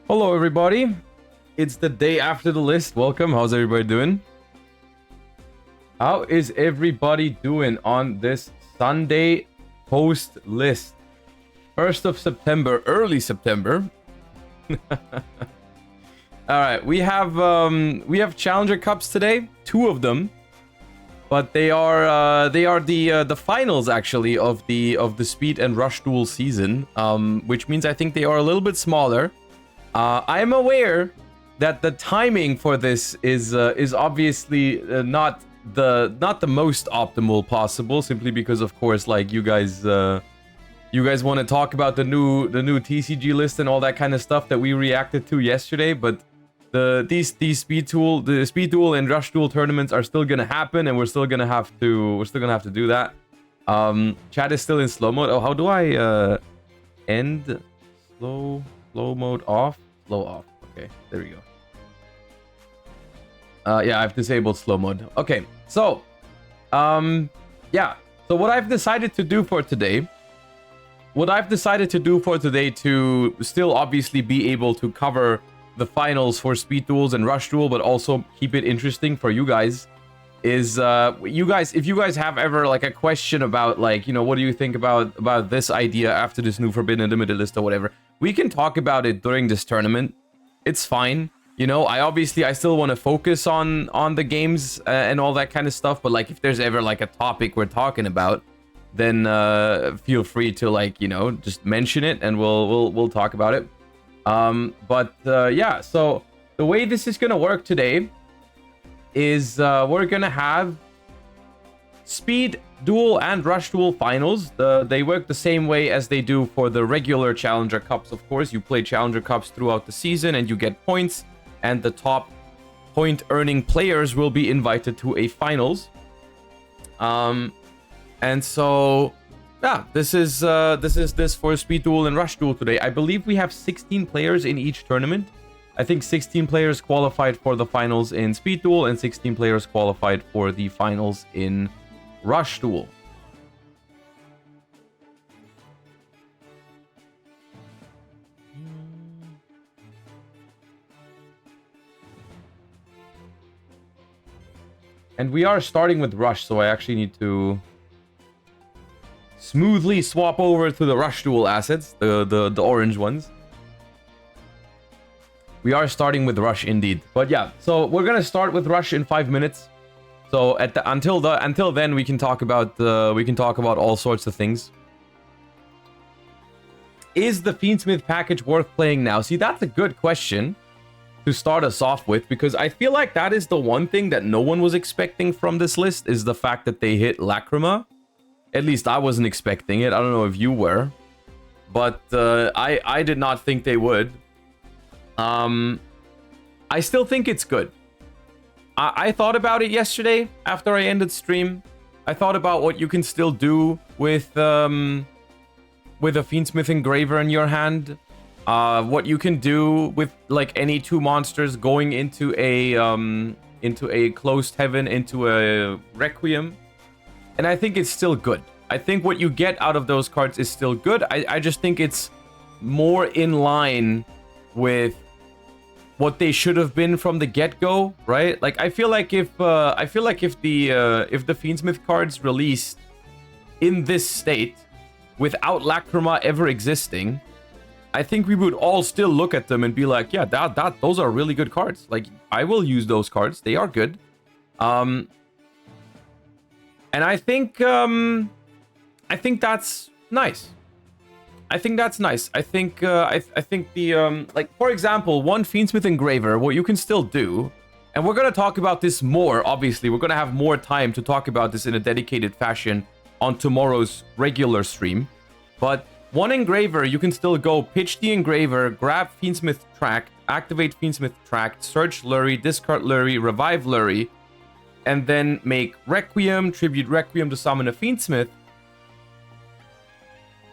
Hello, everybody. It's the day after the list. Welcome. How's everybody doing? How is everybody doing on this Sunday post list? 1st of September, early September. All right, we have Challenger Cups today, 2 of them, but they are the finals actually of the Speed and Rush Duel season, which means I think they are a little bit smaller. I'm aware that the timing for this is obviously not the most optimal possible, simply because of course, like, you guys want to talk about the new TCG list and all that kind of stuff that we reacted to yesterday, but these Speed Duel and Rush Duel tournaments are still gonna happen, and we're still gonna have to do that. Chat is still in slow mode. Oh, how do I end slow mode off? Slow off. Okay, there we go. Yeah, I've disabled slow mode. Okay, so yeah, so what I've decided to do for today to still obviously be able to cover the finals for Speed Duels and Rush Duel, but also keep it interesting for you guys, is if you guys have ever like a question about, like, you know, what do you think about this idea after this new Forbidden Limited list or whatever, we can talk about it during this tournament. It's fine. You know, I still want to focus on the games and all that kind of stuff, but like, if there's ever like a topic we're talking about, then feel free to, like, you know, just mention it and we'll talk about it. Yeah, so the way this is gonna work today is we're gonna have Speed Duel and Rush Duel finals. They work the same way as they do for the regular Challenger Cups. Of course, you play Challenger Cups throughout the season and you get points, and the top point earning players will be invited to a finals. And so yeah, this is for Speed Duel and Rush Duel today. I believe we have 16 players in each tournament. I think 16 players qualified for the finals in Speed Duel and 16 players qualified for the finals in Rush Duel. And we are starting with Rush, so I actually need to smoothly swap over to the Rush Duel assets, the orange ones. We are starting with Rush indeed. But yeah, so we're gonna start with Rush in 5 minutes. So until then, we can talk about all sorts of things. Is the Fiendsmith package worth playing now? See, that's a good question to start us off with, because I feel like that is the one thing that no one was expecting from this list, is the fact that they hit Lacrima. At least I wasn't expecting it. I don't know if you were, but I did not think they would. I still think it's good. I thought about it yesterday after I ended stream. I thought about what you can still do with a Fiendsmith Engraver in your hand. What you can do with, like, any 2 monsters going into a closed heaven, into a Requiem. And I think it's still good. I think what you get out of those cards is still good. I just think it's more in line with what they should have been from the get-go, right? Like, I feel like if the Fiendsmith cards released in this state without Lacrima ever existing, I think we would all still look at them and be like, yeah, those are really good cards. Like, I will use those cards. They are good. And I think that's nice. I think the like, for example, one Fiendsmith Engraver, what you can still do, and we're gonna talk about this more. Obviously, we're gonna have more time to talk about this in a dedicated fashion on tomorrow's regular stream. But one Engraver, you can still go pitch the Engraver, grab Fiendsmith Tract, activate Fiendsmith Tract, search Lurry, discard Lurry, revive Lurry, and then make Requiem, tribute Requiem to summon a Fiendsmith.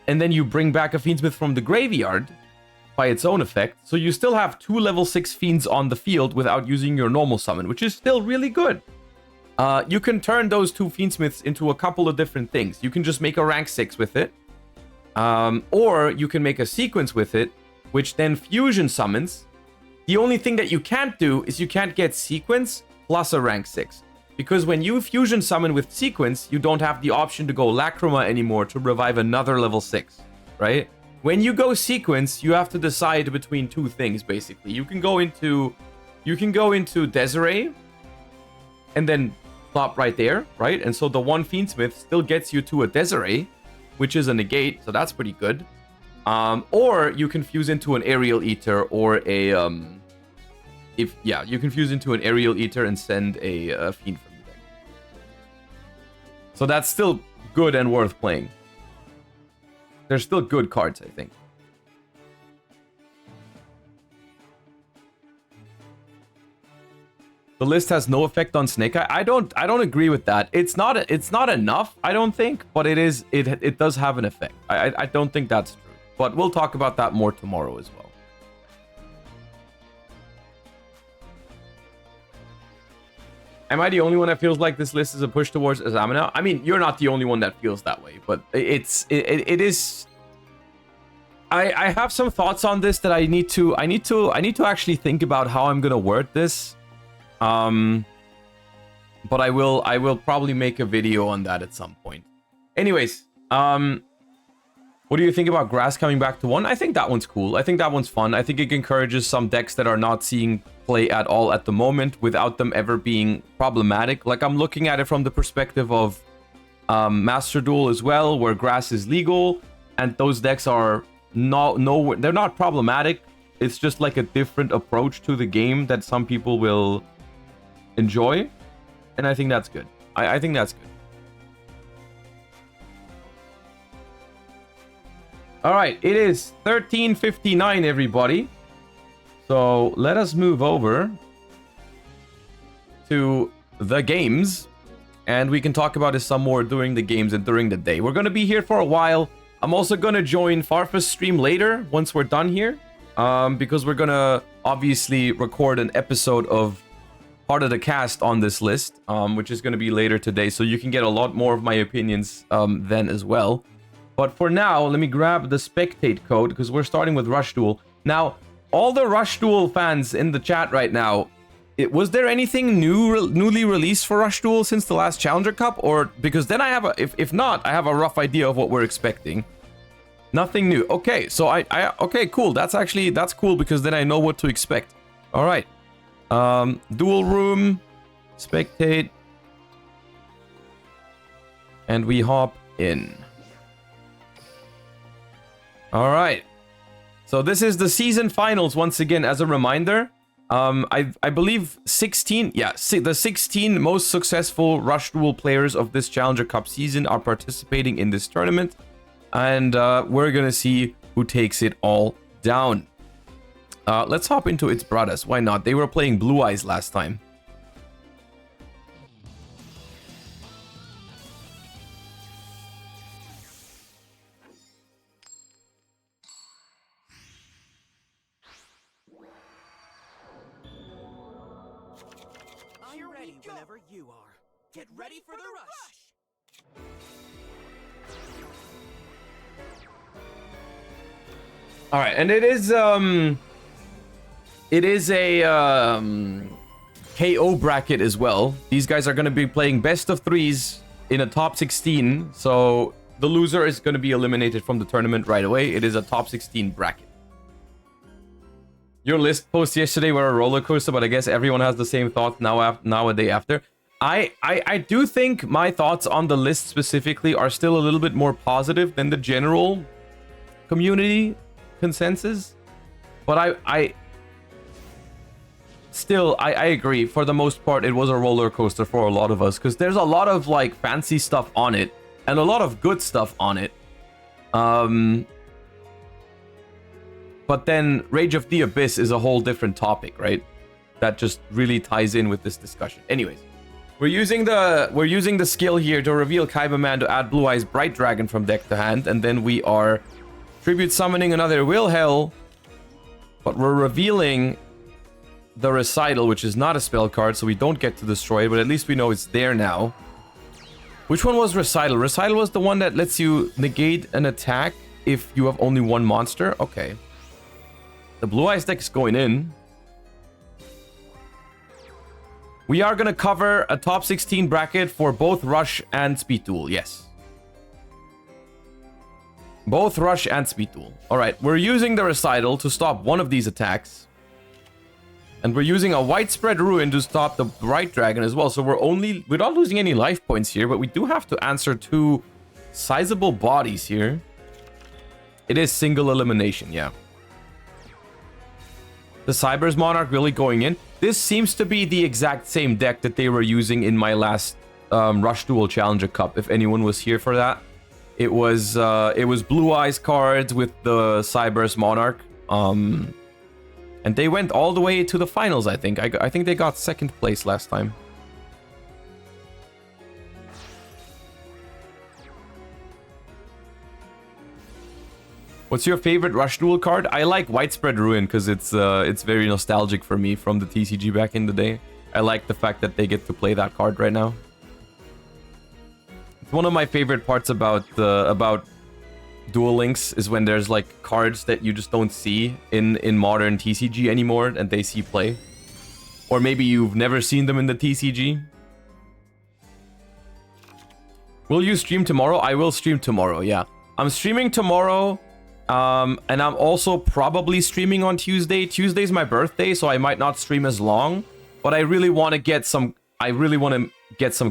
And then you bring back a Fiendsmith from the graveyard by its own effect. So you still have 2 level 6 Fiends on the field without using your normal summon, which is still really good. You can turn those 2 Fiendsmiths into a couple of different things. You can just make a rank 6 with it. Or you can make a sequence with it, which then fusion summons. The only thing that you can't do is you can't get sequence plus a rank 6. Because when you fusion summon with sequence, you don't have the option to go Lacrima anymore to revive another level 6, right? When you go sequence, you have to decide between two things, basically. You can go into Desiree and then stop right there, right? And so the one Fiendsmith still gets you to a Desiree, which is a negate, so that's pretty good. Or you can fuse into an Aerial Eater or a you can fuse into an Aerial Eater and send a Fiend from the deck. So that's still good and worth playing. They're still good cards, I think. The list has no effect on Snake Eye. I don't agree with that. It's not enough, I don't think, but it does have an effect. I don't think that's true. But we'll talk about that more tomorrow as well. Am I the only one that feels like this list is a push towards Azamina? I mean, you're not the only one that feels that way, but it is. I have some thoughts on this that I need to actually think about how I'm gonna word this. But I will probably make a video on that at some point. Anyways, what do you think about Grass coming back to 1? I think that one's cool. I think that one's fun. I think it encourages some decks that are not seeing play at all at the moment without them ever being problematic. Like, I'm looking at it from the perspective of Master Duel as well, where Grass is legal, and those decks are they're not problematic. It's just like a different approach to the game that some people will enjoy, and I think that's good. I think that's good. All right, it is 13:59, everybody. So let us move over to the games, and we can talk about it some more during the games and during the day. We're going to be here for a while. I'm also going to join Farfa's stream later once we're done here, because we're going to obviously record an episode of part of the cast on this list, which is going to be later today, so you can get a lot more of my opinions then as well. But for now, let me grab the spectate code, because we're starting with Rush Duel. Now, all the Rush Duel fans in the chat right now, was there anything newly released for Rush Duel since the last Challenger Cup? Or, because then I have if not, I have a rough idea of what we're expecting. Nothing new. Okay, so okay, cool. That's cool, because then I know what to expect. All right. Duel room, spectate, and we hop in. All right. So this is the season finals once again. As a reminder, I believe 16. Yeah, the 16 most successful Rush Duel players of this Challenger Cup season are participating in this tournament, and we're gonna see who takes it all down. Let's hop into its brothers. Why not? They were playing Blue Eyes last time. I'm ready whenever you are. Get ready for the rush! All right, and it is a KO bracket as well. These guys are going to be playing best of threes in a top 16, so the loser is going to be eliminated from the tournament right away. It is a top 16 bracket. Your list posts yesterday were a roller coaster, but I guess everyone has the same thoughts now a day after. I do think my thoughts on the list specifically are still a little bit more positive than the general community consensus, but I agree. For the most part, it was a roller coaster for a lot of us, because there's a lot of like fancy stuff on it and a lot of good stuff on it. But then Rage of the Abyss is a whole different topic, right? That just really ties in with this discussion. Anyways, we're using the skill here to reveal Kaiba to add Blue Eyes Bright Dragon from deck to hand, and then we are tribute summoning another Will Hell, but we're revealing the Recital, which is not a spell card, so we don't get to destroy it, but at least we know it's there now. Which one was Recital? Recital was the one that lets you negate an attack if you have only one monster? Okay. The Blue Eyes deck is going in. We are going to cover a top 16 bracket for both Rush and Speed Duel. Yes. Both Rush and Speed Duel. Alright, we're using the Recital to stop one of these attacks. And we're using a Widespread Ruin to stop the Bright Dragon as well. So we're not losing any life points here, but we do have to answer 2 sizable bodies here. It is single elimination, yeah. The Cyber's Monarch really going in. This seems to be the exact same deck that they were using in my last Rush Duel Challenger Cup, if anyone was here for that. It was Blue Eyes cards with the Cyber's Monarch. And they went all the way to the finals, I think. I think they got 2nd place last time. What's your favorite Rush Duel card? I like Widespread Ruin because it's very nostalgic for me from the TCG back in the day. I like the fact that they get to play that card right now. It's one of my favorite parts about Duel Links is when there's like cards that you just don't see in modern TCG anymore and they see play. Or maybe you've never seen them in the TCG. Will you stream tomorrow? I will stream tomorrow, yeah. I'm streaming tomorrow, and I'm also probably streaming on Tuesday. Tuesday's my birthday, so I might not stream as long. But I really want to get some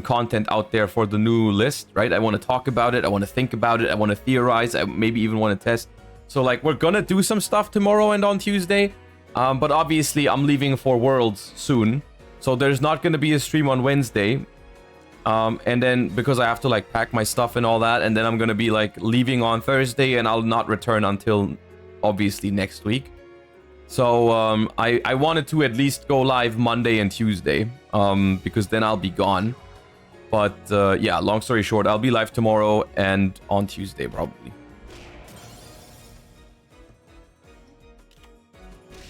content out there for the new list, right? I want to talk about it, I want to think about it, I want to theorize, I maybe even want to test. So like we're gonna do some stuff tomorrow and on Tuesday, but obviously I'm leaving for Worlds soon, so there's not gonna be a stream on Wednesday. And then because I have to like pack my stuff and all that, and then I'm gonna be like leaving on Thursday and I'll not return until obviously next week. So I wanted to at least go live Monday and Tuesday, because then I'll be gone. But yeah, long story short, I'll be live tomorrow and on Tuesday probably.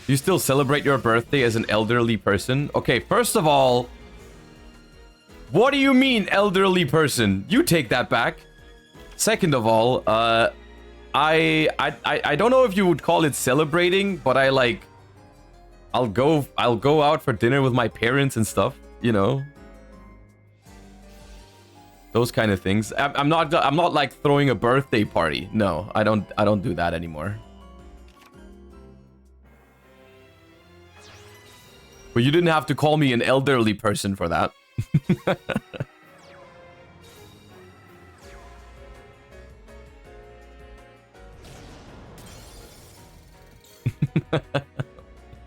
You still celebrate your birthday as an elderly person? Okay, first of all, what do you mean elderly person? You take that back. Second of all, I don't know if you would call it celebrating, but I'll go out for dinner with my parents and stuff, you know. Those kind of things. I'm not like throwing a birthday party. No, I don't do that anymore. But you didn't have to call me an elderly person for that.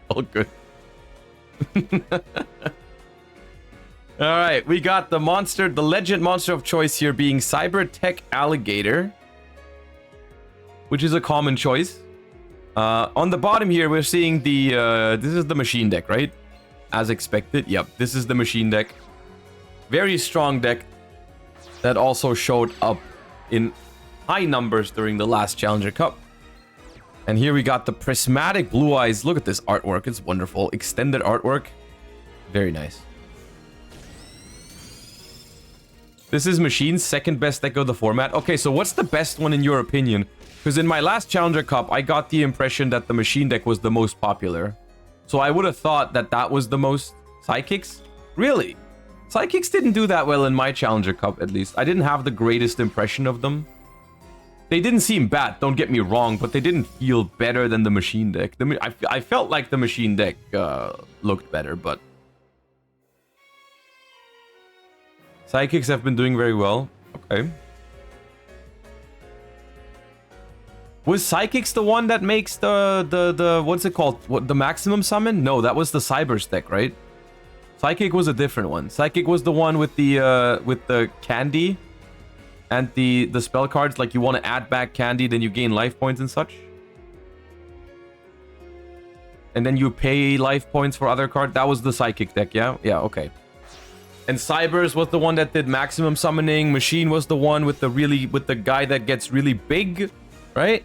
All good. All right, we got the monster, the legend monster of choice here being Cyber Tech Alligator, which is a common choice. On the bottom here, we're seeing the this is the machine deck, right? As expected. Yep, this is the machine deck. Very strong deck that also showed up in high numbers during the last Challenger Cup. And here we got the prismatic Blue Eyes. Look at this artwork. It's wonderful. Extended artwork. Very nice. This is Machine's second best deck of the format. Okay, so what's the best one in your opinion? Because in my last Challenger Cup, I got the impression that the Machine deck was the most popular. So I would have thought that that was the most. Psychics? Really? Psychics didn't do that well in my Challenger Cup, at least. I didn't have the greatest impression of them. They didn't seem bad, don't get me wrong, but they didn't feel better than the Machine deck. I felt like the Machine deck looked better, but... Psychics have been doing very well. Okay. Was Psychics the one that makes the what's it called? What, the maximum summon? No, that was the Cybers deck, right? Psychic was a different one. Psychic was the one with the candy and the spell cards, like you want to add back candy, then you gain life points and such. And then you pay life points for other cards. That was the Psychic deck, yeah? Yeah, okay. And Cybers was the one that did maximum summoning. Machine was the one with the guy that gets really big, right?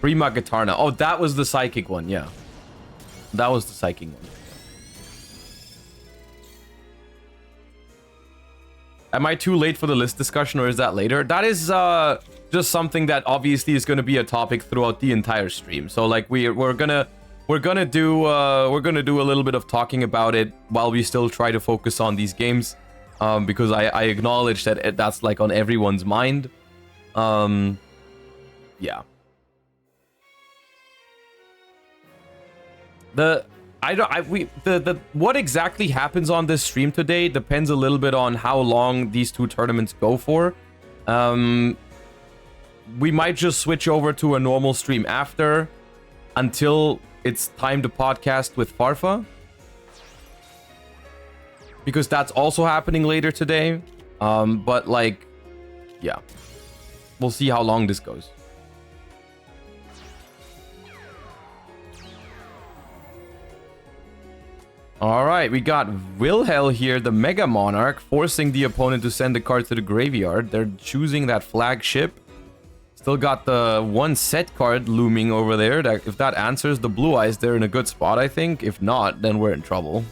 Prima Gatarna. Oh, that was the Psychic one, yeah. That was the Psychic one. Am I too late for the list discussion, or is that later? That is just something that obviously is going to be a topic throughout the entire stream. So like we're gonna do a little bit of talking about it while we still try to focus on these games, because I acknowledge that that's like on everyone's mind. Yeah. What exactly happens on this stream today depends a little bit on how long these two tournaments go for. We might just switch over to a normal stream after until it's time to podcast with Farfa, because that's also happening later today. But like, yeah, we'll see how long this goes. All right, we got Wilhel here, the Mega Monarch, forcing the opponent to send the card to the graveyard. They're choosing that flagship. Still got the one set card looming over there. That if that answers the blue eyes, they're in a good spot, I think. If not, then we're in trouble.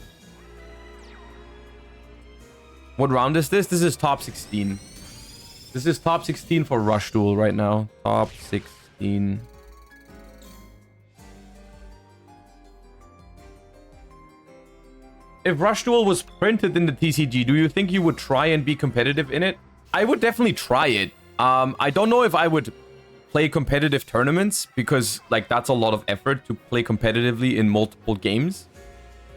What round is this? This is top 16. This is top 16 for Rush Duel right now. Top 16. If Rush Duel was printed in the TCG, do you think you would try and be competitive in it? I would definitely try it. I don't know if I would play competitive tournaments, because like that's a lot of effort to play competitively in multiple games.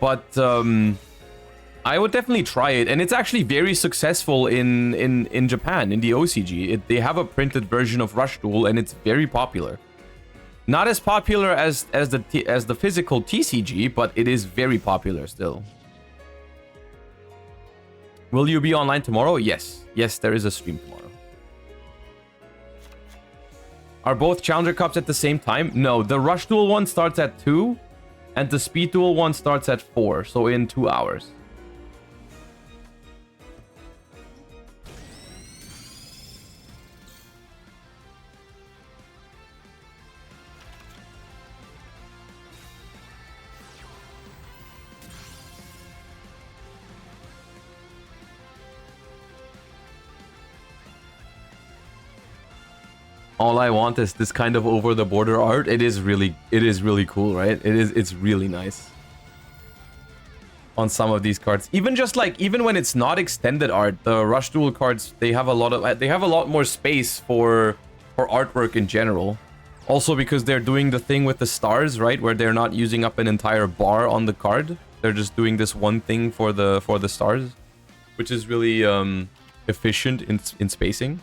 But I would definitely try it, and it's actually very successful in Japan, in the OCG. They have a printed version of Rush Duel, and it's very popular. Not as popular as the physical TCG, but it is very popular still. Will you be online tomorrow? Yes. Yes, there is a stream tomorrow. Are both Challenger Cups at the same time? No, the Rush Duel one starts at 2, and the Speed Duel one starts at 4, so in 2 hours. All I want is this kind of over the border art. It is really cool, right? It's really nice on some of these cards. Even when it's not extended art, the Rush Duel cards, they have a lot more space for artwork in general. Also because they're doing the thing with the stars, right? Where they're not using up an entire bar on the card. They're just doing this one thing for the stars, which is really efficient in spacing.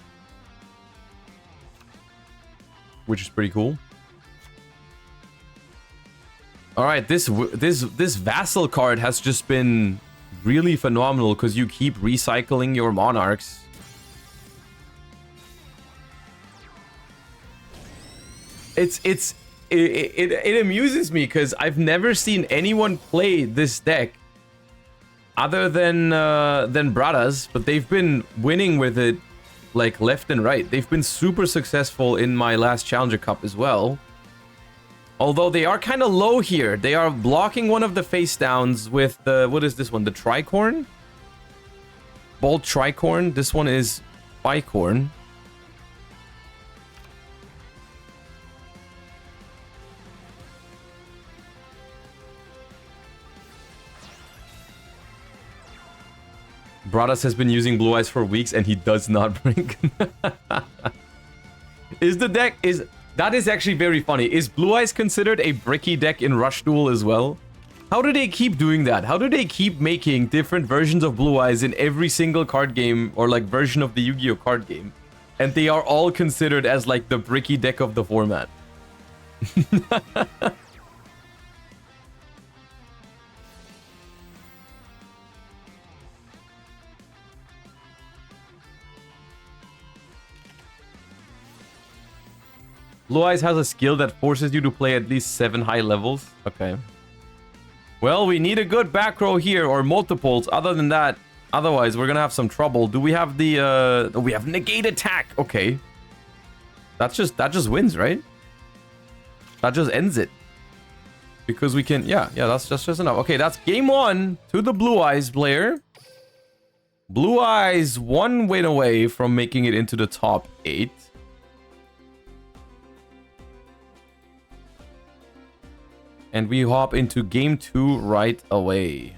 Which is pretty cool. All right, this Vassal card has just been really phenomenal because you keep recycling your monarchs. It amuses me because I've never seen anyone play this deck other than Bradas, but they've been winning with it like left and right. They've been super successful in my last Challenger Cup as well. Although they are kind of low here. They are blocking one of the face downs with the, what is this one? The Tricorn? Bolt Tricorn. This one is Bicorn. Bradas has been using Blue Eyes for weeks and he does not break. That is actually very funny. Is Blue Eyes considered a bricky deck in Rush Duel as well? How do they keep doing that? How do they keep making different versions of Blue Eyes in every single card game or like version of the Yu-Gi-Oh card game? And they are all considered as like the bricky deck of the format. Blue Eyes has a skill that forces you to play at least 7 high levels. Okay. Well, we need a good back row here, or multiples. Other than that, otherwise, we're gonna have some trouble. Do we have the, we have negate attack. Okay. That just wins, right? That just ends it. Because we can, yeah, that's just enough. Okay, that's game 1 to the Blue Eyes player. Blue Eyes 1 win away from making it into the top 8. And we hop into game 2 right away.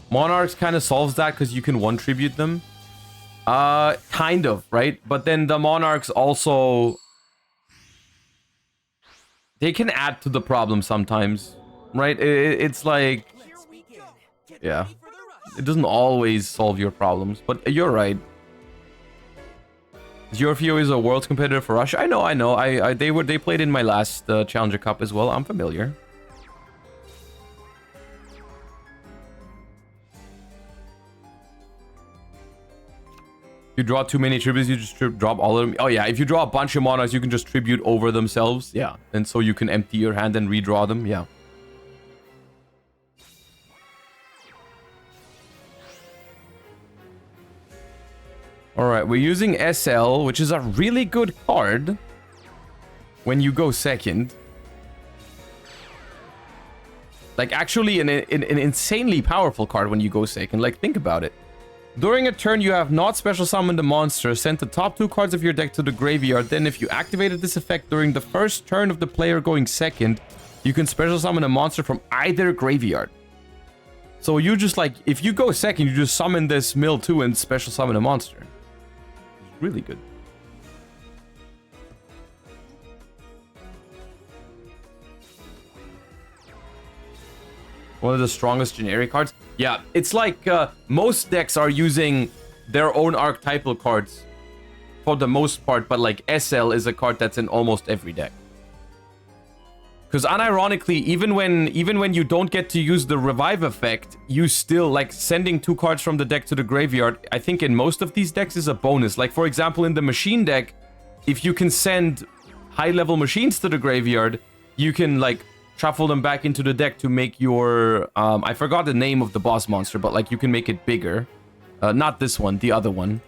Monarchs kind of solves that because you can one tribute them. Kind of, right? But then the Monarchs also... They can add to the problem sometimes, right? It's like... Yeah. It doesn't always solve your problems, but you're right. Yugioh is a world's competitor for Russia. I know. They played in my last Challenger Cup as well. I'm familiar. If you draw too many tributes, you just drop all of them. Oh yeah, if you draw a bunch of monarchs, you can just tribute over themselves. Yeah, and so you can empty your hand and redraw them. Yeah. Alright, we're using SL, which is a really good card when you go second. Like, actually, an insanely powerful card when you go second. Like, think about it. During a turn, you have not special summoned a monster, sent the top 2 cards of your deck to the graveyard. Then, if you activated this effect during the first turn of the player going second, you can special summon a monster from either graveyard. So, you just, like, if you go second, you just summon this mill 2 and special summon a monster. Really good. One of the strongest generic cards. Yeah, it's like most decks are using their own archetypal cards for the most part, but like SL is a card that's in almost every deck. Because unironically, even when you don't get to use the revive effect, you still, like, sending 2 cards from the deck to the graveyard, I think in most of these decks is a bonus. Like, for example, in the machine deck, if you can send high-level machines to the graveyard, you can, like, shuffle them back into the deck to make your... I forgot the name of the boss monster, but, like, you can make it bigger. Not this one, the other one.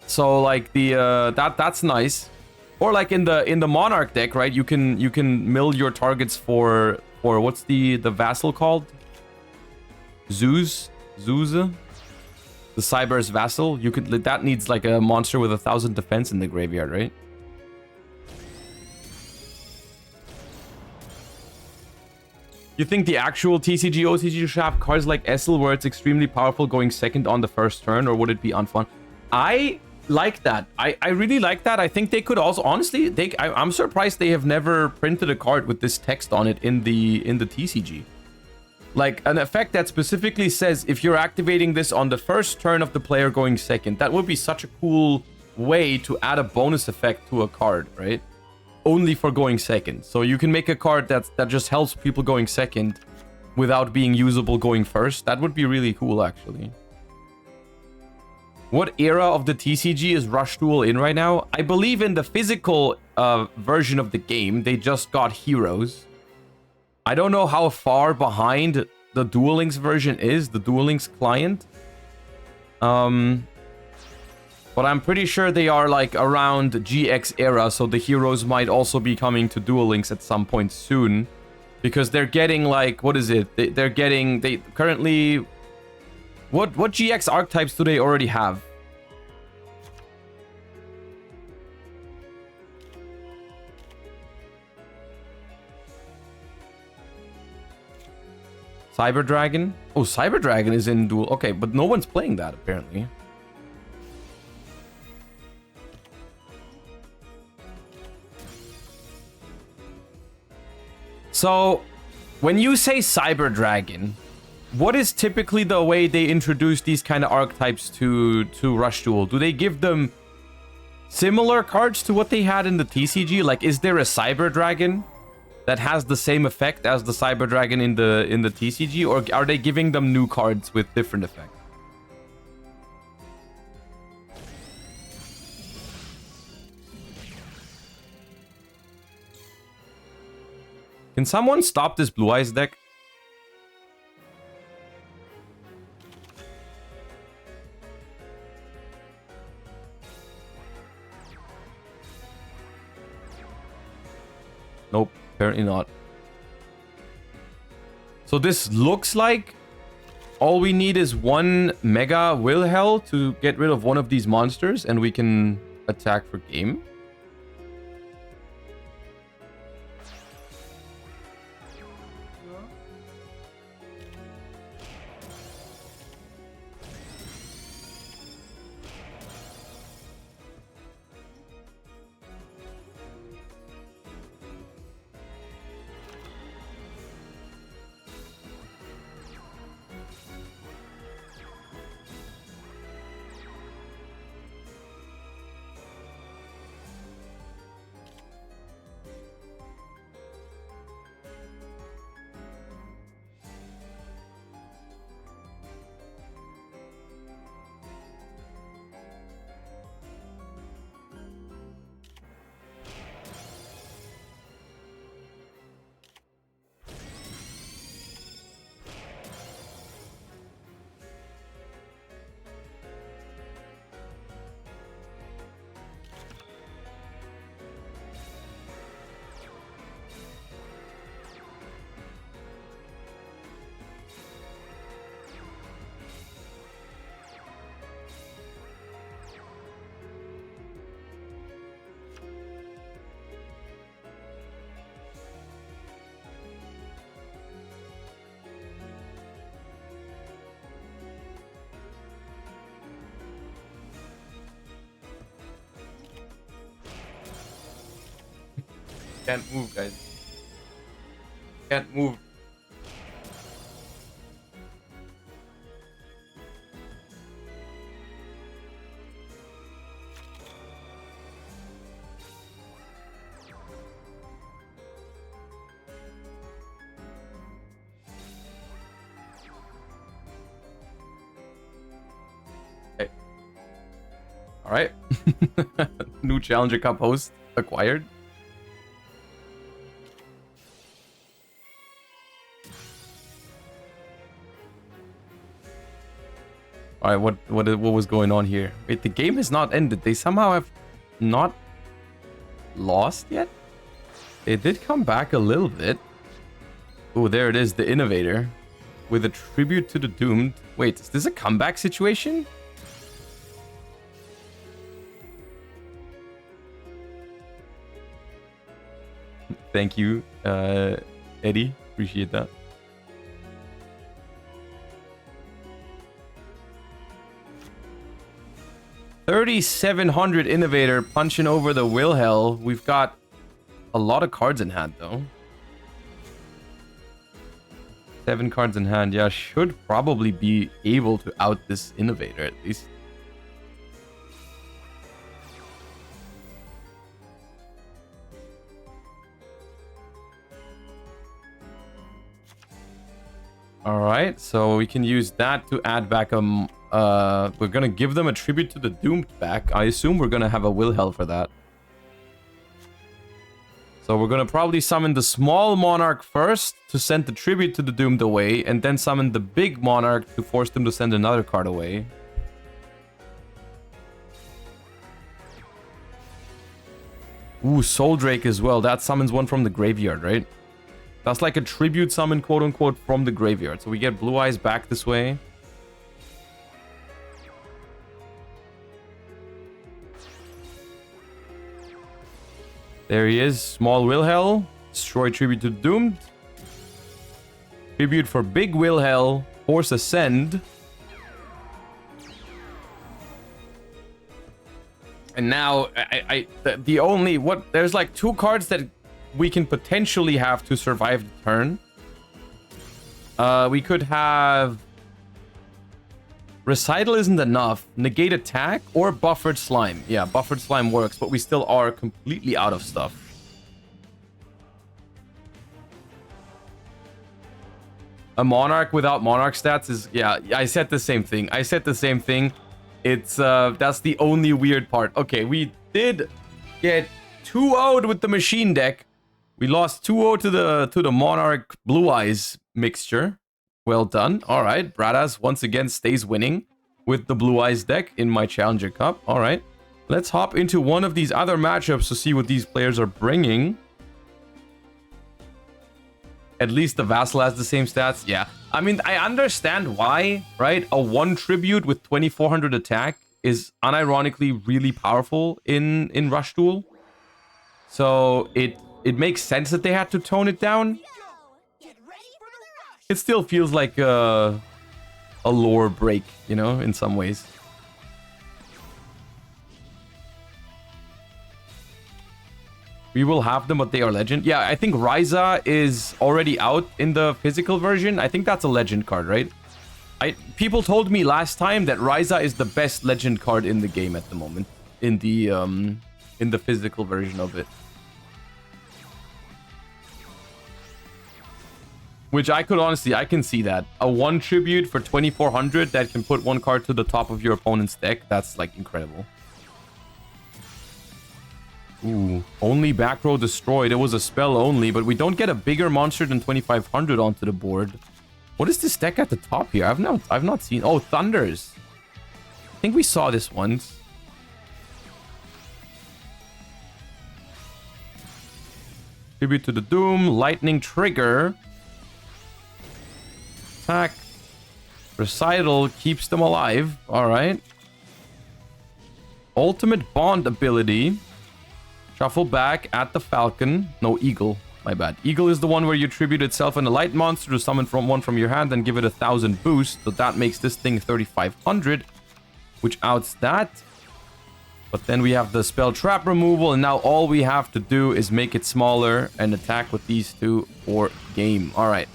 So, like, that's nice. Or like in the Monarch deck, right? You can mill your targets for what's the vassal called? Zeus? The Cyber's vassal. You could, that needs like a monster with 1,000 defense in the graveyard, right? You think the actual TCG OCG should have cards like SL where it's extremely powerful going second on the first turn, or would it be unfun? I like that. I really like that. I think they could also, honestly, I'm surprised they have never printed a card with this text on it in the TCG. Like an effect that specifically says if you're activating this on the first turn of the player going second. That would be such a cool way to add a bonus effect to a card, right? Only for going second. So you can make a card that just helps people going second without being usable going first. That would be really cool, actually. What era of the TCG is Rush Duel in right now? I believe in the physical version of the game, they just got Heroes. I don't know how far behind the Duel Links version is, the Duel Links client. But I'm pretty sure they are like around GX era, so the Heroes might also be coming to Duel Links at some point soon. Because they're getting like, what is it? They currently... What GX archetypes do they already have? Cyber Dragon? Oh, Cyber Dragon is in Duel. Okay, but no one's playing that apparently. So, when you say Cyber Dragon, what is typically the way they introduce these kind of archetypes to Rush Duel? Do they give them similar cards to what they had in the TCG? Like, is there a Cyber Dragon that has the same effect as the Cyber Dragon in the TCG, or are they giving them new cards with different effects? Can someone stop this Blue Eyes deck? Nope, apparently not. So this looks like All we need is one Mega Wilhel to get rid of one of these monsters, and we can attack for game. Can't move, guys. Can't move. Okay. All right. New Challenger Cup host acquired. All right, what was going on here? Wait, the game has not ended. They somehow have not lost yet? They did come back a little bit. Oh, there it is, the Innovator. With a tribute to the Doomed. Wait, is this a comeback situation? Thank you, Eddie. Appreciate that. $3,700 Innovator punching over the Wilhel. We've got a lot of cards in hand, though. 7 cards in hand. Yeah, should probably be able to out this Innovator at least. All right, so we can use that to add back we're gonna give them a tribute to the Doomed back. I assume we're gonna have a Wilhel for that. So we're gonna probably summon the small Monarch first to send the tribute to the Doomed away, and then summon the big Monarch to force them to send another card away. Ooh, Soul Drake as well. That summons one from the graveyard, right? That's like a tribute summon, quote unquote, from the graveyard. So we get Blue Eyes back this way. There he is. Small Wilhel. Destroy tribute to Doomed. Tribute for big Wilhel. Force Ascend. And now, the only... There's like 2 cards that we can potentially have to survive the turn. We could have... Recital isn't enough. Negate Attack or Buffered Slime. Yeah, Buffered Slime works, but we still are completely out of stuff. A Monarch without Monarch stats is... Yeah, I said the same thing. It's, that's the only weird part. Okay, we did get 2-0'd with the machine deck. We lost 2-0 to the Monarch Blue Eyes mixture. Well done. All right, Bradas once again stays winning with the Blue Eyes deck in my Challenger Cup. All right, let's hop into one of these other matchups to see what these players are bringing. At least the Vassal has the same stats. Yeah. I mean, I understand why, right? A 1 tribute with 2400 attack is unironically really powerful in Rush Duel. So it makes sense that they had to tone it down. It still feels like a lore break, you know, in some ways. We will have them, but they are legend. Yeah, I think Ryza is already out in the physical version. I think that's a legend card, right? People told me last time that Ryza is the best legend card in the game at the moment. In the physical version of it. Which I could honestly, I can see that. A 1 tribute for 2400 that can put 1 card to the top of your opponent's deck. That's like incredible. Ooh, only back row destroyed. It was a spell only, but we don't get a bigger monster than 2500 onto the board. What is this deck at the top here? I've not seen. Oh, Thunders. I think we saw this once. Tribute to the Doom, Lightning Trigger. Attack. Recital keeps them alive. Alright. Ultimate Bond ability. Shuffle back at the Falcon. No, Eagle. My bad. Eagle is the one where you tribute itself and a light monster to summon from one from your hand and give it 1000 boost. So that makes this thing 3500, which outs that. But then we have the spell trap removal, and now all we have to do is make it smaller and attack with these two for game. All right.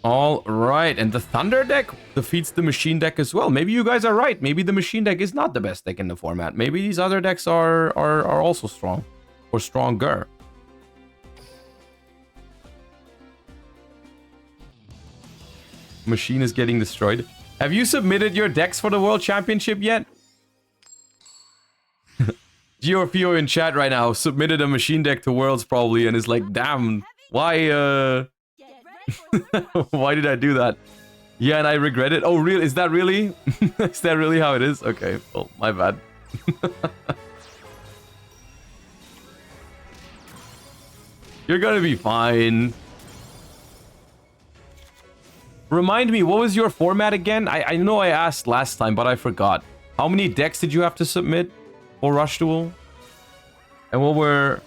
All right, and the Thunder deck defeats the Machine deck as well. Maybe you guys are right. Maybe the Machine deck is not the best deck in the format. Maybe these other decks are also strong or stronger. Machine is getting destroyed. Have you submitted your decks for the World Championship yet? Geo in chat right now submitted a Machine deck to Worlds probably and is like, damn, why why did I do that? Yeah, and I regret it. Oh, really? Is that really? Is that really how it is? Okay, well, my bad. You're gonna be fine. Remind me, what was your format again? I know I asked last time, but I forgot. How many decks did you have to submit for Rush Duel? And what were...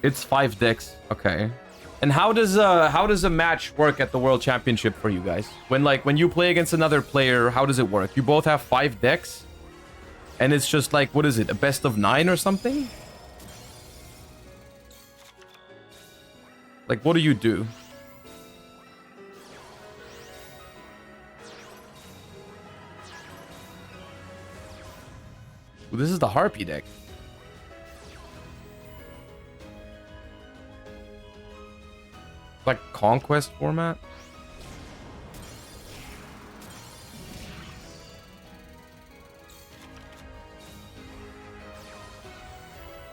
It's 5 decks. Okay. And how does a match work at the World Championship for you guys? When you play against another player, how does it work? You both have 5 decks? And it's just like, what is it? A best of 9 or something? Like, what do you do? Ooh, this is the Harpy deck. Like Conquest format?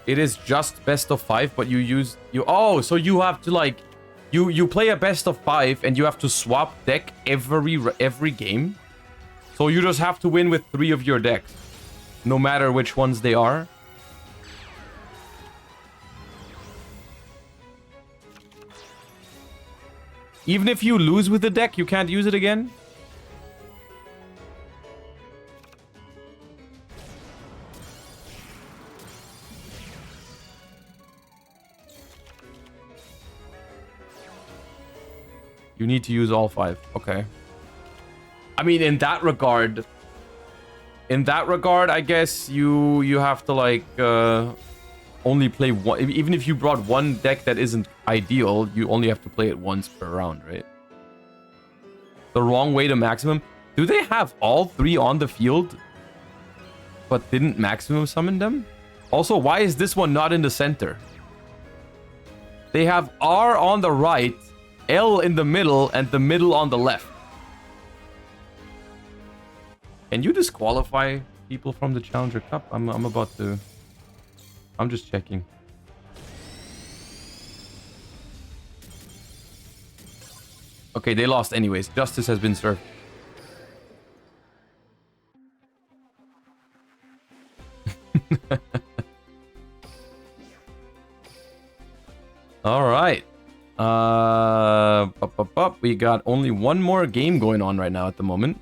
It is just best of 5, but oh, so you have to like you play a best of 5 and you have to swap deck every game. So you just have to win with 3 of your decks, no matter which ones they are. Even if you lose with the deck, you can't use it again? You need to use all 5. Okay. I mean, in that regard, I guess you have to like only play one. Even if you brought one deck that isn't ideal, you only have to play it once per round, right? The wrong way to maximum. Do they have all 3 on the field, but didn't maximum summon them? Also, why is this one not in the center? They have R on the right, L in the middle, and the middle on the left. Can you disqualify people from the Challenger Cup? I'm about to... I'm just checking. Okay, they lost anyways. Justice has been served. All right. We got only one more game going on right now at the moment.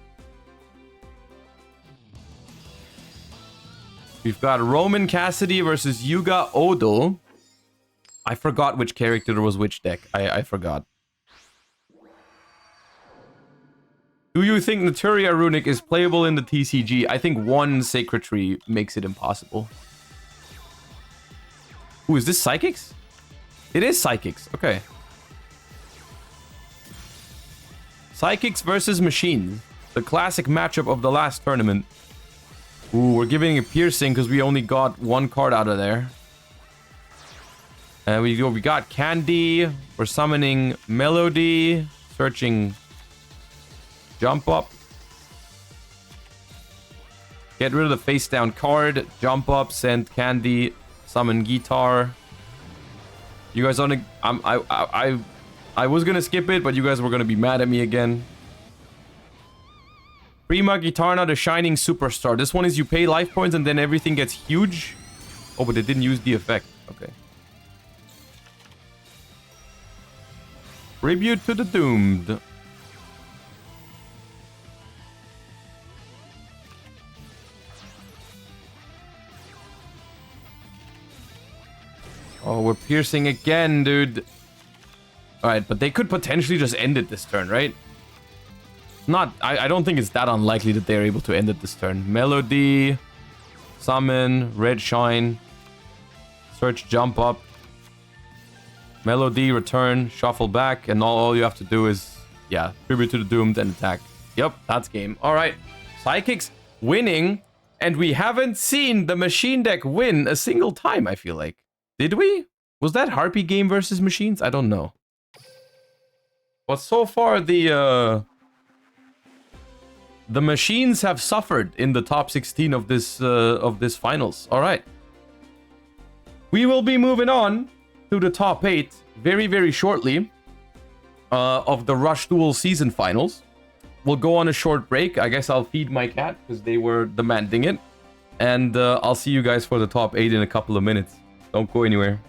We've got Roman Cassidy versus Yuga Odo. I forgot which character was which deck. I forgot. Do you think Naturia Runic is playable in the TCG? I think one Sacred Tree makes it impossible. Ooh, is this Psychics? It is Psychics. Okay. Psychics versus Machines. The classic matchup of the last tournament. Ooh, we're giving it Piercing because we only got one card out of there. And we got Candy. We're summoning Melody. Searching Jump Up. Get rid of the face down card. Jump Up, send Candy. Summon Guitar. You guys on I was gonna skip it, but you guys were gonna be mad at me again. Prima Guitarna, the Shining Superstar. This one is you pay life points and then everything gets huge. Oh, but they didn't use the effect. Okay. Tribute to the Doomed. Oh, we're piercing again, dude. Alright, but they could potentially just end it this turn, right? I don't think it's that unlikely that they're able to end it this turn. Melody, Summon, Red Shine, Search Jump Up, Melody, Return, Shuffle back, and all you have to do is, yeah, Tribute to the Doomed and attack. Yep, that's game. Alright, Psychics winning, and we haven't seen the Machine deck win a single time, I feel like. Did we? Was that Harpy game versus Machines? I don't know. But so far, the Machines have suffered in the top 16 of this finals. All right. We will be moving on to the top 8 very, very shortly of the Rush Duel season finals. We'll go on a short break. I guess I'll feed my cat because they were demanding it. And I'll see you guys for the top 8 in a couple of minutes. Don't go anywhere.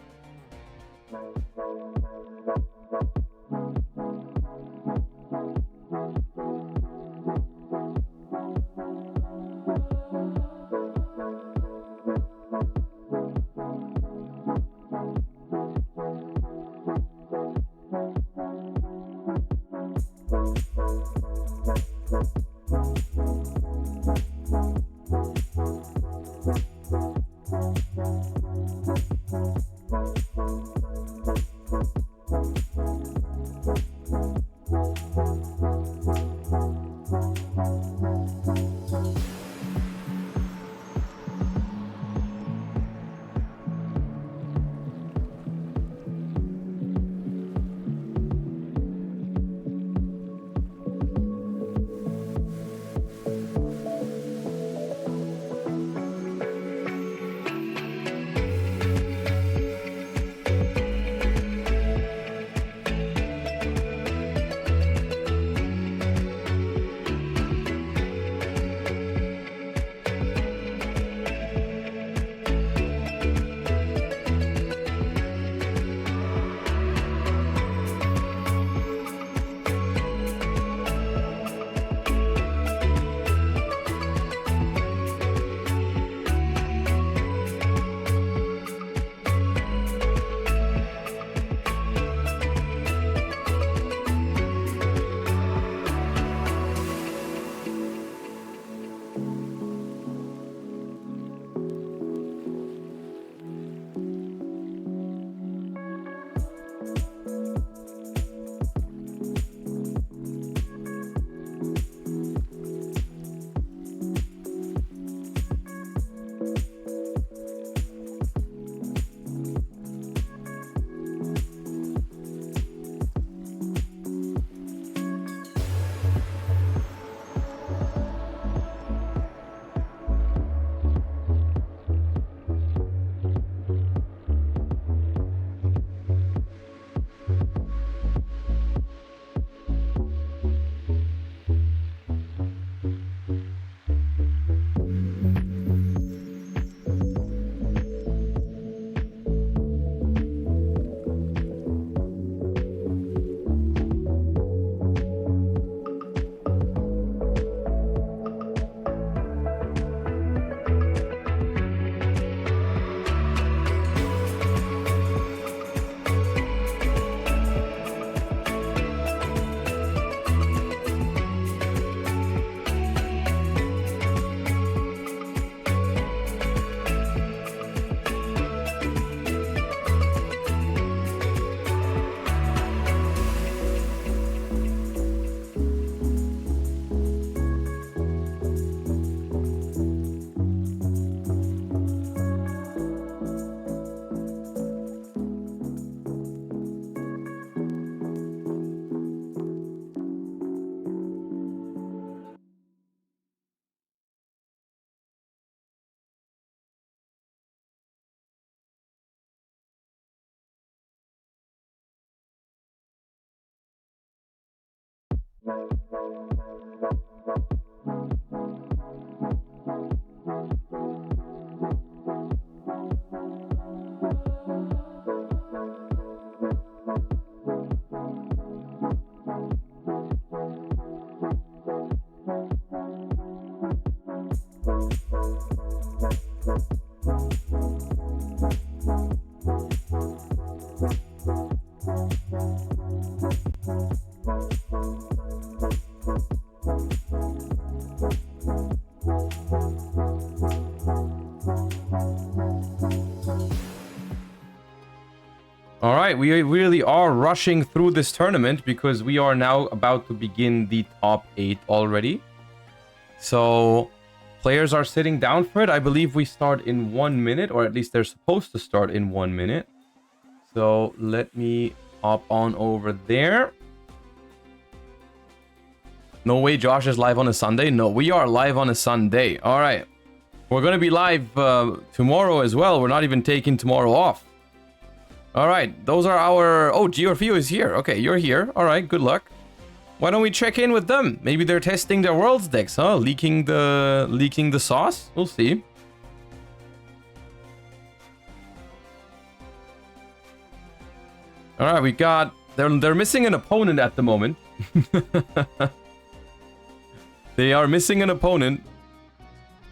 Alright, we really are rushing through this tournament because we are now about to begin the top 8 already. So, players are sitting down for it. I believe we start in 1 minute, or at least they're supposed to start in 1 minute. So, let me hop on over there. No way Josh is live on a Sunday? No, we are live on a Sunday. Alright. We're going to be live tomorrow as well. We're not even taking tomorrow off. Alright, those are our... Oh, Georfio is here. Okay, you're here. Alright, good luck. Why don't we check in with them? Maybe they're testing their world's decks, huh? Leaking the sauce? We'll see. Alright, we got... They're missing an opponent at the moment. They are missing an opponent.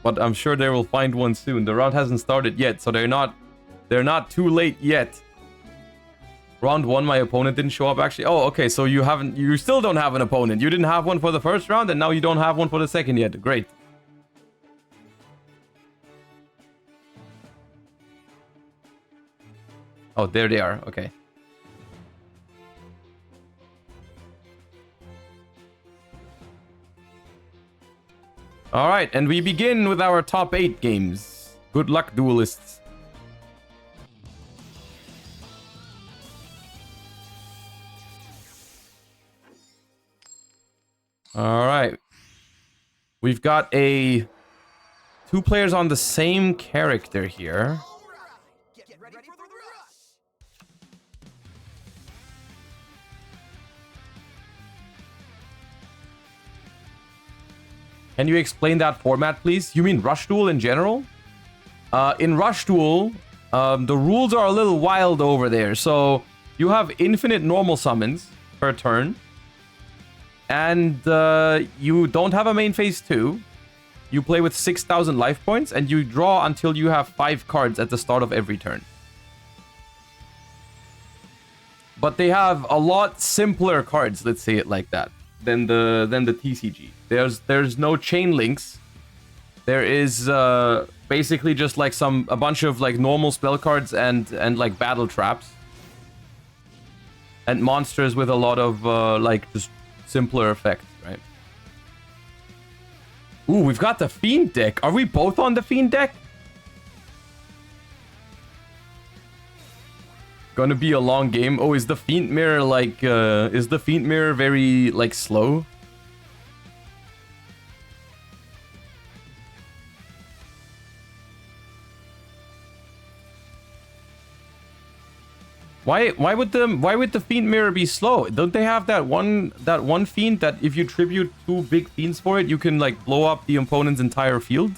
But I'm sure they will find one soon. The round hasn't started yet, so they're not too late yet. Round 1, my opponent didn't show up actually. Oh, okay, so you still don't have an opponent. You didn't have one for the first round, and now you don't have one for the second yet. Great. Oh, there they are. Okay. Alright, and we begin with our top 8 games. Good luck, duelists. Alright. We've got 2 players on the same character here. Get ready for the rush. Can you explain that format, please? You mean Rush Duel in general? In Rush Duel, the rules are a little wild over there. So, you have infinite normal summons per turn. And you don't have a main phase 2. You play with 6,000 life points, and you draw until you have 5 cards at the start of every turn. But they have a lot simpler cards, let's say it like that, than the TCG. There's no chain links. There is basically just like a bunch of like normal spell cards and like battle traps. And monsters with a lot of like just simpler effects, right? Ooh, we've got the Fiend deck. Are we both on the Fiend deck? Gonna be a long game. Oh, is the Fiend Mirror like is the Fiend Mirror very like slow? Why would the Fiend Mirror be slow? Don't they have that one fiend that if you tribute 2 big fiends for it, you can like blow up the opponent's entire field?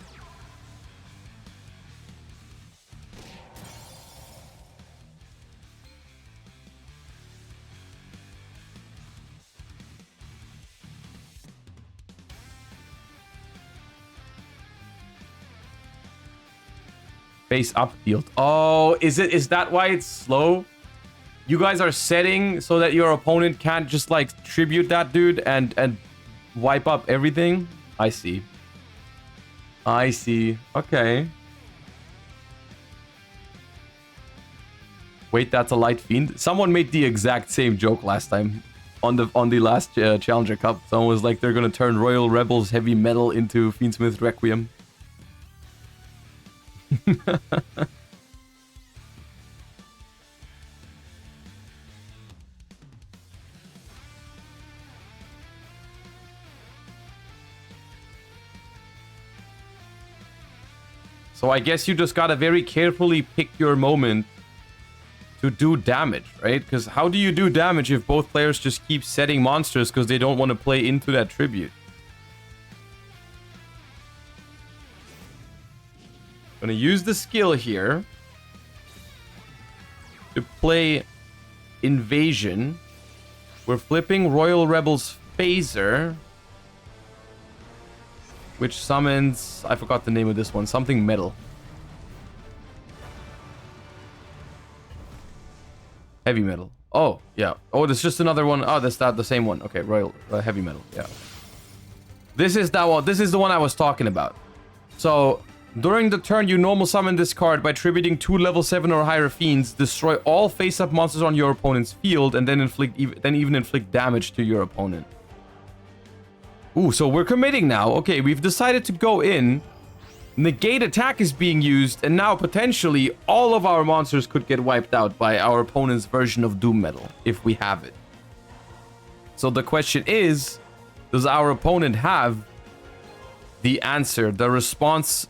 Face up field. Oh, is that why it's slow? You guys are setting so that your opponent can't just like tribute that dude and wipe up everything? I see. I see. Okay. Wait, that's a light fiend? Someone made the exact same joke last time on the last Challenger Cup. Someone was like, they're gonna turn Royal Rebels Heavy Metal into Fiendsmith Requiem. So I guess you just gotta very carefully pick your moment to do damage, right? Because how do you do damage if both players just keep setting monsters because they don't want to play into that tribute? Gonna use the skill here to play Invasion. We're flipping Royal Rebel's Phaser, which summons... I forgot the name of this one. Something metal. Heavy metal. Oh, yeah. Oh, there's just another one. Oh, that's not the same one. Okay, Royal Heavy metal. Yeah. This is that one. This is the one I was talking about. So, during the turn, you normal summon this card by tributing 2 level 7 or higher fiends. Destroy all face-up monsters on your opponent's field, and then even inflict damage to your opponent. Ooh, so we're committing now. Okay, we've decided to go in. Negate attack is being used, and now potentially all of our monsters could get wiped out by our opponent's version of Doom Metal, if we have it. So the question is, does our opponent have the answer, the response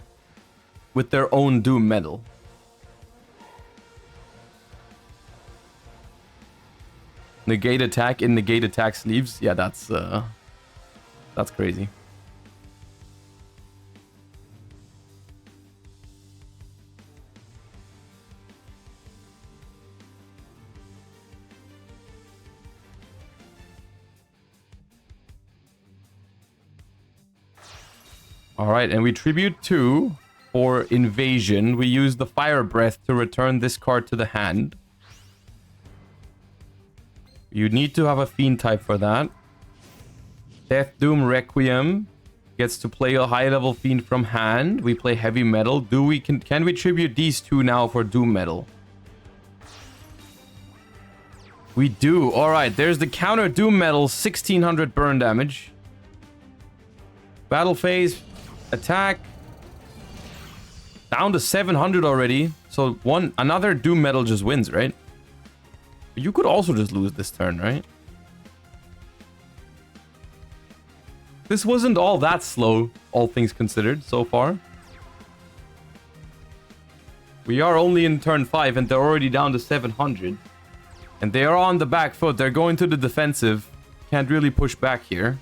with their own Doom Metal? Negate attack in negate attack sleeves? Yeah, that's crazy. All right, and we tribute 2 for Invasion. We use the Fire Breath to return this card to the hand. You need to have a Fiend type for that. Death Doom Requiem gets to play a high-level Fiend from hand. We play Heavy Metal. Can we tribute these 2 now for Doom Metal? We do. All right, there's the counter Doom Metal, 1600 burn damage. Battle phase, attack. Down to 700 already. So another Doom Metal just wins, right? You could also just lose this turn, right? This wasn't all that slow, all things considered, so far. We are only in turn 5 and they're already down to 700. And they are on the back foot. They're going to the defensive. Can't really push back here.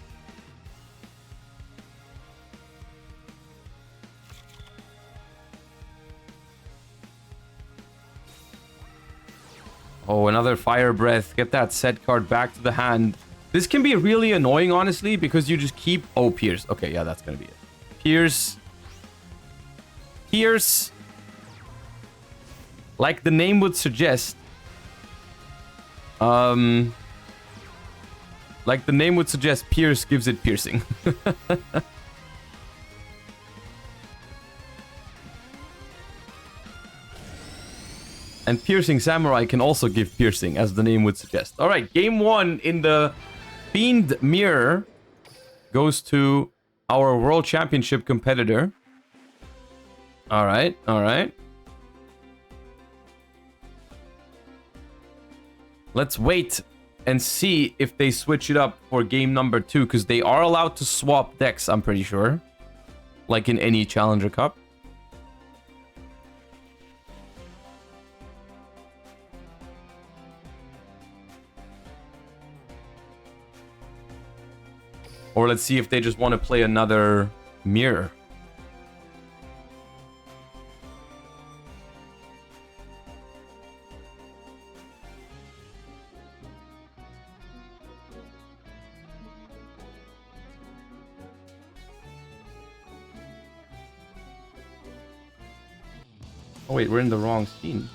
Oh, another Fire Breath. Get that set card back to the hand. This can be really annoying, honestly, because you just keep... Oh, Pierce. Okay, yeah, that's gonna be it. Pierce. Pierce. Like the name would suggest. Like the name would suggest, Pierce gives it piercing. And Piercing Samurai can also give piercing, as the name would suggest. All right, game 1 in the Fiend Mirror goes to our World Championship competitor. All right, all right. Let's wait and see if they switch it up for game number 2, because they are allowed to swap decks, I'm pretty sure. Like in any Challenger Cup. Or let's see if they just want to play another mirror. Oh wait, we're in the wrong scene.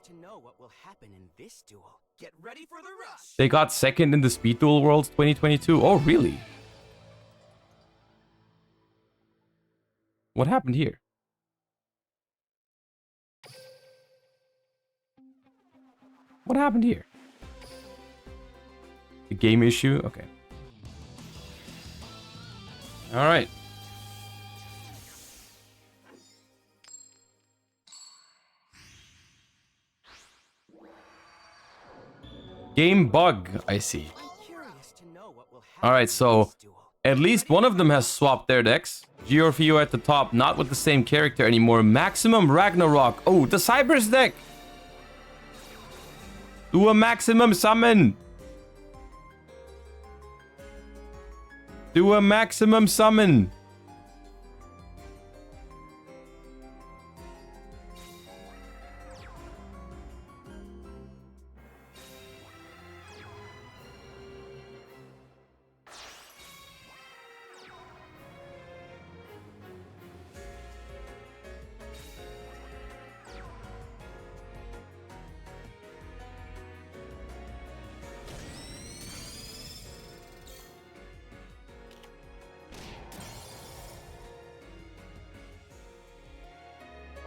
To know what will happen in this duel. Get ready for the rush. They got second in the Speed Duel Worlds 2022. Oh, really? What happened here? What happened here? The game issue? Okay. All right. Game bug, I see. I'm curious to know what will happen. All right, in so this duel. at least one of them has swapped their decks. Yugioh at the top, not with the same character anymore. Maximum Ragnarok. Oh, the Cyber's deck. Do a maximum summon. Do a maximum summon.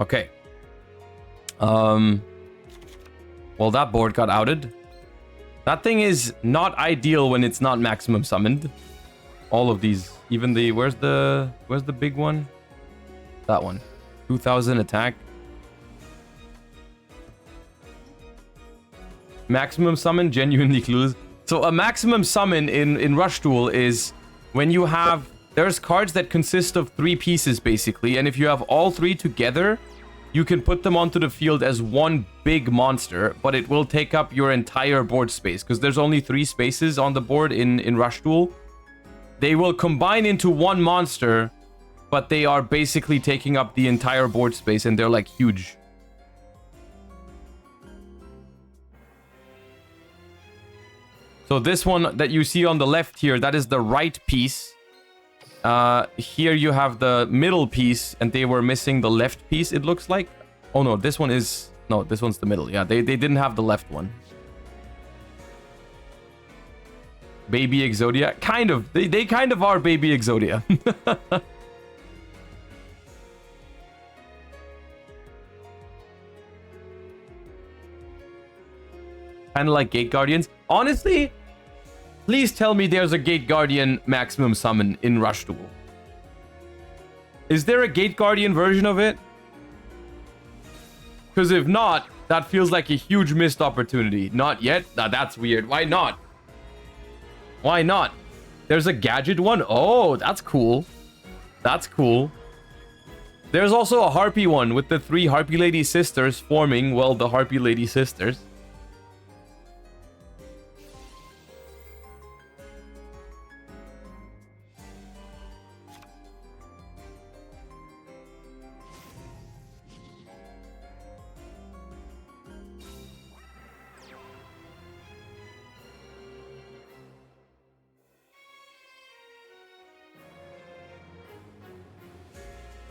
Okay. Well, that board got outed. That thing is not ideal when it's not maximum summoned. All of these, even the where's the big one? That one. 2000 attack. Maximum summon genuinely clueless. So a maximum summon in Rush Duel is when you have there's cards that consist of 3 pieces basically, and if you have all 3 together, you can put them onto the field as one big monster, but it will take up your entire board space because there's only 3 spaces on the board in Rush Duel. They will combine into one monster, but they are basically taking up the entire board space and they're like huge. So this one that you see on the left here, that is the right piece. Here you have the middle piece, and they were missing the left piece, it looks like. Oh no, this one is... No, this one's the middle. Yeah, they didn't have the left one. Baby Exodia? Kind of. They kind of are Baby Exodia. Kind of like Gate Guardians. Honestly, please tell me there's a Gate Guardian maximum summon in Rush Duel. Is there a Gate Guardian version of it? Because if not, that feels like a huge missed opportunity. Not yet? Nah, that's weird. Why not? Why not? There's a gadget one? Oh, that's cool. That's cool. There's also a Harpy one with the 3 Harpy Lady sisters forming, well, the Harpy Lady sisters.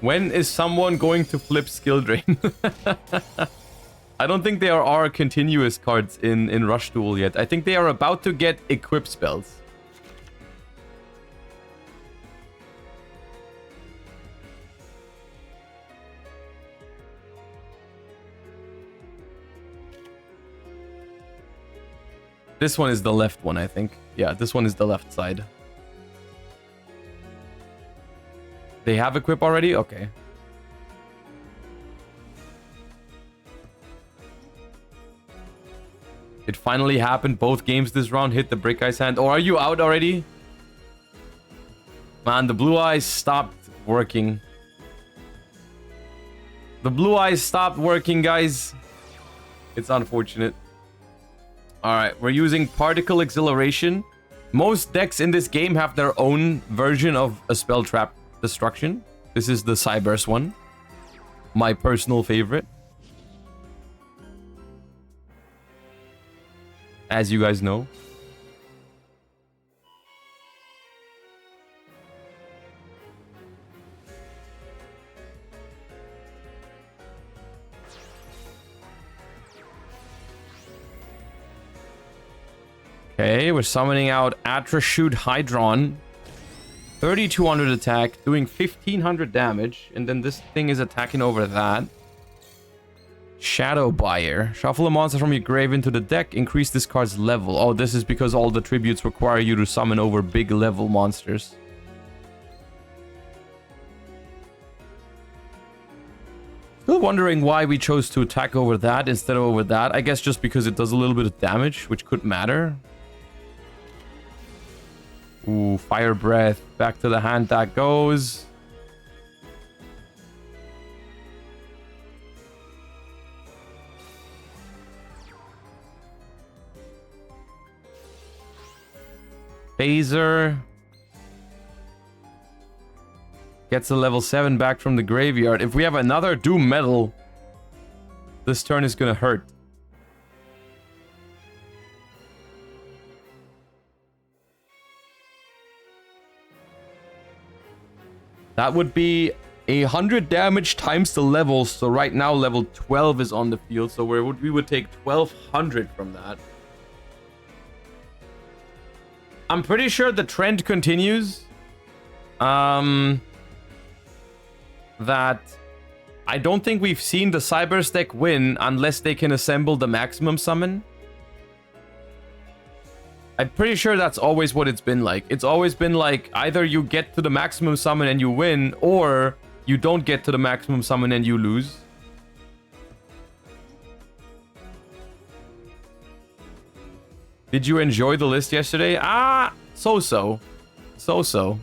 When is someone going to flip Skill Drain? I don't think there are continuous cards in Rush Duel yet. I think they are about to get equip spells. This one is the left one, I think. Yeah, this one is the left side. They have equip already? Okay. It finally happened. Both games this round hit the Brick Ice hand. Oh, are you out already? Man, the blue eyes stopped working. The blue eyes stopped working, guys. It's unfortunate. Alright, we're using Particle Exhilaration. Most decks in this game have their own version of a spell trap destruction. This is the Cyber's one. My personal favorite. As you guys know. Okay, we're summoning out Atrashoot Hydron. 3200 attack, doing 1500 damage, and then this thing is attacking over that. Shadow Buyer. Shuffle a monster from your grave into the deck, increase this card's level. Oh, this is because all the tributes require you to summon over big level monsters. Still wondering why we chose to attack over that instead of over that. I guess just because it does a little bit of damage, which could matter. Ooh, fire breath. Back to the hand that goes. Phaser. Gets a level 7 back from the graveyard. If we have another Doom Metal, this turn is gonna hurt. That would be 100 damage times the levels. So right now level 12 is on the field. So we would take 1200 from that. I'm pretty sure the trend continues. That I don't think we've seen the Cybers deck win unless they can assemble the maximum summon. I'm pretty sure that's always what it's been like. It's always been like either you get to the maximum summon and you win, or you don't get to the maximum summon and you lose. Did you enjoy the list yesterday? So-so. So-so.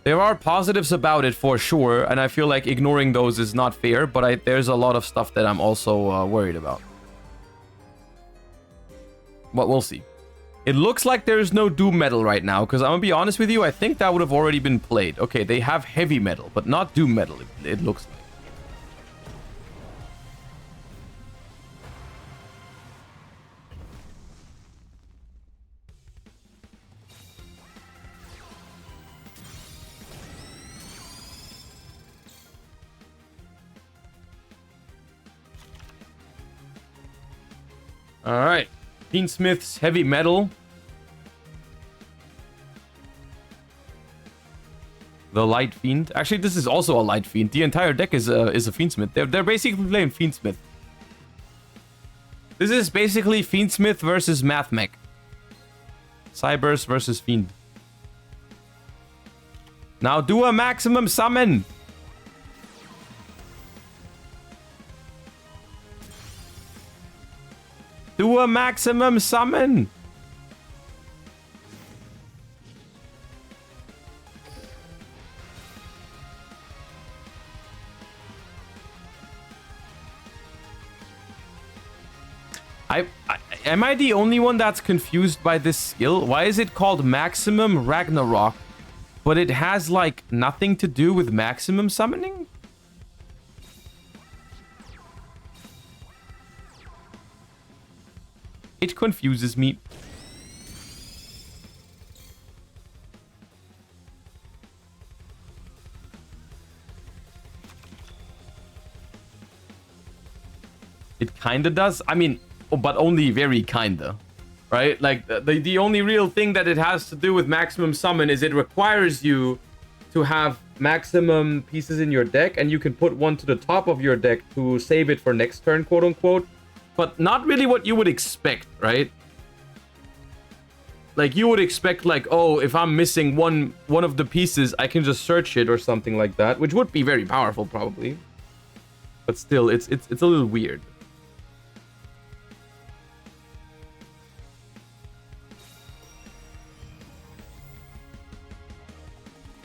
There are positives about it for sure, and I feel like ignoring those is not fair, but there's a lot of stuff that I'm also worried about. But we'll see. It looks like there's no Doom Metal right now, because I'm gonna be honest with you, I think that would have already been played. Okay, they have Heavy Metal, but not Doom Metal, it looks like. Alright. Fiendsmith's Heavy Metal. The Light Fiend. Actually, this is also a Light Fiend. The entire deck is a Fiendsmith. They're basically playing Fiendsmith. This is basically Fiendsmith versus Mathmech. Cybers versus Fiend. Now do a maximum summon! Do a maximum summon! Am I the only one that's confused by this skill? Why is it called Maximum Ragnarok, but it has, like, nothing to do with maximum summoning? It confuses me. It kinda does. I mean, but only very kinda. Right? Like, the only real thing that it has to do with maximum summon is it requires you to have maximum pieces in your deck, and you can put one to the top of your deck to save it for next turn, quote unquote. But not really what you would expect, right? Like, you would expect, like, oh, if I'm missing one of the pieces, I can just search it or something like that, which would be very powerful, probably. But still, it's a little weird.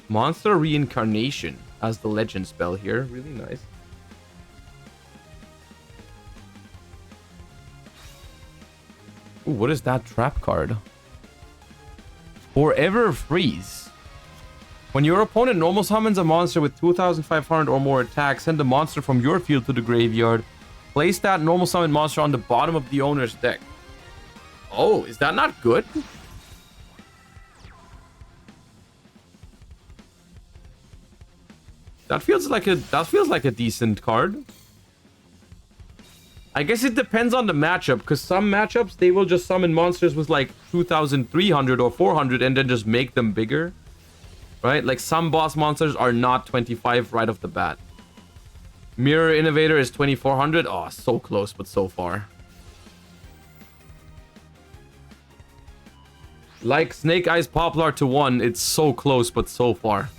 Monster Reincarnation as the legend spell here. Really nice. Ooh, what is that trap card? Forever Freeze. When your opponent normal summons a monster with 2,500 or more attack, send the monster from your field to the graveyard. Place that normal summon monster on the bottom of the owner's deck. Oh, is that not good? That feels like a decent card. I guess it depends on the matchup, because some matchups they will just summon monsters with like 2,300 or 400 and then just make them bigger. Right? Like some boss monsters are not 25 right off the bat. Mirror Innovator is 2,400. Oh, so close, but so far. Like Snake Eyes Poplar to 1, it's so close, but so far.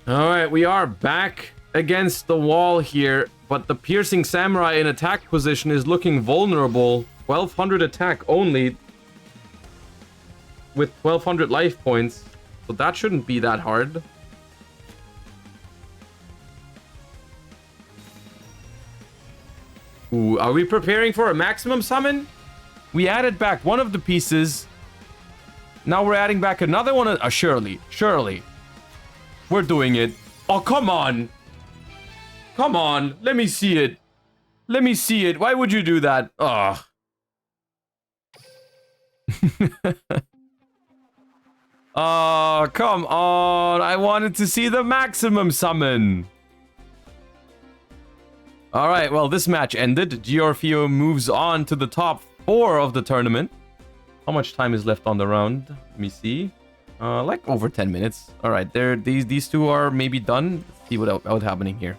All right, we are back against the wall here, but the piercing samurai in attack position is looking vulnerable. 1200 attack only with 1200 life points, so that shouldn't be that hard. Ooh, are we preparing for a maximum summon? We added back one of the pieces. Now we're adding back another one. Surely. We're doing it. Oh, come on. Come on. Let me see it. Let me see it. Why would you do that? Ugh. Oh, come on. I wanted to see the maximum summon. All right. Well, this match ended. Giorfio moves on to the top 4 of the tournament. How much time is left on the round? Let me see. Like over 10 minutes. All right, these two are maybe done. Let's see what's happening here.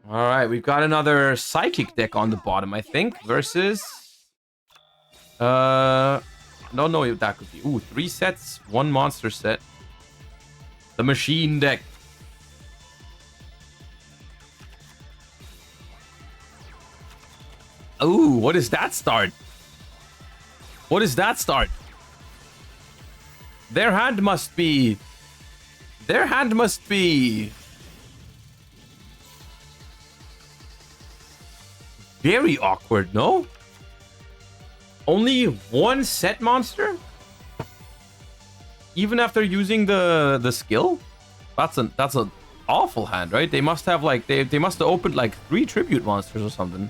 All right, we've got another psychic deck on the bottom, I think, versus don't know if that could be. Ooh, 3 sets, 1 monster set. The machine deck. Ooh, what is that start? What is that start? Their hand must be... Their hand must be... very awkward, no? Only 1 set monster? Even after using the skill? That's an awful hand, right? They must have like they must have opened like 3 tribute monsters or something.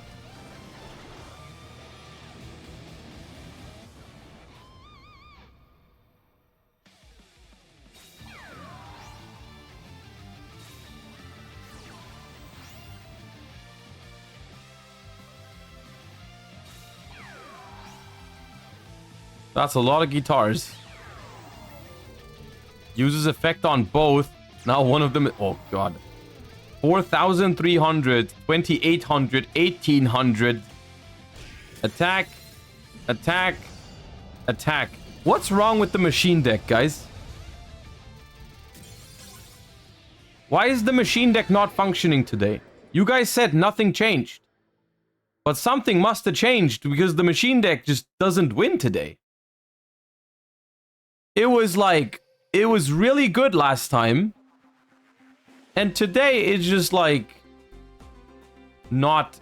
That's a lot of guitars. Uses effect on both. Now one of them... Oh, God. 4,300, 2,800, 1,800. Attack. Attack. Attack. What's wrong with the machine deck, guys? Why is the machine deck not functioning today? You guys said nothing changed. But something must have changed because the machine deck just doesn't win today. It was like... It was really good last time. And today it's just like... Not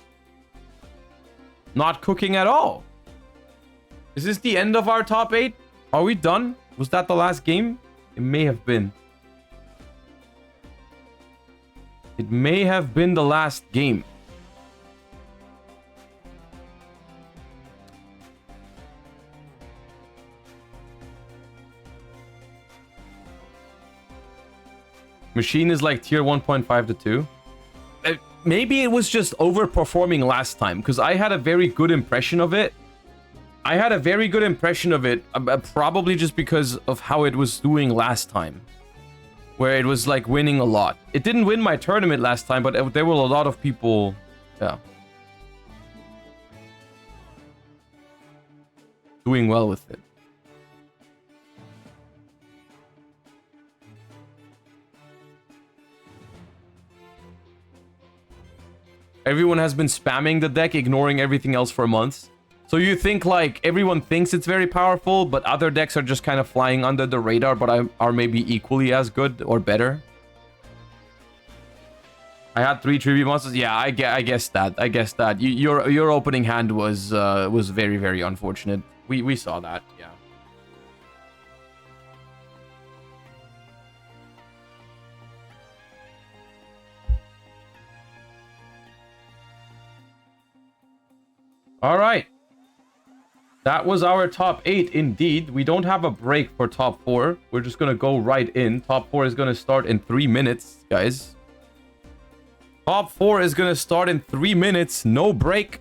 cooking at all. Is this the end of our top 8? Are we done? Was that the last game? It may have been. It may have been the last game. Machine is like tier 1.5 to 2. Maybe it was just overperforming last time, because I had a very good impression of it. Probably just because of how it was doing last time. Where it was like winning a lot. It didn't win my tournament last time, but there were a lot of people... Yeah. Doing well with it. Everyone has been spamming the deck, ignoring everything else for months. So you think like everyone thinks it's very powerful, but other decks are just kind of flying under the radar, but are maybe equally as good or better. I had 3 tribute monsters. Yeah, I guess that. Your opening hand was very, very unfortunate. We saw that. Yeah. All right. That was our top 8 indeed. We don't have a break for top 4. We're just going to go right in. Top 4 is going to start in 3 minutes, guys. Top 4 is going to start in 3 minutes. No break.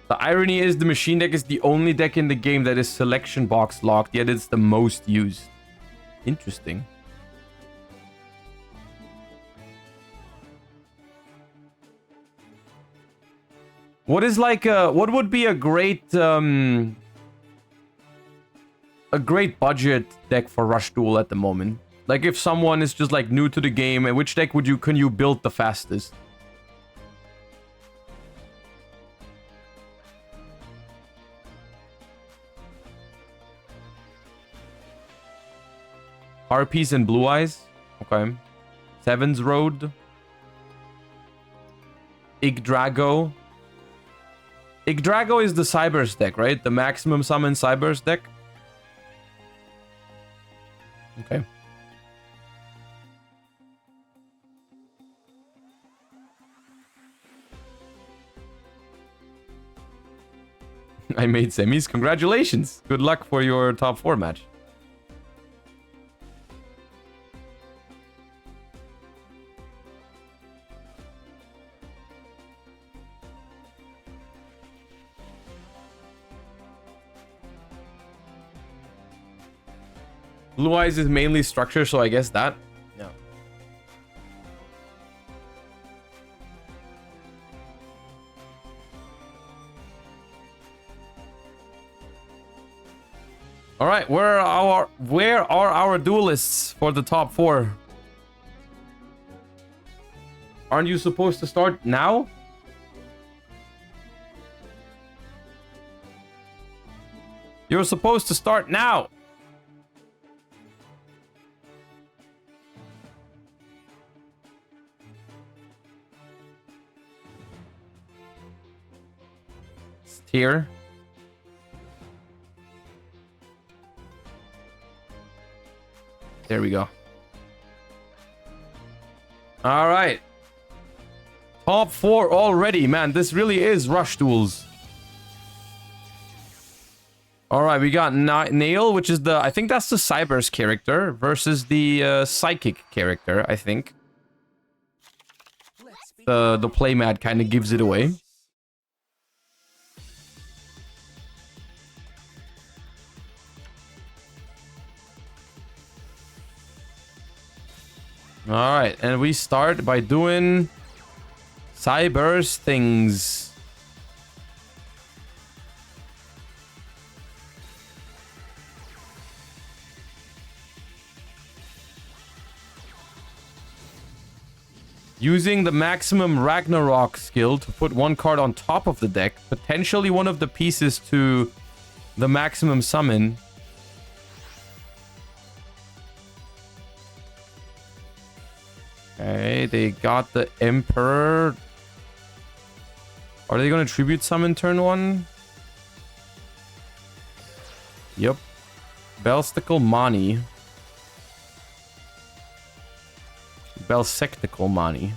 The irony is the machine deck is the only deck in the game that is selection box locked, yet it's the most used. Interesting. What is like what would be a great budget deck for Rush Duel at the moment? Like if someone is just like new to the game, and which deck can you build the fastest? Harpies and Blue Eyes. Okay. Seven's Road. Yggdrago. Yggdrago is the Cybers deck, right? The maximum summon Cybers deck. Okay. I made semis. Congratulations. Good luck for your top 4 match. Blue Eyes is mainly structure, so I guess that. Yeah. All right, where are our duelists for the top 4? Aren't you supposed to start now? You're supposed to start now. Here. There we go. All right. Top 4 already, man. This really is Rush Duels. All right, we got Nail, which is I think that's the Cybers character versus the Psychic character, I think. The playmat kind of gives it away. All right, and we start by doing Cybers things. Using the maximum Ragnarok skill to put 1 card on top of the deck, potentially one of the pieces to the maximum summon. Okay, they got the Emperor. Are they going to tribute summon turn 1? Yep. Belsticle Mani. Belsectical Mani.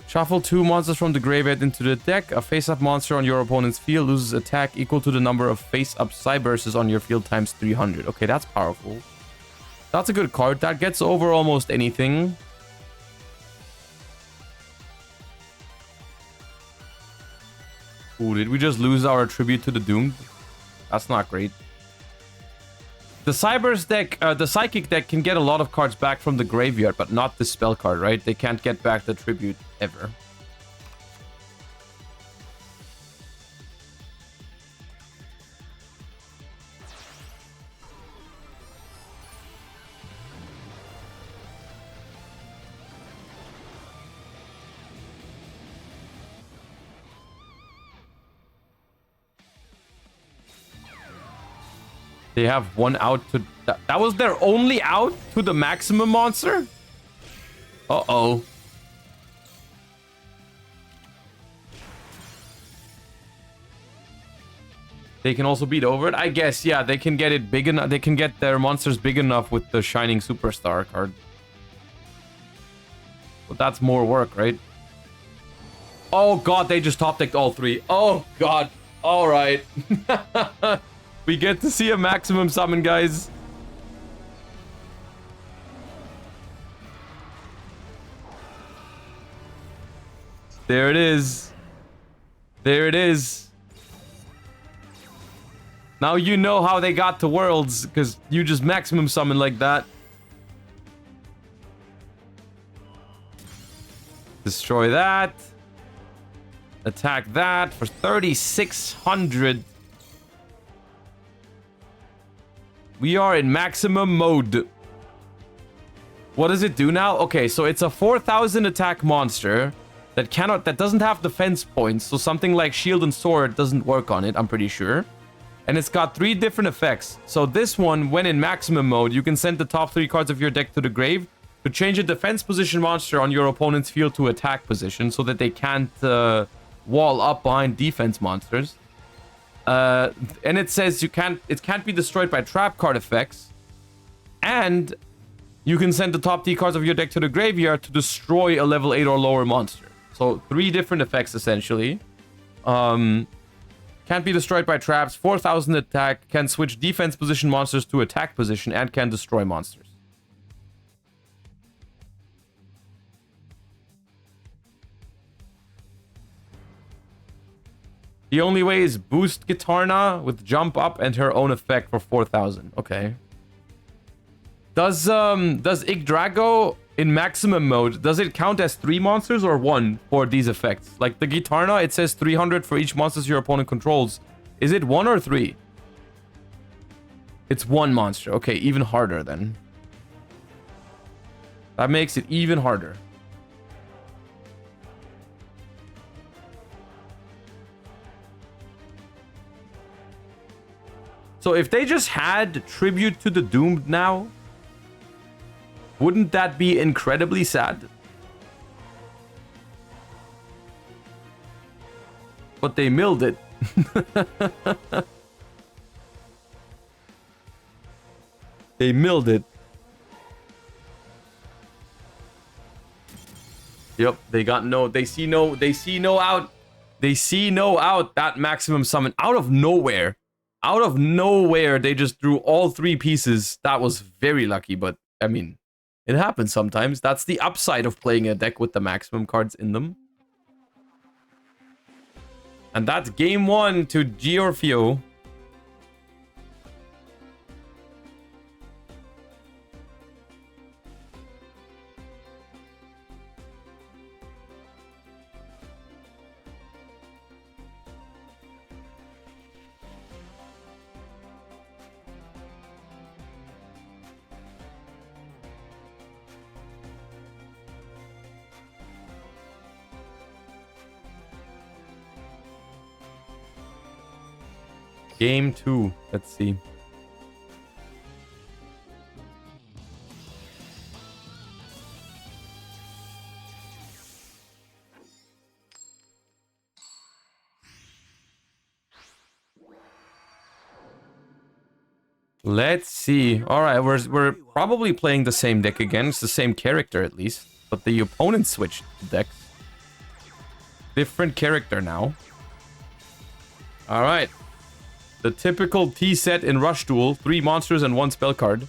Shuffle 2 monsters from the graveyard into the deck. A face-up monster on your opponent's field loses attack equal to the number of face-up Cyberses on your field times 300. Okay, that's powerful. That's a good card. That gets over almost anything. Ooh, did we just lose our tribute to the Doomed? That's not great. The Cybers deck, the Psychic deck can get a lot of cards back from the graveyard, but not the spell card, right? They can't get back the tribute ever. They have 1 out to... That was their only out to the maximum monster? Uh-oh. They can also beat over it? I guess, yeah. They can get it big enough. They can get their monsters big enough with the Shining Superstar card. But that's more work, right? Oh, God. They just top-decked all 3. Oh, God. All right. We get to see a maximum summon, guys. There it is. There it is. Now you know how they got to Worlds, because you just maximum summon like that. Destroy that. Attack that for 3,600. We are in maximum mode. What does it do now? Okay, so it's a 4,000 attack monster that doesn't have defense points. So something like shield and sword doesn't work on it, I'm pretty sure. And it's got 3 different effects. So this one, when in maximum mode, you can send the top 3 cards of your deck to the grave to change a defense position monster on your opponent's field to attack position so that they can't wall up behind defense monsters. And it says it can't be destroyed by trap card effects. And you can send the top 3 cards of your deck to the graveyard to destroy a level 8 or lower monster. So 3 different effects essentially. Can't be destroyed by traps, 4,000 attack, can switch defense position monsters to attack position, and can destroy monsters. The only way is boost Gitarna with jump up and her own effect for 4,000. Okay. Does Yggdrago in maximum mode, does it count as 3 monsters or 1 for these effects? Like the Gitarna, it says 300 for each monster your opponent controls. Is it 1 or 3? It's 1 monster. Okay, even harder then. That makes it even harder. So if they just had Tribute to the Doomed now, wouldn't that be incredibly sad? But they milled it. They milled it. Yep, they got no, they see no out. They see no out. That maximum summon out of nowhere. Out of nowhere, they just drew all 3 pieces. That was very lucky, but I mean, it happens sometimes. That's the upside of playing a deck with the maximum cards in them. And that's game 1 to Giorfio. Game 2. Let's see. Let's see. All right, we're probably playing the same deck again. It's the same character at least, but the opponent switched decks. Different character now. All right. The typical T set in Rush Duel, 3 monsters and 1 spell card.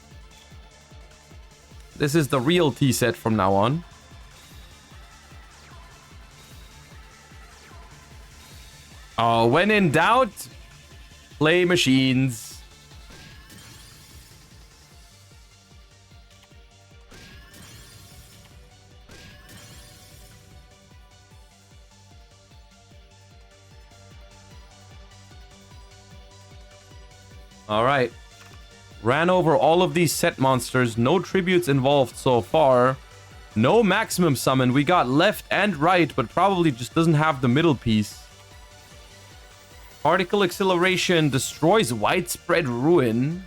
This is the real T set from now on. Oh, when in doubt, play machines. All right. Ran over all of these set monsters. No tributes involved so far. No maximum summon. We got left and right, but probably just doesn't have the middle piece. Particle Acceleration destroys Widespread Ruin.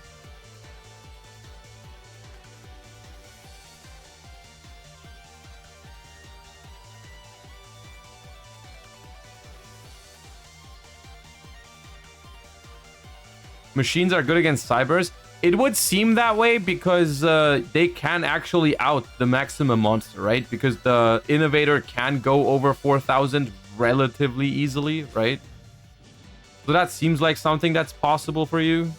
Machines are good against cybers. It would seem that way because they can actually out the maximum monster, right? Because the innovator can go over 4,000 relatively easily, right? So that seems like something that's possible for you.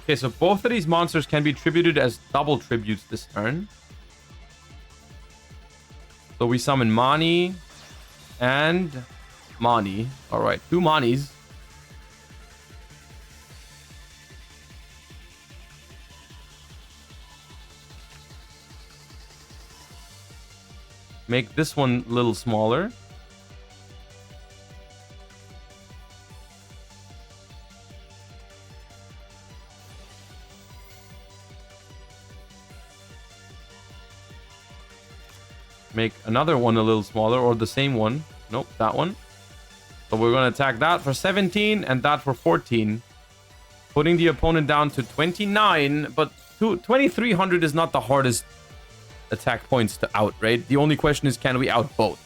Okay, so both of these monsters can be tributed as double tributes this turn. So we summon Mani and Mani. Alright, 2 Manis. Make this one a little smaller. Make another one a little smaller, or the same one. Nope, that one. So we're going to attack that for 17 and that for 14. Putting the opponent down to 29, but 2300 is not the hardest attack points to out, right? The only question is, can we out both?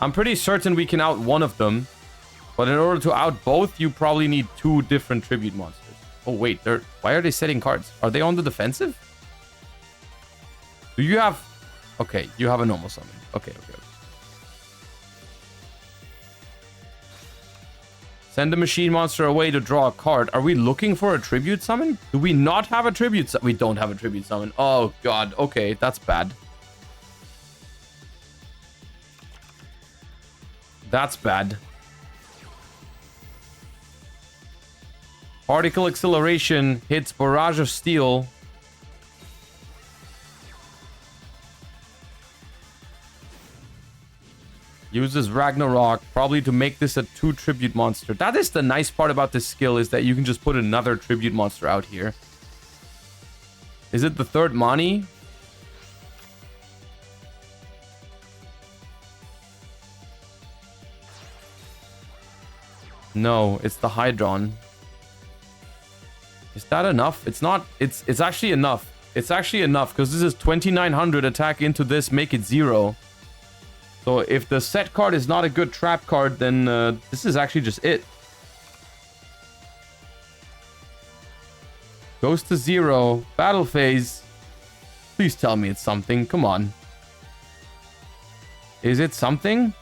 I'm pretty certain we can out one of them, but in order to out both, you probably need 2 different tribute monsters. Oh wait, why are they setting cards? Are they on the defensive? Do you have... Okay, you have a normal summon. Okay. Send the machine monster away to draw a card. Are we looking for a tribute summon? Do we not have a tribute summon? We don't have a tribute summon. Oh god, okay, that's bad. That's bad. Particle acceleration hits Barrage of Steel. Uses Ragnarok, probably to make this a 2 tribute monster. That is the nice part about this skill, is that you can just put another tribute monster out here. Is it the 3rd Mani? No, it's the Hydron. Is that enough? It's not. It's actually enough. It's actually enough, because this is 2900 attack into this, make it 0. So if the set card is not a good trap card, then this is actually just it. Goes to 0. Battle phase. Please tell me it's something. Come on. Is it something?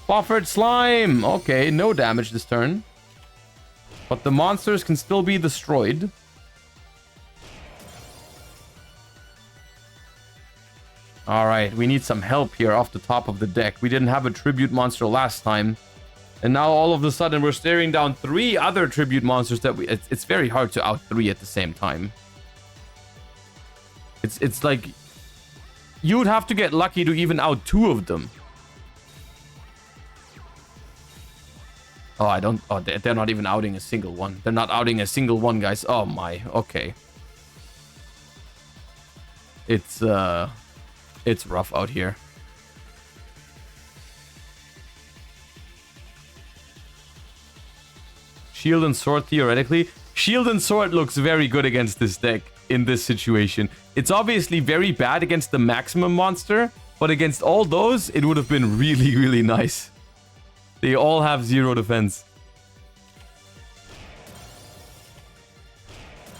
Buffered Slime. Okay, no damage this turn. But the monsters can still be destroyed. Alright, we need some help here off the top of the deck. We didn't have a tribute monster last time. And now all of a sudden we're staring down 3 other tribute monsters that it's very hard to out 3 at the same time. It's like... You would have to get lucky to even out 2 of them. Oh, I don't... Oh, they're not even outing a single one. They're not outing a single one, guys. Oh my, okay. It's rough out here. Shield and Sword, theoretically. Shield and Sword looks very good against this deck in this situation. It's obviously very bad against the maximum monster, but against all those, it would have been really, really nice. They all have 0 defense.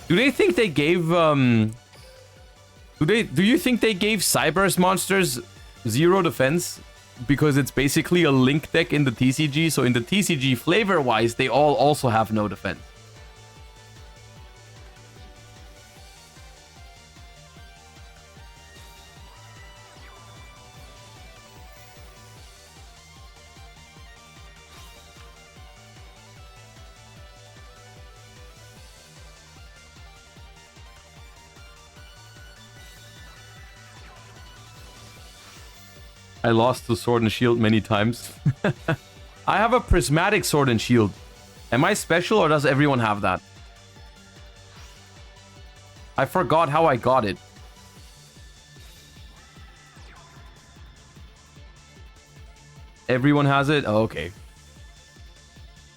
Do they think they gave... Do you think they gave Cyber's monsters 0 defense? Because it's basically a Link deck in the TCG. So in the TCG, flavor-wise, they all also have no defense. I lost the Sword and Shield many times. I have a prismatic Sword and Shield. Am I special, or does everyone have that? I forgot how I got it. Everyone has it? Oh, okay.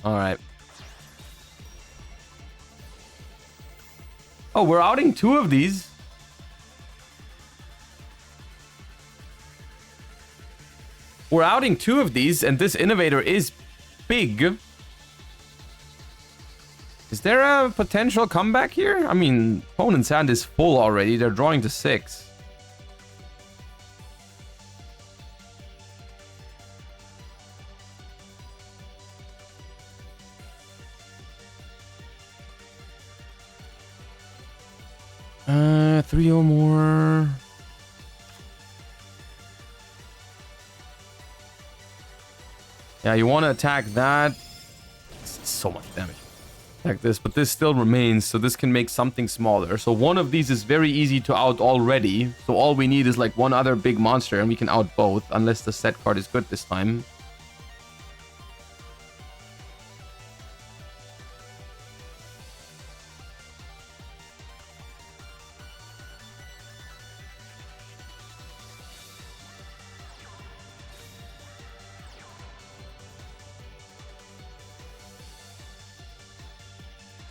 Alright. Oh, we're outing 2 of these. We're outing 2 of these, and this Innovator is big. Is there a potential comeback here? I mean, opponent's hand is full already. They're drawing to 6. 3 or more. Yeah, you want to attack that. It's so much damage. Attack this, but this still remains, so this can make something smaller. So one of these is very easy to out already. So all we need is like one other big monster, and we can out both, unless the set card is good this time.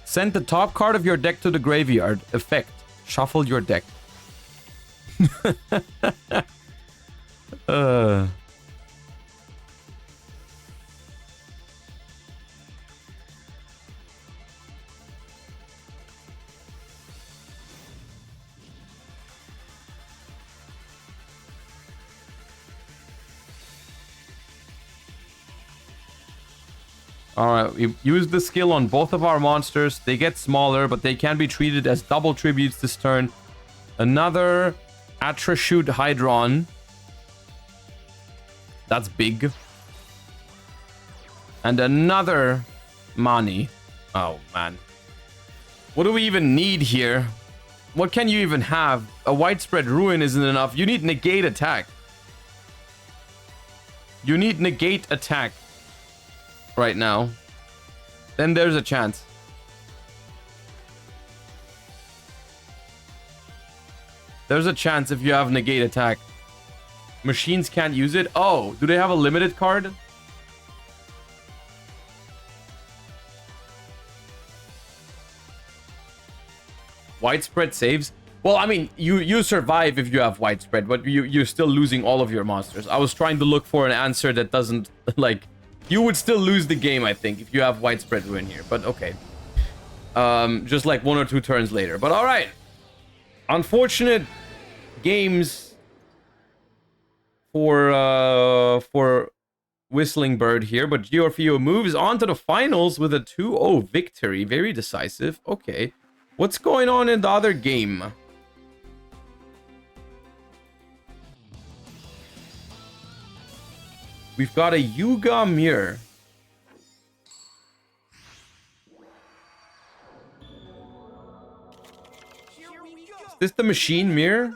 Send the top card of your deck to the graveyard. Effect. Shuffle your deck. uh. Alright, we use the skill on both of our monsters. They get smaller, but they can be treated as double tributes this turn. Another Atrashoot Hydron. That's big. And another Mani. Oh, man. What do we even need here? What can you even have? A widespread ruin isn't enough. You need negate attack. You need negate attack. Right now. Then there's a chance. There's a chance if you have negate attack. Machines can't use it. Oh, do they have a limited card? Widespread saves. Well, I mean, you survive if you have widespread, but you're still losing all of your monsters. I was trying to look for an answer that doesn't like. You would still lose the game, I think, if you have widespread ruin here. But okay. Just like 1 or 2 turns later. But all right. Unfortunate games for Whistling Bird here. But Giorfio moves on to the finals with a 2-0 victory. Very decisive. Okay. What's going on in the other game? We've got a Yuga mirror. Is this the machine mirror?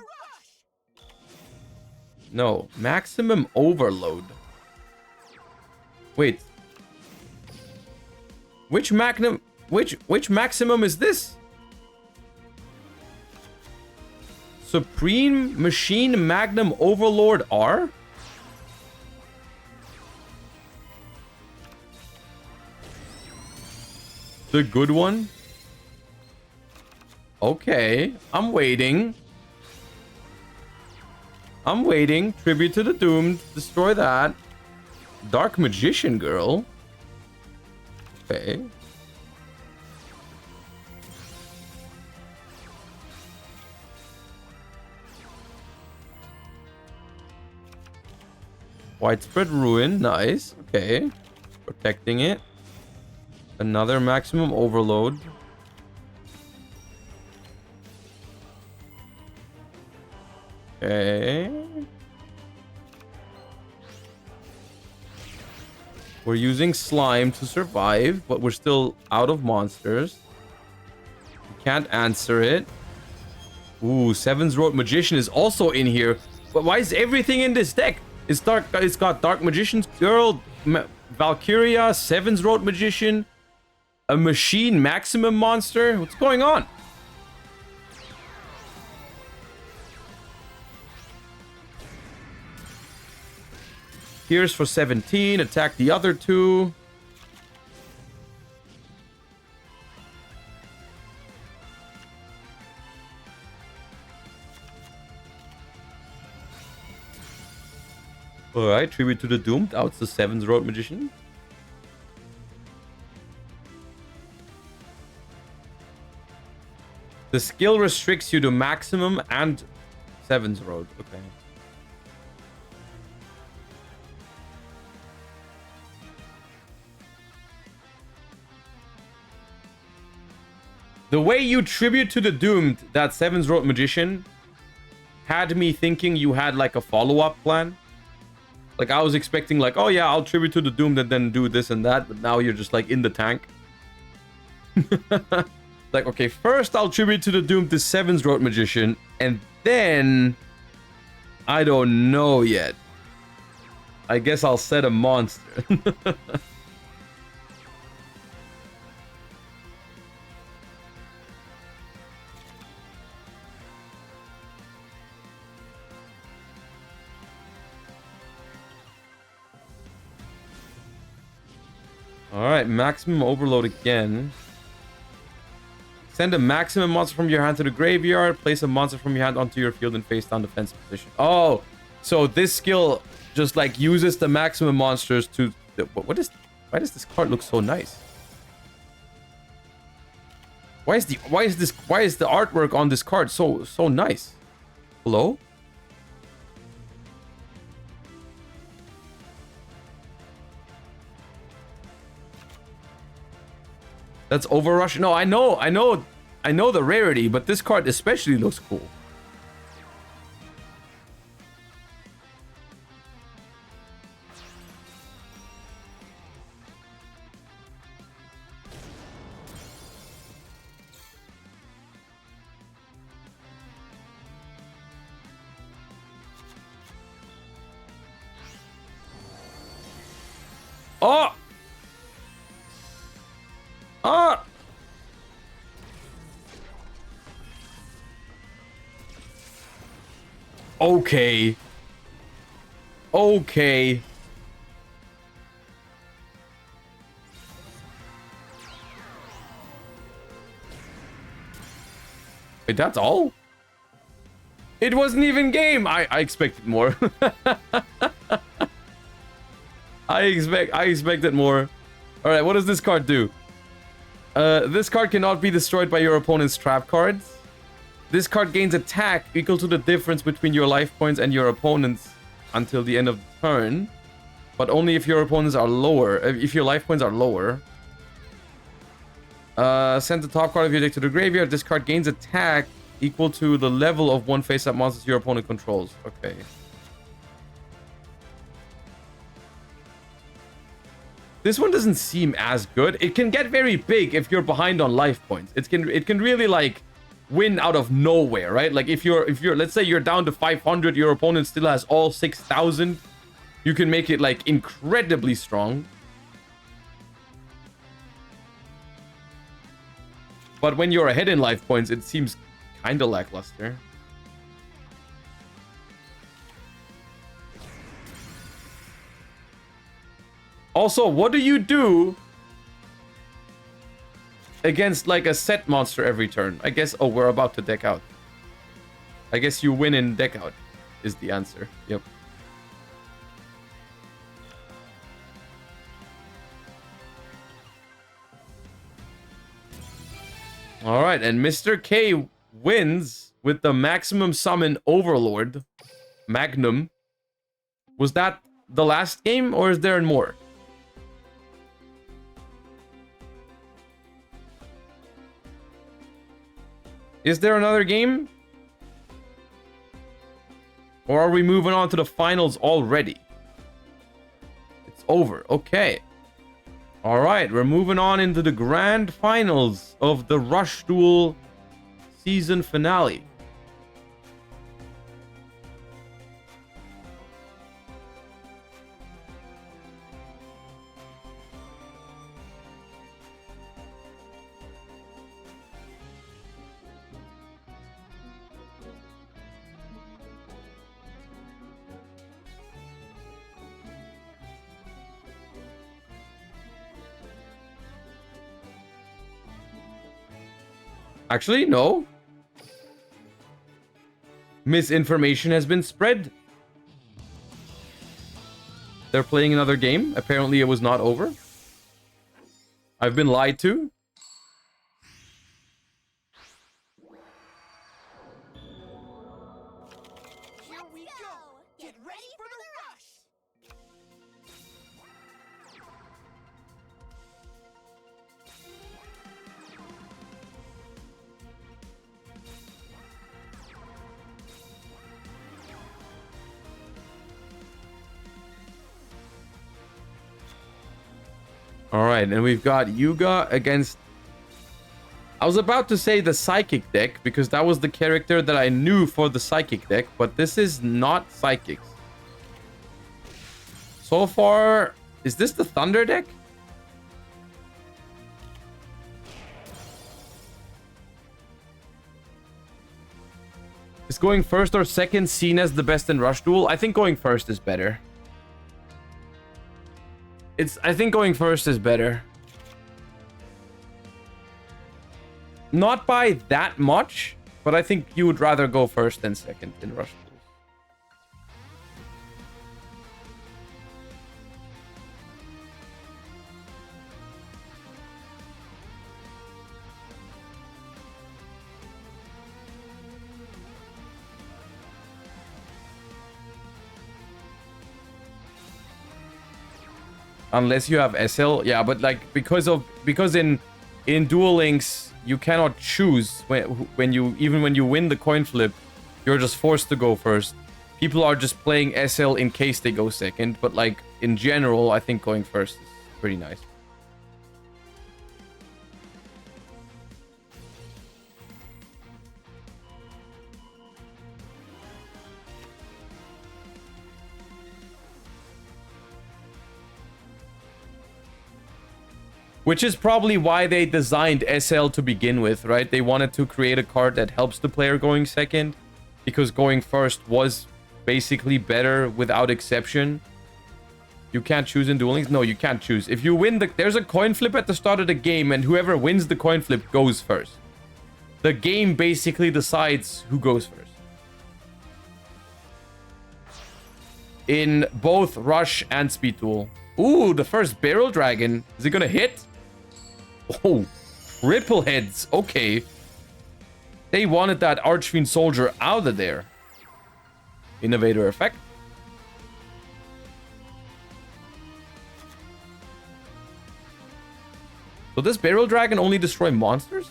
No, maximum overload. Wait. Which maximum is this? Supreme Machine Magnum Overlord R? The good one? Okay, I'm waiting. I'm waiting. Tribute to the Doomed. Destroy that. Dark Magician Girl. Okay. Widespread Ruin. Nice. Okay. Protecting it. Another maximum overload. Okay. We're using slime to survive, but we're still out of monsters. We can't answer it. Ooh, Seven's Road Magician is also in here. But why is everything in this deck? It's got Dark Magician's Girl, Valkyria, Seven's Road Magician, a machine maximum monster. What's going on? Here's for 17. Attack the other two. Alright, Tribute to the Doomed. Outs the Seven's Road Magician. The skill restricts you to maximum and Seven's Road. Okay. The way you tribute to the doomed, that Seven's Road Magician, had me thinking you had like a follow-up plan. Like I was expecting like, oh yeah, I'll tribute to the doomed and then do this and that, but now you're just like in the tank. Like, okay, first I'll tribute to the doomed, the Seven's Road Magician, and then I don't know yet. I guess I'll set a monster. Alright, maximum overload again. Send a maximum monster from your hand to the graveyard. Place a monster from your hand onto your field in face down defensive position. Oh, so this skill just like uses the maximum monsters to... Why does this card look so nice? Why is the artwork on this card so nice? Hello? That's Overrush. No, I know the rarity, but this card especially looks cool. Oh! Ah! Okay. Okay. Wait, that's all? It wasn't even game. I expected more. I expected more. All right, what does this card do? This card cannot be destroyed by your opponent's trap cards. This card gains attack equal to the difference between your life points and your opponent's until the end of the turn, but only if your opponents are lower. If your life points are lower. Send the top card of your deck to the graveyard. This card gains attack equal to the level of one face-up monsters your opponent controls. Okay. This one doesn't seem as good. It can get very big if you're behind on life points. It can really like win out of nowhere, right? Like if you're let's say you're down to 500, your opponent still has all 6,000. You can make it like incredibly strong. But when you're ahead in life points, it seems kind of lackluster. Also, what do you do against like a set monster every turn? I guess, oh, we're about to deck out. I guess you win in deck out is the answer. Yep. All right, and Mr. K wins with the maximum summon Overlord. Magnum. Was that the last game or is there more? Is there another game? Or are we moving on to the finals already? It's over. Okay. All right. We're moving on into the grand finals of the Rush Duel season finale. Actually, no. Misinformation has been spread. They're playing another game. Apparently, it was not over. I've been lied to. Here we go! Get ready for the rush! All right, and we've got Yuga against... I was about to say the Psychic deck, because that was the character that I knew for the Psychic deck, but this is not Psychics. So far, is this the Thunder deck? Is going first or second seen as the best in Rush Duel? I think going first is better. I think going first is better. Not by that much, but I think you would rather go first than second in Rush Duels. Unless you have SL, yeah, but like because in Duel Links you cannot choose when you win the coin flip, you're just forced to go first. People are just playing SL in case they go second, but like in general, I think going first is pretty nice. Which is probably why they designed SL to begin with, right? They wanted to create a card that helps the player going second, because going first was basically better without exception. You can't choose in Duel Links? No, you can't choose. If you win there's a coin flip at the start of the game, and whoever wins the coin flip goes first. The game basically decides who goes first. In both Rush and Speed Duel. Ooh, the first Barrel Dragon. Is it gonna hit? Oh, triple heads. Okay. They wanted that Archfiend Soldier out of there. Innovator effect. So does Barrel Dragon only destroy monsters?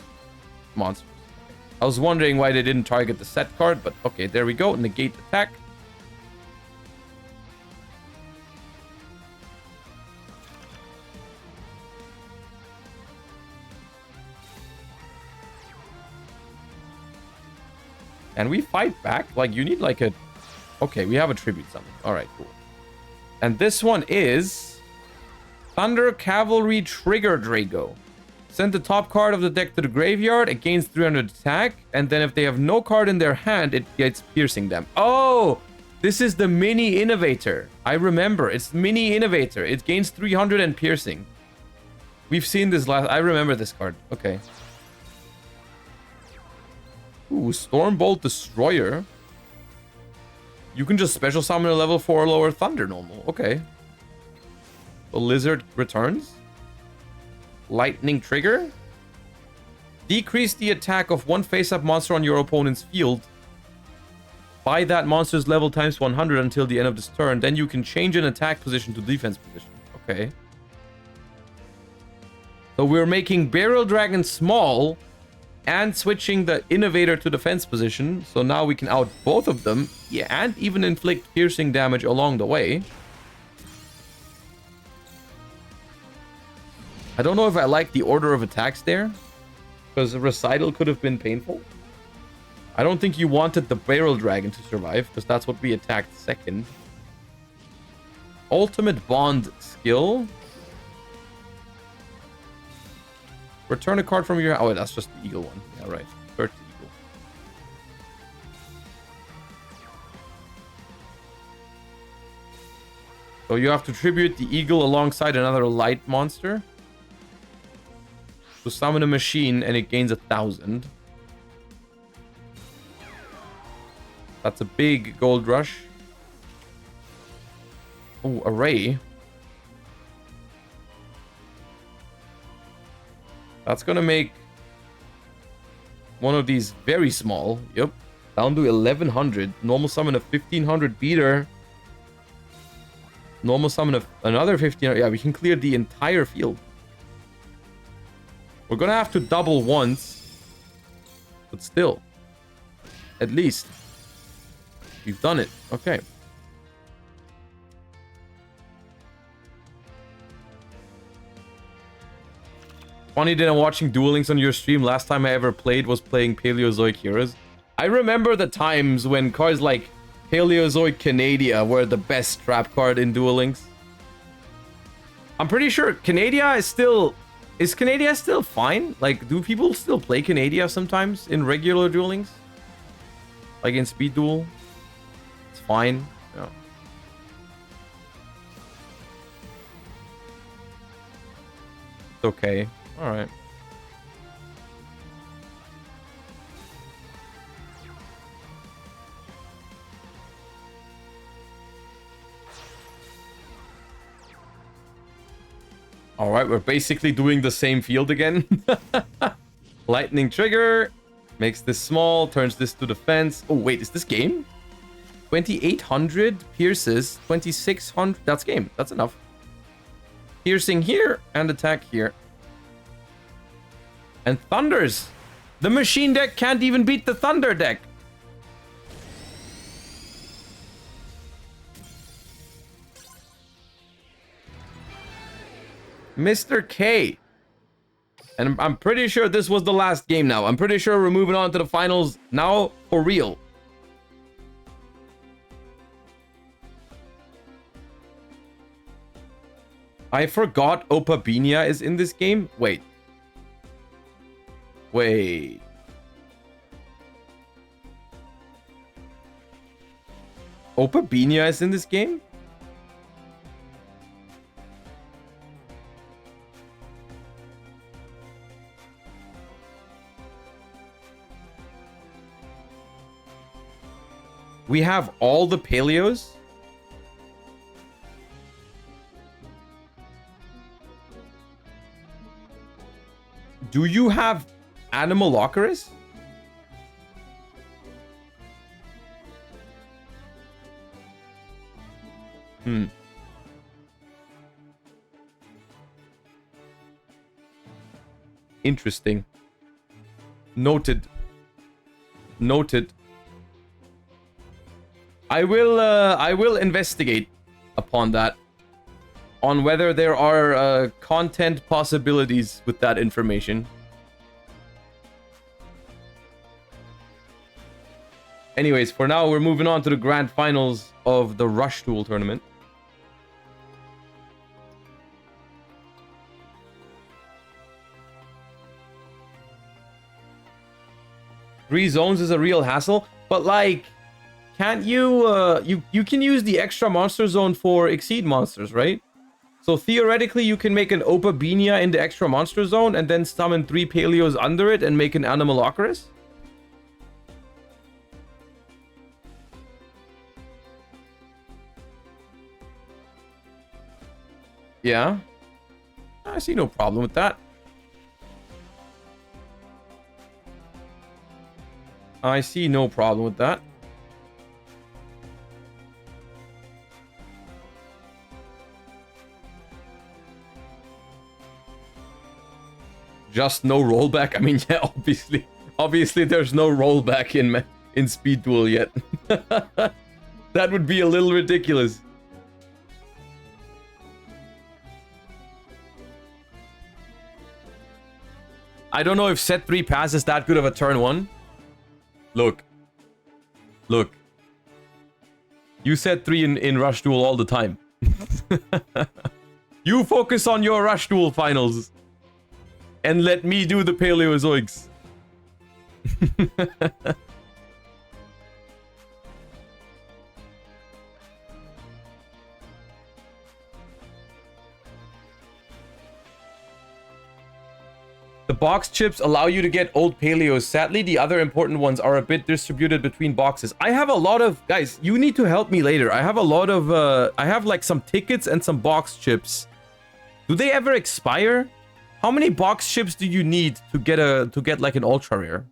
Monsters. I was wondering why they didn't target the set card, but okay, there we go. Negate attack. And we fight back? Like, you need like a... Okay, we have a tribute summon. Alright, cool. And this one is... Thunder Cavalry Trigger Drago. Send the top card of the deck to the graveyard. It gains 300 attack. And then if they have no card in their hand, it gets piercing them. Oh! This is the Mini Innovator. I remember. It's Mini Innovator. It gains 300 and piercing. We've seen this last... I remember this card. Okay. Ooh, Stormbolt Destroyer. You can just special summon a level 4 or lower Thunder normal. Okay. The Lizard returns. Lightning Trigger. Decrease the attack of one face-up monster on your opponent's field by that monster's level times 100 until the end of this turn. Then you can change an attack position to defense position. Okay. So we're making Barrel Dragon small and switching the Innovator to defense position. So now we can out both of them. Yeah, and even inflict piercing damage along the way. I don't know if I like the order of attacks there, because a recital could have been painful. I don't think you wanted the Barrel Dragon to survive, because that's what we attacked second. Ultimate Bond skill. Return a card from your... Oh, that's just the Eagle one. Yeah, right. Search the Eagle. So you have to tribute the Eagle alongside another light monster. To summon a machine, and it gains 1,000. That's a big gold rush. Oh, array. That's gonna make one of these very small. Yep. Down to 1,100. Normal summon a 1,500 beater. Normal summon another 1,500. Yeah, we can clear the entire field. We're gonna have to double once. But still. At least. We've done it. Okay. Funny that I'm watching Duel Links on your stream. Last time I ever played was playing Paleozoic Heroes. I remember the times when cards like Paleozoic Canadia were the best trap card in Duel Links. I'm pretty sure Canadia is still... Is Canadia still fine? Like, do people still play Canadia sometimes in regular Duel Links? Like in Speed Duel? It's fine. Yeah. It's okay. Alright. Alright, we're basically doing the same field again. Lightning trigger. Makes this small. Turns this to defense. Oh, wait. Is this game? 2800 pierces. 2600. That's game. That's enough. Piercing here and attack here. And thunders. The machine deck can't even beat the thunder deck. Mr. K. And I'm pretty sure this was the last game now. I'm pretty sure we're moving on to the finals now for real. I forgot Opabinia is in this game. Wait. Opabinia is in this game? We have all the Paleos? Do you have Animalocaris? Interesting. Noted. I will investigate upon that. On whether there are content possibilities with that information. Anyways, for now, we're moving on to the grand finals of the Rush Duel tournament. Three zones is a real hassle, but like, can't you, you can use the extra monster zone for Exceed monsters, right? So theoretically, you can make an Opabinia in the extra monster zone and then summon 3 Paleos under it and make an Animalocaris? Yeah. I see no problem with that. I see no problem with that. Just no rollback? I mean, yeah, obviously. Obviously, there's no rollback in Speed Duel yet. That would be a little ridiculous. I don't know if set 3 pass is that good of a turn 1. Look. You set 3 in Rush Duel all the time. You focus on your Rush Duel finals. And let me do the Paleozoics. The box chips allow you to get old Paleos. Sadly, the other important ones are a bit distributed between boxes. I have a lot of... Guys, you need to help me later. I have a lot of... I have like some tickets and some box chips. Do they ever expire? How many box chips do you need to get like an ultra rare?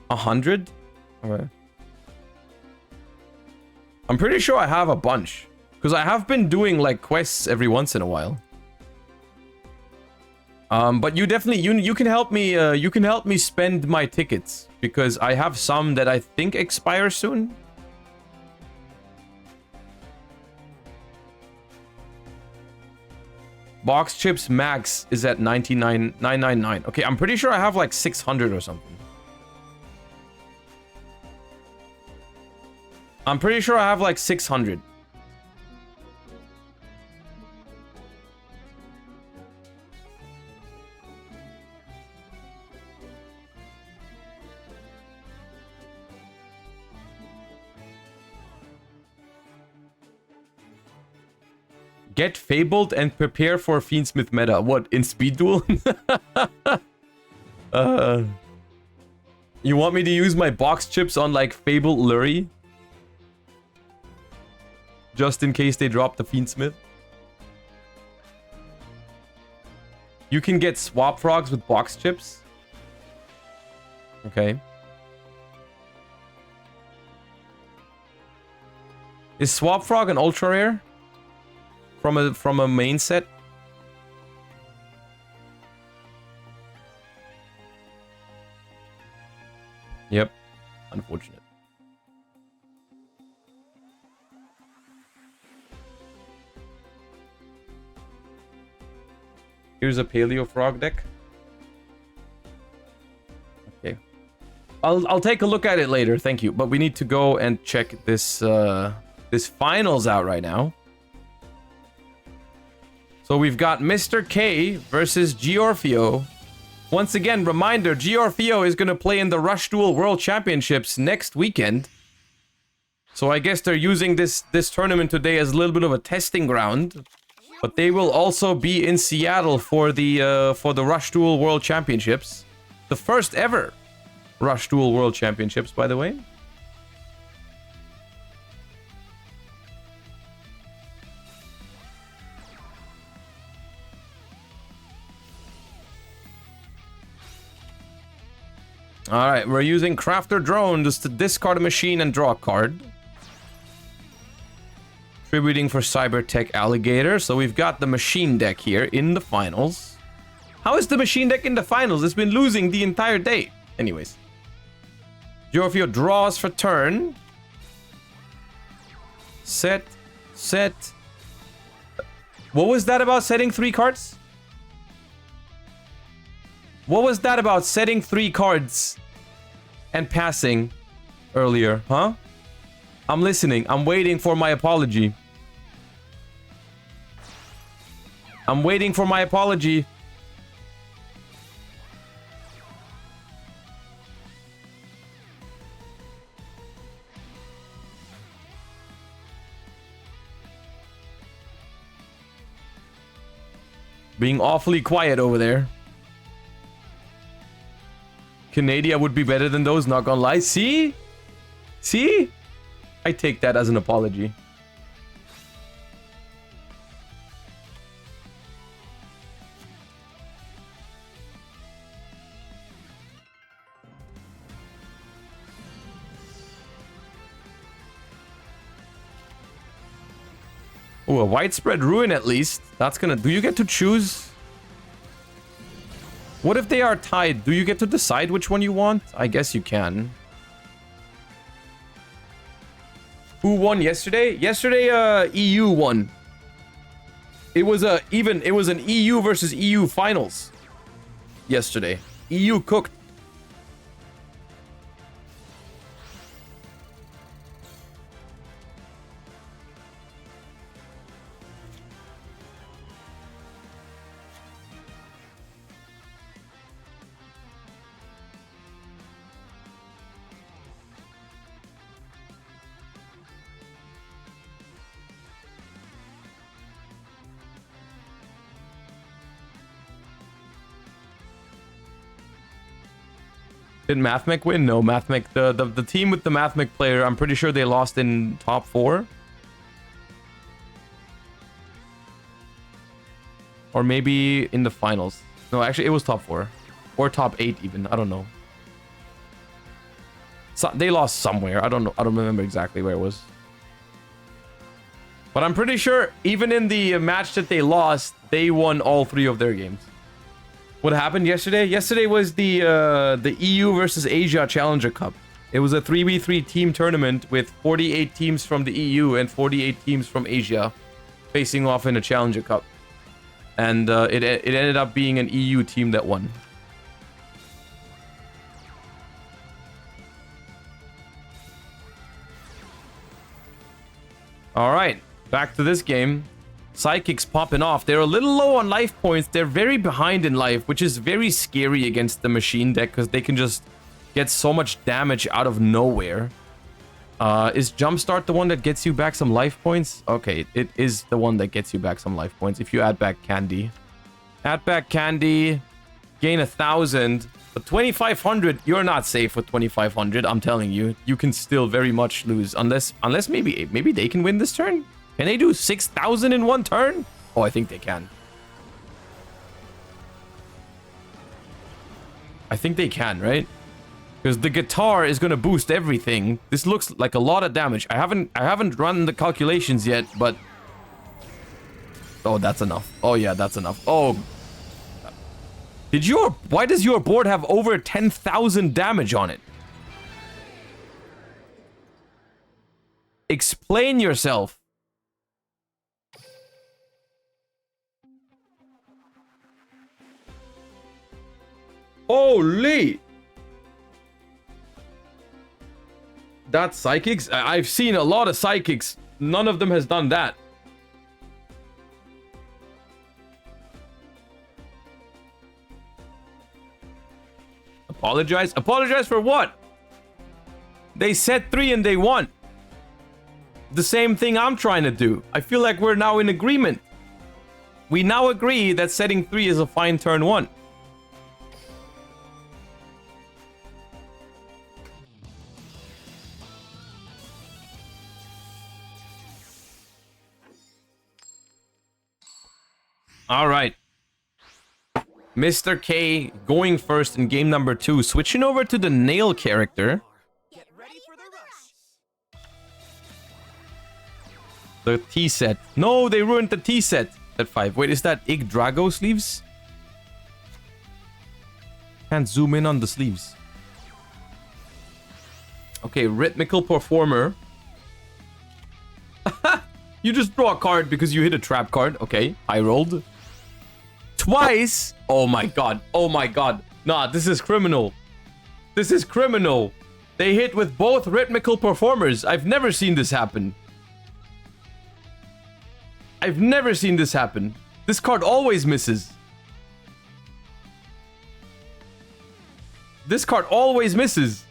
100? Okay. I'm pretty sure I have a bunch. Because I have been doing like quests every once in a while. But you definitely you can help me spend my tickets because I have some that I think expire soon. Box chips max is at 99,999. Okay, I'm pretty sure I have like 600 or something. I'm pretty sure I have like 600. Get fabled and prepare for Fiendsmith meta. What, in speed duel? You want me to use my box chips on like fabled Lurie? Just in case they drop the Fiendsmith? You can get swap frogs with box chips? Okay. Is swap frog an ultra rare? From a main set? Yep. Unfortunate. Here's a paleo frog deck. Okay. I'll take a look at it later, thank you. But we need to go and check this this finals out right now. So we've got Mr. K versus Giorfio. Once again, reminder, Giorfio is going to play in the Rush Duel World Championships next weekend. So I guess they're using this tournament today as a little bit of a testing ground. But they will also be in Seattle for the Rush Duel World Championships. The first ever Rush Duel World Championships, by the way. Alright, we're using Crafter Drone just to discard a machine and draw a card. Tributing for Cybertech Alligator. So we've got the machine deck here in the finals. How is the machine deck in the finals? It's been losing the entire day. Anyways. Giorfio draws for turn. Set. What was that about setting 3 cards? What was that about setting 3 cards and passing earlier, huh? I'm listening. I'm waiting for my apology. I'm waiting for my apology. Being awfully quiet over there. Canada would be better than those, not gonna lie. See? See? I take that as an apology. Oh, a widespread ruin at least. That's gonna... Do you get to choose? What if they are tied? Do you get to decide which one you want? I guess you can. Who won yesterday? Yesterday, EU won. It was an EU versus EU finals yesterday. EU cooked. Did Mathmech win? No, Mathmech, the team with the Mathmech player, I'm pretty sure they lost in top 4. Or maybe in the finals. No, actually it was top 4. Or top 8 even, I don't know. So, they lost somewhere, I don't know, I don't remember exactly where it was. But I'm pretty sure even in the match that they lost, they won all 3 of their games. What happened yesterday? Yesterday was the EU versus Asia Challenger Cup. It was a 3v3 team tournament with 48 teams from the EU and 48 teams from Asia facing off in a Challenger Cup. And it ended up being an EU team that won. Alright, back to this game. Psychics popping off. They're a little low on life points. They're very behind in life, which is very scary against the machine deck because they can just get so much damage out of nowhere. Is Jumpstart the one that gets you back some life points? Okay, it is the one that gets you back some life points if you add back Candy. Add back Candy, gain 1,000, but 2,500, you're not safe with 2,500, I'm telling you. You can still very much lose, unless maybe they can win this turn? Can they do 6,000 in one turn? Oh, I think they can. I think they can, right? Because the guitar is going to boost everything. This looks like a lot of damage. I haven't run the calculations yet, but... Oh, that's enough. Oh, yeah, that's enough. Oh. Why does your board have over 10,000 damage on it? Explain yourself. Holy! That's psychics? I've seen a lot of psychics. None of them has done that. Apologize? Apologize for what? They said 3 and they won. The same thing I'm trying to do. I feel like we're now in agreement. We now agree that setting 3 is a fine turn 1. All right. Mr. K going first in game number 2. Switching over to the nail character. Get ready for the rush. The T set. No, they ruined the T set at 5. Wait, is that Yggdrago sleeves? Can't zoom in on the sleeves. Okay, rhythmical performer. You just draw a card because you hit a trap card. Okay, I rolled. Twice? Oh my god. Oh my god. Nah, this is criminal. This is criminal. They hit with both rhythmical performers. I've never seen this happen. I've never seen this happen. This card always misses. This card always misses.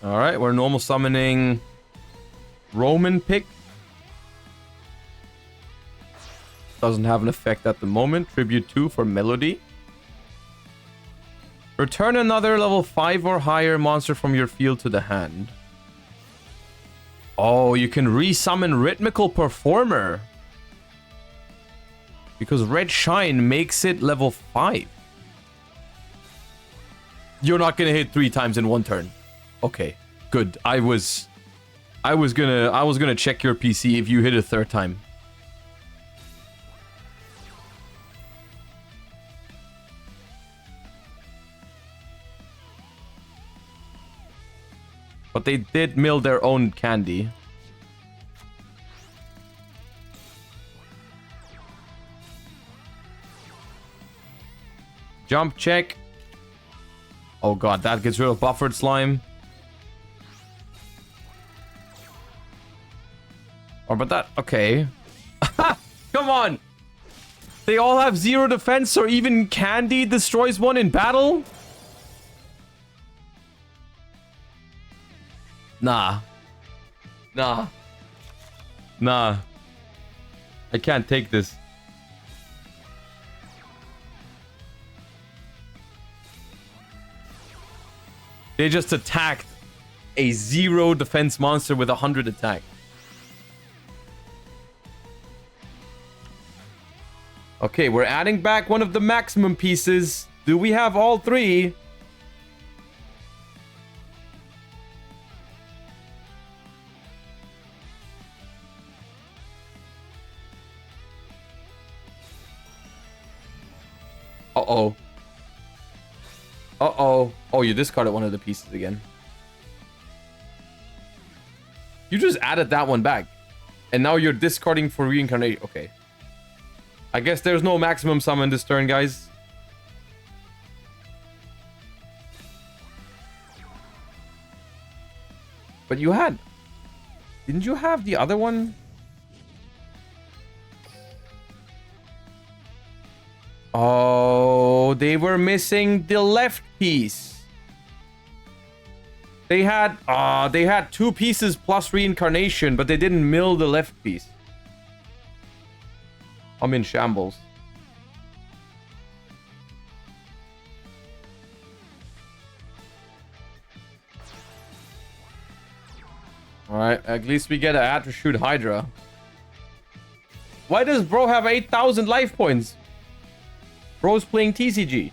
All right, we're normal summoning Roman Pick. Doesn't have an effect at the moment. Tribute 2 for Melody. Return another level 5 or higher monster from your field to the hand. Oh, you can resummon Rhythmical Performer. Because Red Shine makes it level 5. You're not gonna hit 3 times in one turn. Okay, good. I was gonna check your PC if you hit a 3rd time. But they did mill their own candy. Jump check. Oh god, that gets rid of buffered slime. Or but that, okay. Come on! They all have 0 defense, or even Candy destroys one in battle? Nah. Nah. Nah. I can't take this. They just attacked a 0 defense monster with 100 attack. Okay, we're adding back one of the maximum pieces. Do we have all 3? Uh-oh. Uh-oh. Oh, you discarded one of the pieces again. You just added that one back. And now you're discarding for reincarnation. Okay. I guess there's no maximum summon this turn, guys. But you had... Didn't you have the other one? Oh, they were missing the left piece. They had 2 pieces plus reincarnation, but they didn't mill the left piece. I'm in shambles. Alright, at least we get an ad to shoot Hydra. Why does bro have 8,000 life points? Bro's playing TCG.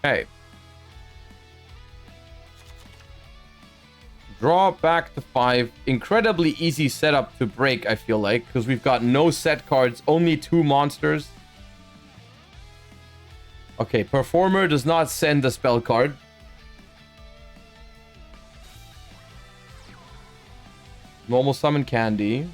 Okay. Draw back to 5. Incredibly easy setup to break, I feel like, because we've got no set cards, only 2 monsters. Okay, Performer does not send a spell card. Normal summon Candy.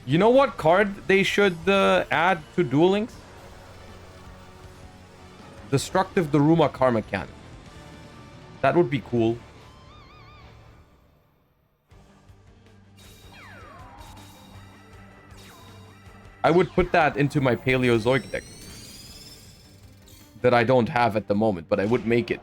You know what card they should add to Duel Links? Destructive Daruma Karma Cannon. That would be cool. I would put that into my Paleozoic deck. That I don't have at the moment, but I would make it.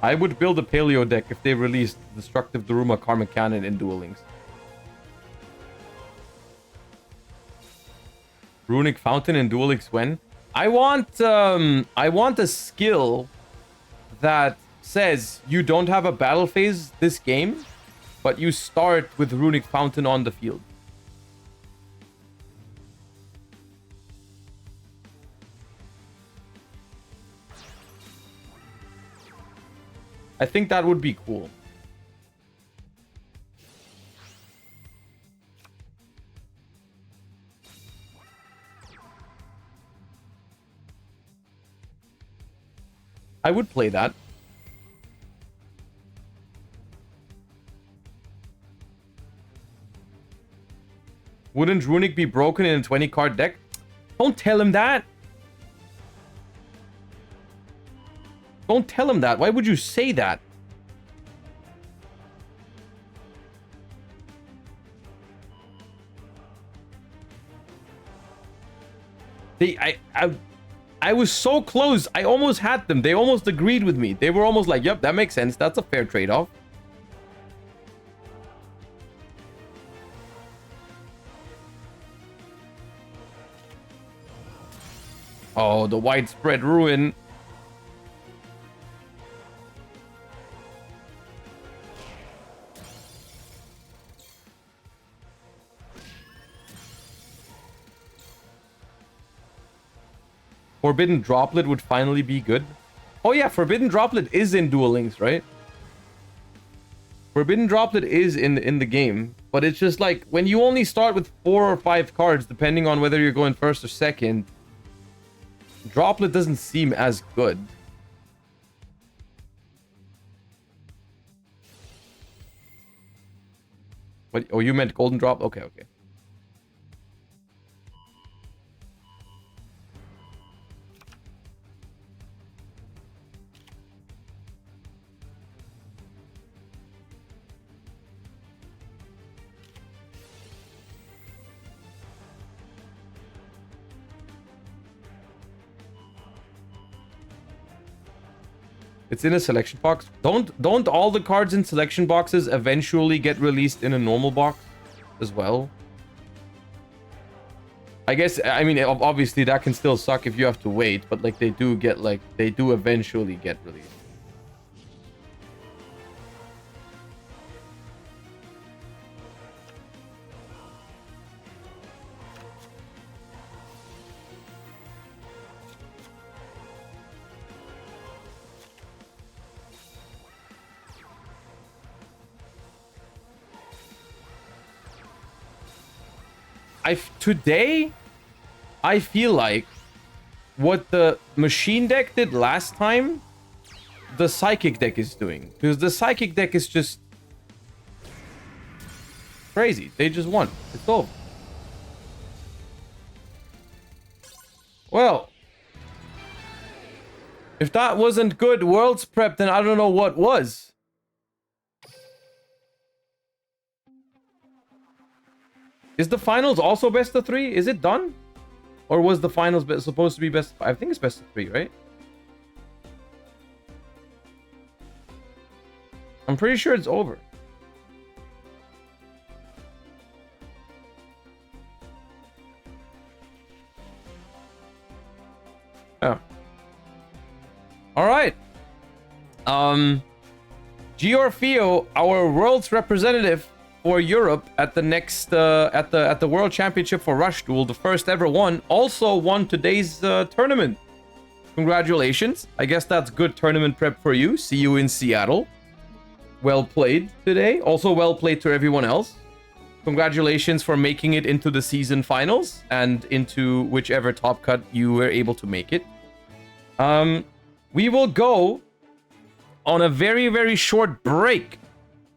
I would build a Paleo deck if they released Destructive Daruma Karma Cannon in Duel Links. Runic Fountain in Duel Links when? I want a skill that says you don't have a battle phase this game, but you start with Runic Fountain on the field. I think that would be cool. I would play that. Wouldn't Runic be broken in a 20-card deck? Don't tell him that. Don't tell him that. Why would you say that? I was so close. I almost had them. They almost agreed with me. They were almost like, yep, that makes sense. That's a fair trade-off. Oh, the widespread ruin. Forbidden Droplet would finally be good. Oh yeah, Forbidden Droplet is in Duel Links, right? Forbidden Droplet is in the game, but it's just like when you only start with 4 or 5 cards, depending on whether you're going first or second, Droplet doesn't seem as good. What? Oh, you meant Golden Drop? Okay, okay. It's in a selection box. Don't all the cards in selection boxes eventually get released in a normal box as well? I guess, I mean, obviously that can still suck if you have to wait, but like they do eventually get released. Today, I feel like what the machine deck did last time, the psychic deck is doing. Because the psychic deck is just crazy. They just won. It's over. Well, if that wasn't good Worlds prep, then I don't know what was. Is the finals also best of 3? Is it done? Or was the finals supposed to be best? I think it's best of 3, right? I'm pretty sure it's over. Oh. All right. Giorfio, our world's representative for Europe at the next at the World Championship for Rush Duel, the first ever one, also won today's tournament. Congratulations. I guess that's good tournament prep for you. See you in Seattle. Well played today. Also well played to everyone else. Congratulations for making it into the season finals and into whichever top cut you were able to make it. We will go on a very, very short break.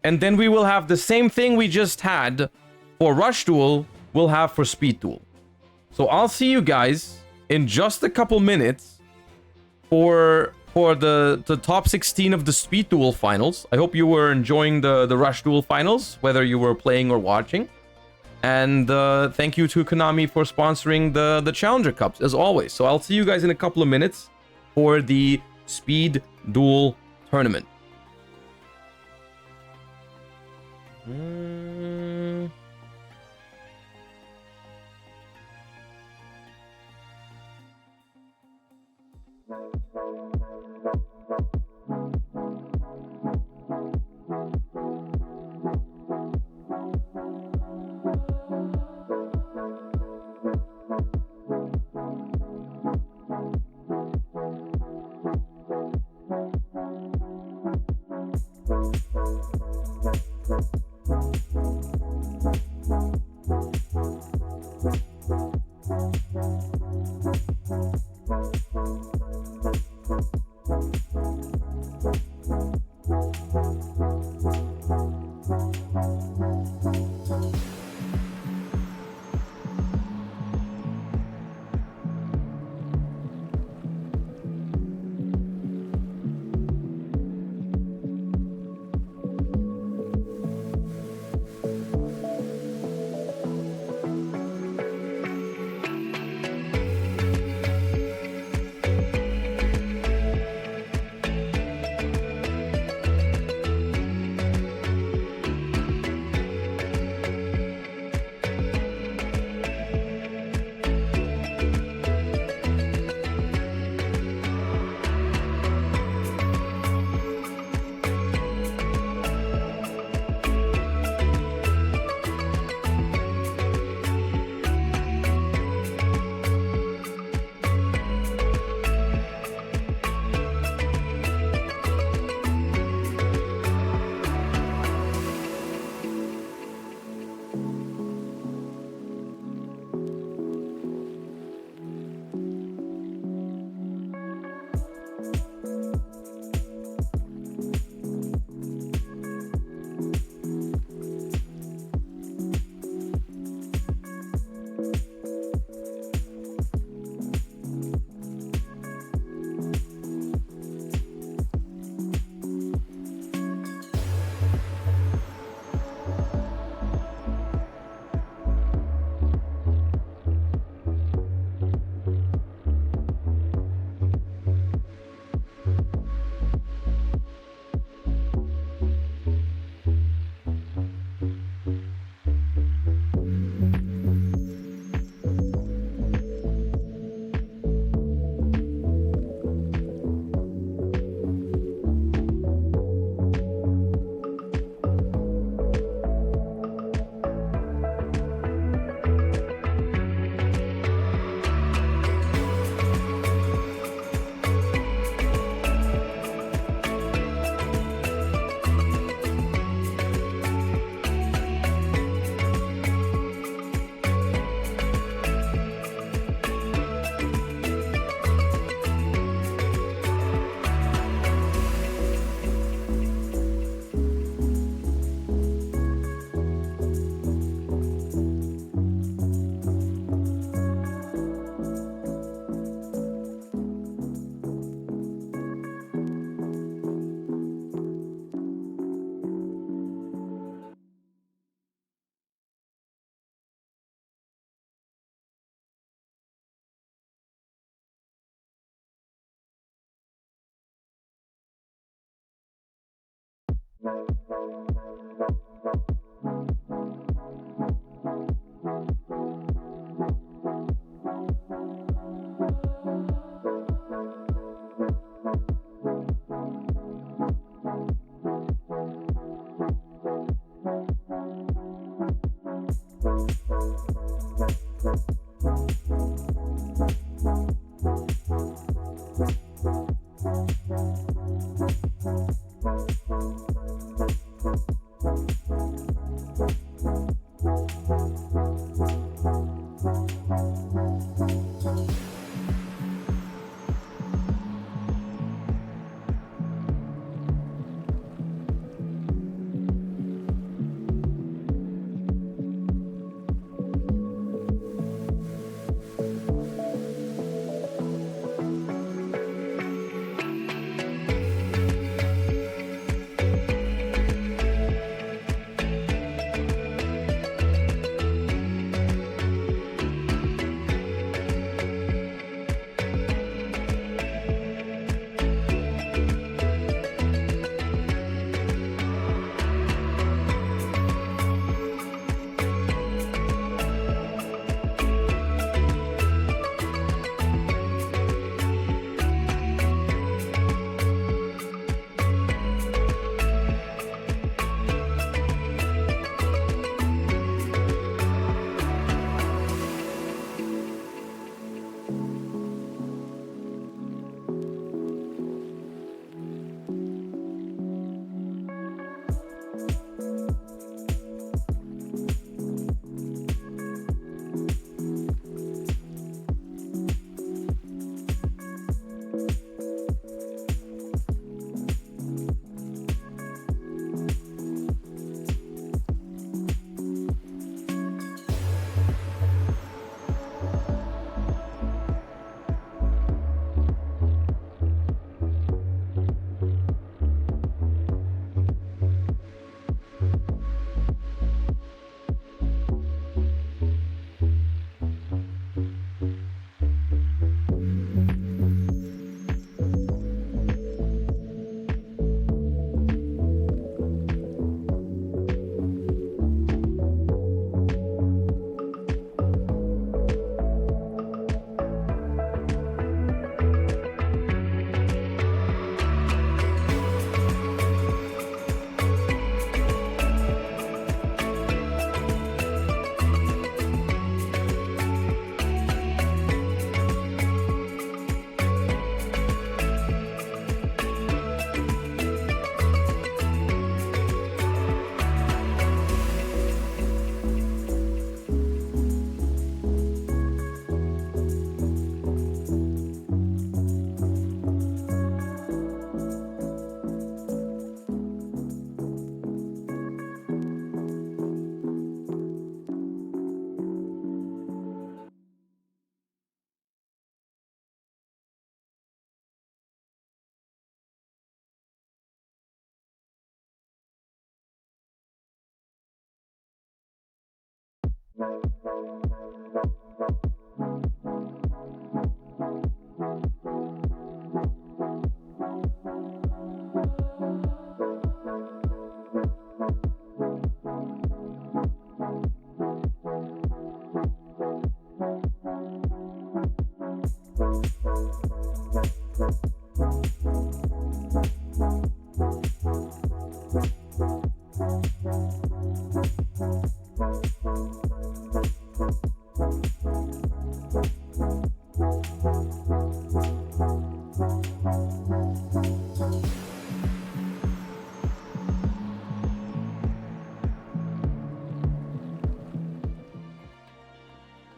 And then we will have the same thing we just had for Rush Duel, we'll have for Speed Duel. So I'll see you guys in just a couple minutes for the top 16 of the Speed Duel finals. I hope you were enjoying the Rush Duel finals, whether you were playing or watching. And thank you to Konami for sponsoring the Challenger Cups, as always. So I'll see you guys in a couple of minutes for the Speed Duel tournament.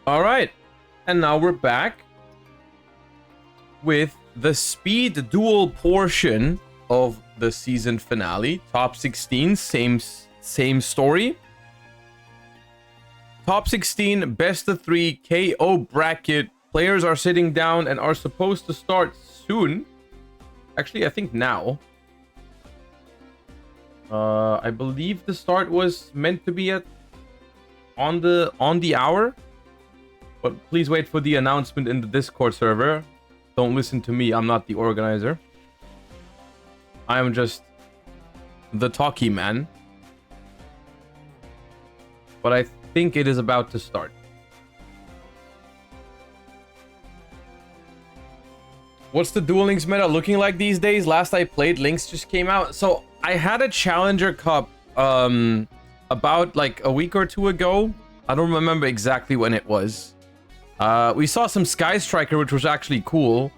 All right, and now we're back with the speed duel portion of the season finale. Top 16, same story. Top 16, best of 3 KO bracket. Players are sitting down and are supposed to start soon. Actually, I think now. I believe the start was meant to be on the hour. But please wait for the announcement in the Discord server. Don't listen to me. I'm not the organizer. I am just the talkie man. But I think it is about to start. What's the Duel Links meta looking like these days? Last I played, Links just came out. So I had a Challenger Cup about like a week or two ago. I don't remember exactly when it was. We saw some Sky Striker, which was actually cool.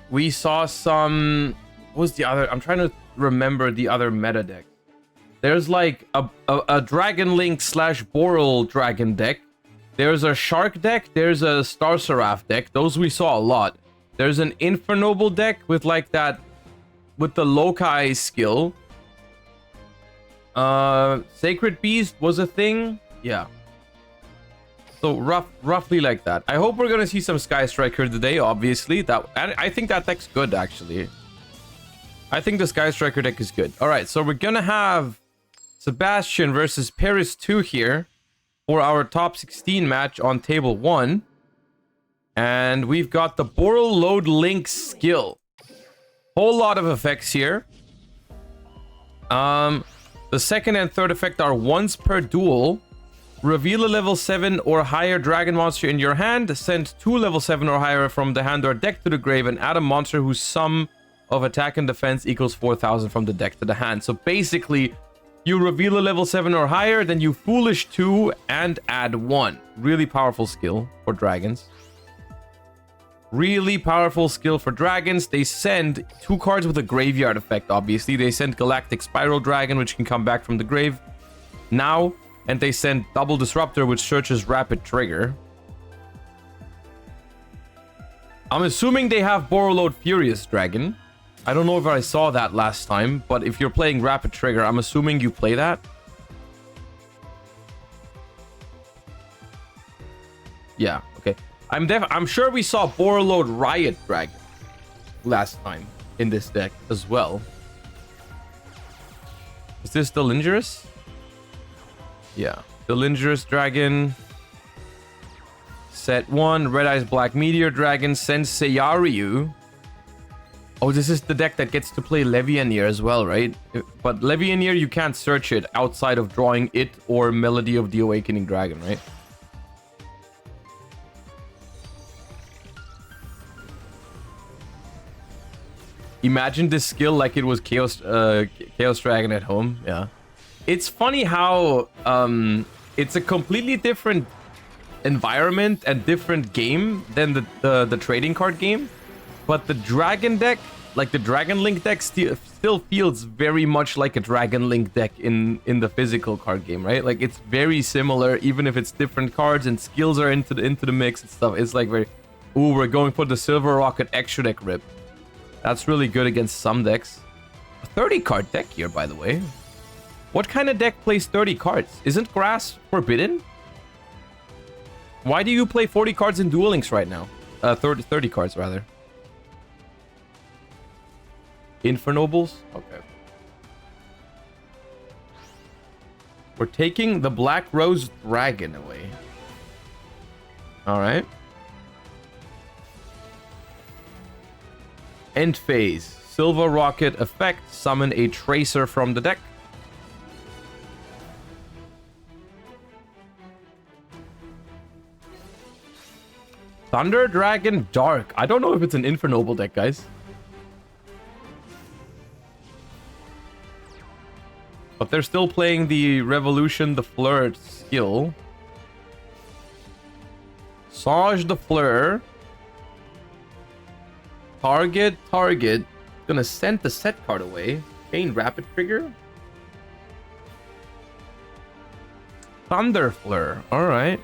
We saw some... What was the other? I'm trying to remember the other meta deck. There's like a Dragon Link / Boral Dragon deck. There's a Shark deck. There's a Star Seraph deck. Those we saw a lot. There's an Infernoble deck with like that... with the Lokai skill. Sacred Beast was a thing. Yeah. So roughly like that. I hope we're gonna see some Sky Striker today. Obviously, I think that deck's good actually. I think the Sky Striker deck is good. All right, so we're gonna have Sebastian versus Paris 2 here for our top 16 match on table 1, and we've got the Boral Load Link skill. Whole lot of effects here. The second and third effect are once per duel. Reveal a level 7 or higher dragon monster in your hand. Send 2 level 7 or higher from the hand or deck to the grave and add a monster whose sum of attack and defense equals 4,000 from the deck to the hand. So basically, you reveal a level 7 or higher, then you Foolish 2 and add 1. Really powerful skill for dragons. Really powerful skill for dragons. They send 2 cards with a graveyard effect, obviously. They send Galactic Spiral Dragon, which can come back from the grave now. And they send Double Disruptor, which searches Rapid Trigger. I'm assuming they have Borreload Furious Dragon. I don't know if I saw that last time, but if you're playing Rapid Trigger, I'm assuming you play that. Yeah, okay. I'm sure we saw Borreload Riot Dragon last time in this deck as well. Is this the Lingerous? Yeah, the Lingerous Dragon. Set 1, Red Eyes Black Meteor Dragon, sends Seiyaryu. Oh, this is the deck that gets to play Levianeer as well, right? But Levianeer, you can't search it outside of drawing it or Melody of the Awakening Dragon, right? Imagine this skill like it was Chaos Dragon at home. Yeah. It's funny how it's a completely different environment and different game than the trading card game, but the Dragon deck, like the Dragon Link deck, still feels very much like a Dragon Link deck in the physical card game, right? Like it's very similar, even if it's different cards and skills are into the mix and stuff. It's like very, ooh, we're going for the Silver Rocket extra deck rip. That's really good against some decks. A 30 card deck here, by the way. What kind of deck plays 30 cards? Isn't Grass forbidden? Why do you play 40 cards in Duel Links right now? 30 cards, rather. Infernobles? Okay. We're taking the Black Rose Dragon away. Alright. End phase. Silver Rocket effect. Summon a Tracer from the deck. Thunder Dragon Dark. I don't know if it's an Infernoble deck, guys. But they're still playing the Revolution the Fleur skill. Sage the Fleur. Target. Gonna send the set card away. Chain Rapid Trigger. Thunder Fleur. Alright.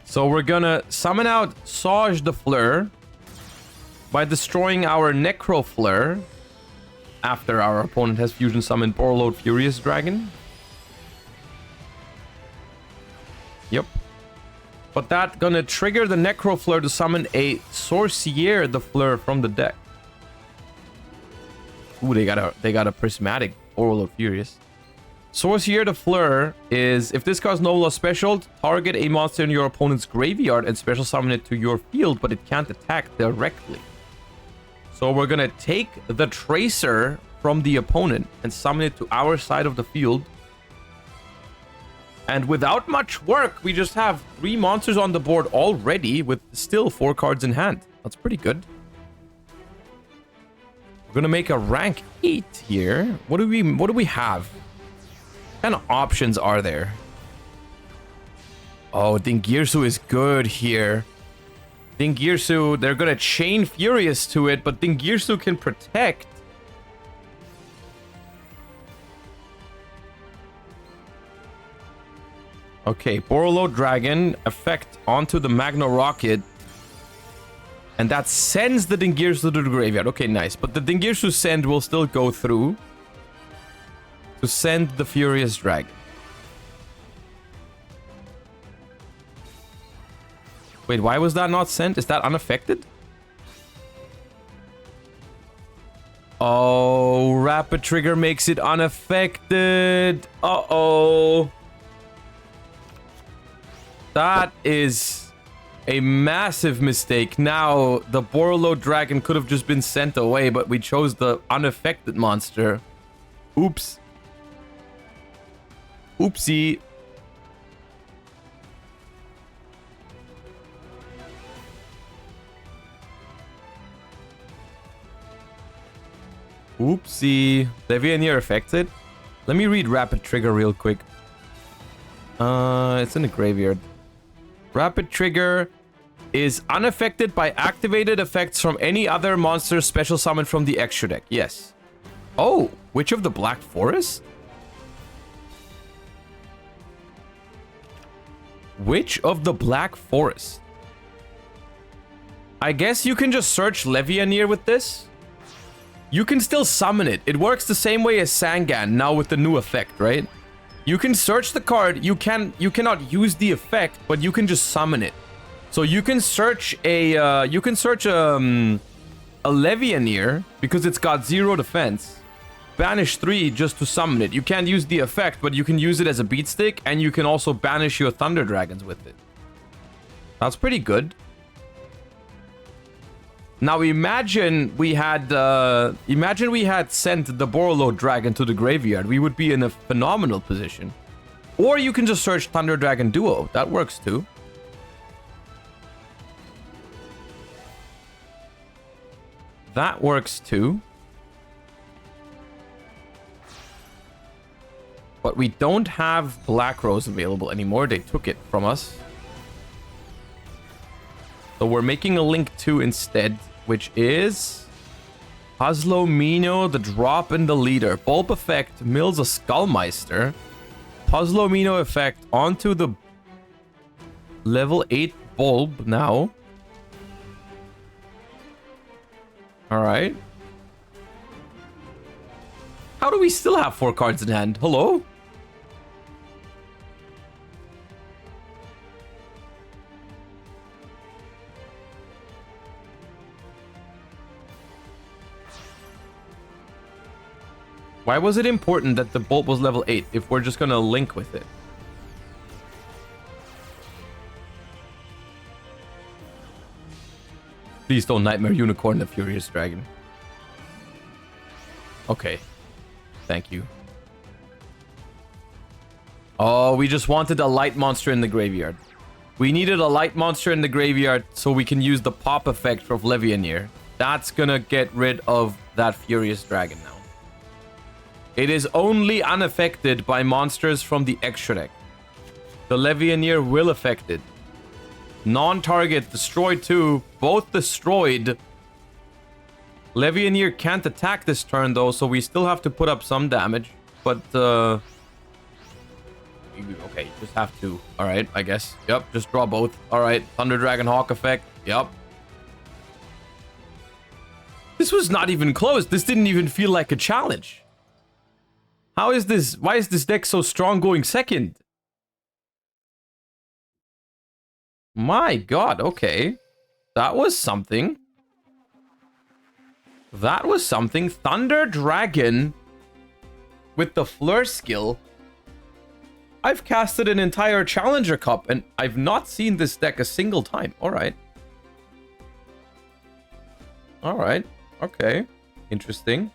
So we're gonna summon out Sage the Fleur by destroying our Necro Fleur after our opponent has fusion summoned Borreload Furious Dragon. Yep. But that gonna trigger the Necro Fleur to summon a Sorcier the Fleur from the deck. Ooh, they got a prismatic Borreload Furious. Sorcerer the Fleur is, if this card's noble or special, target a monster in your opponent's graveyard and special summon it to your field, but it can't attack directly. So we're gonna take the Tracer from the opponent and summon it to our side of the field. And without much work, we just have 3 monsters on the board already with still 4 cards in hand. That's pretty good. We're gonna make a rank 8 here. What do we have? What kind of options are there? Oh, Dingirsu is good here. Dingirsu, they're gonna chain Furious to it, but Dingirsu can protect. Okay, Borolo Dragon, effect onto the Magna Rocket. And that sends the Dingirsu to the graveyard. Okay, nice. But the Dingirsu send will still go through to send the Furious Dragon. Wait, why was that not sent? Is that unaffected? Oh, Rapid Trigger makes it unaffected. Uh-oh. That is a massive mistake. Now, the Borolo Dragon could have just been sent away, but we chose the unaffected monster. Oops. Oopsie. Oopsie. Levianeer affected. Let me read Rapid Trigger real quick. It's in the graveyard. Rapid Trigger is unaffected by activated effects from any other monster special summoned from the extra deck. Yes. Oh, Witch of the Black Forest? Witch of the Black Forest. I guess you can just search Levianeer with this. You can still summon it. It works the same way as Sangan, now with the new effect, right? You can search the card. You cannot use the effect, but you can just summon it. So you can search a Levianeer because it's got 0 defense. Banish 3 just to summon it. You can't use the effect, but you can use it as a beat stick, and you can also banish your Thunder Dragons with it. That's pretty good. Now imagine we had sent the Borolo Dragon to the graveyard. We would be in a phenomenal position. Or you can just search Thunder Dragon Duo. That works too. That works too. But we don't have Black Rose available anymore. They took it from us. So we're making a Link 2 instead, which is Puzzlomino, the drop in the leader. Bulb effect mills a Skullmeister. Puzzlomino effect onto the level 8 bulb now. Alright. How do we still have 4 cards in hand? Hello? Why was it important that the bolt was level 8 if we're just gonna link with it? Please don't Nightmare Unicorn the Furious Dragon. Okay. Thank you. Oh, we just wanted a light monster in the graveyard. We needed a light monster in the graveyard so we can use the pop effect of Levianeer. That's gonna get rid of that Furious Dragon now. It is only unaffected by monsters from the extra deck. The Levianeer will affect it. Non-target, destroyed 2, both destroyed. Levianeer can't attack this turn though, so we still have to put up some damage. But, okay, just have to. Alright, I guess. Yep, just draw both. Alright, Thunder Dragon Hawk effect. Yep. This was not even close. This didn't even feel like a challenge. How is this? Why is this deck so strong going second? My god, okay. That was something. That was something. Thunder Dragon with the Fleur skill I've casted an entire Challenger Cup and I've not seen this deck a single time. Alright. Alright. Okay. Interesting.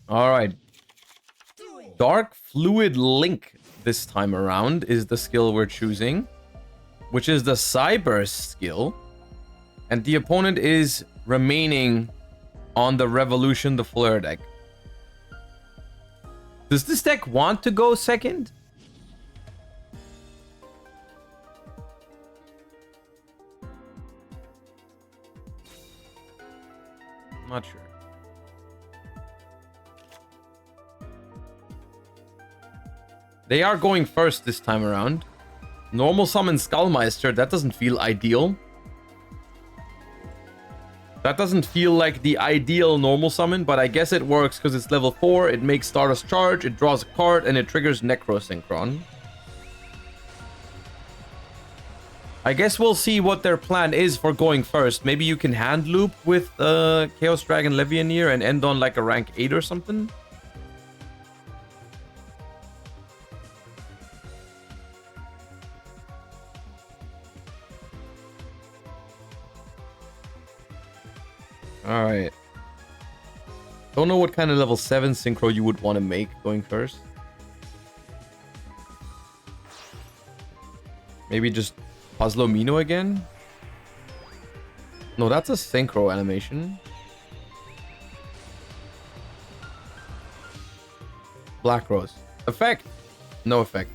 Alright. Dark Fluid Link this time around is the skill we're choosing, which is the Cyber skill. And the opponent is remaining on the Revolution the Flare deck. Does this deck want to go second? I'm not sure. They are going first this time around. Normal summon Skullmeister, that doesn't feel ideal. That doesn't feel like the ideal normal summon, but I guess it works because it's level 4, it makes Stardust charge, it draws a card, and it triggers Necrosynchron. I guess we'll see what their plan is for going first. Maybe you can hand loop with Chaos Dragon Levianeer and end on like a rank 8 or something. Alright. Don't know what kind of level 7 synchro you would want to make going first. Maybe just Puzzlomino again? No, that's a synchro animation. Black Rose. Effect? No effect.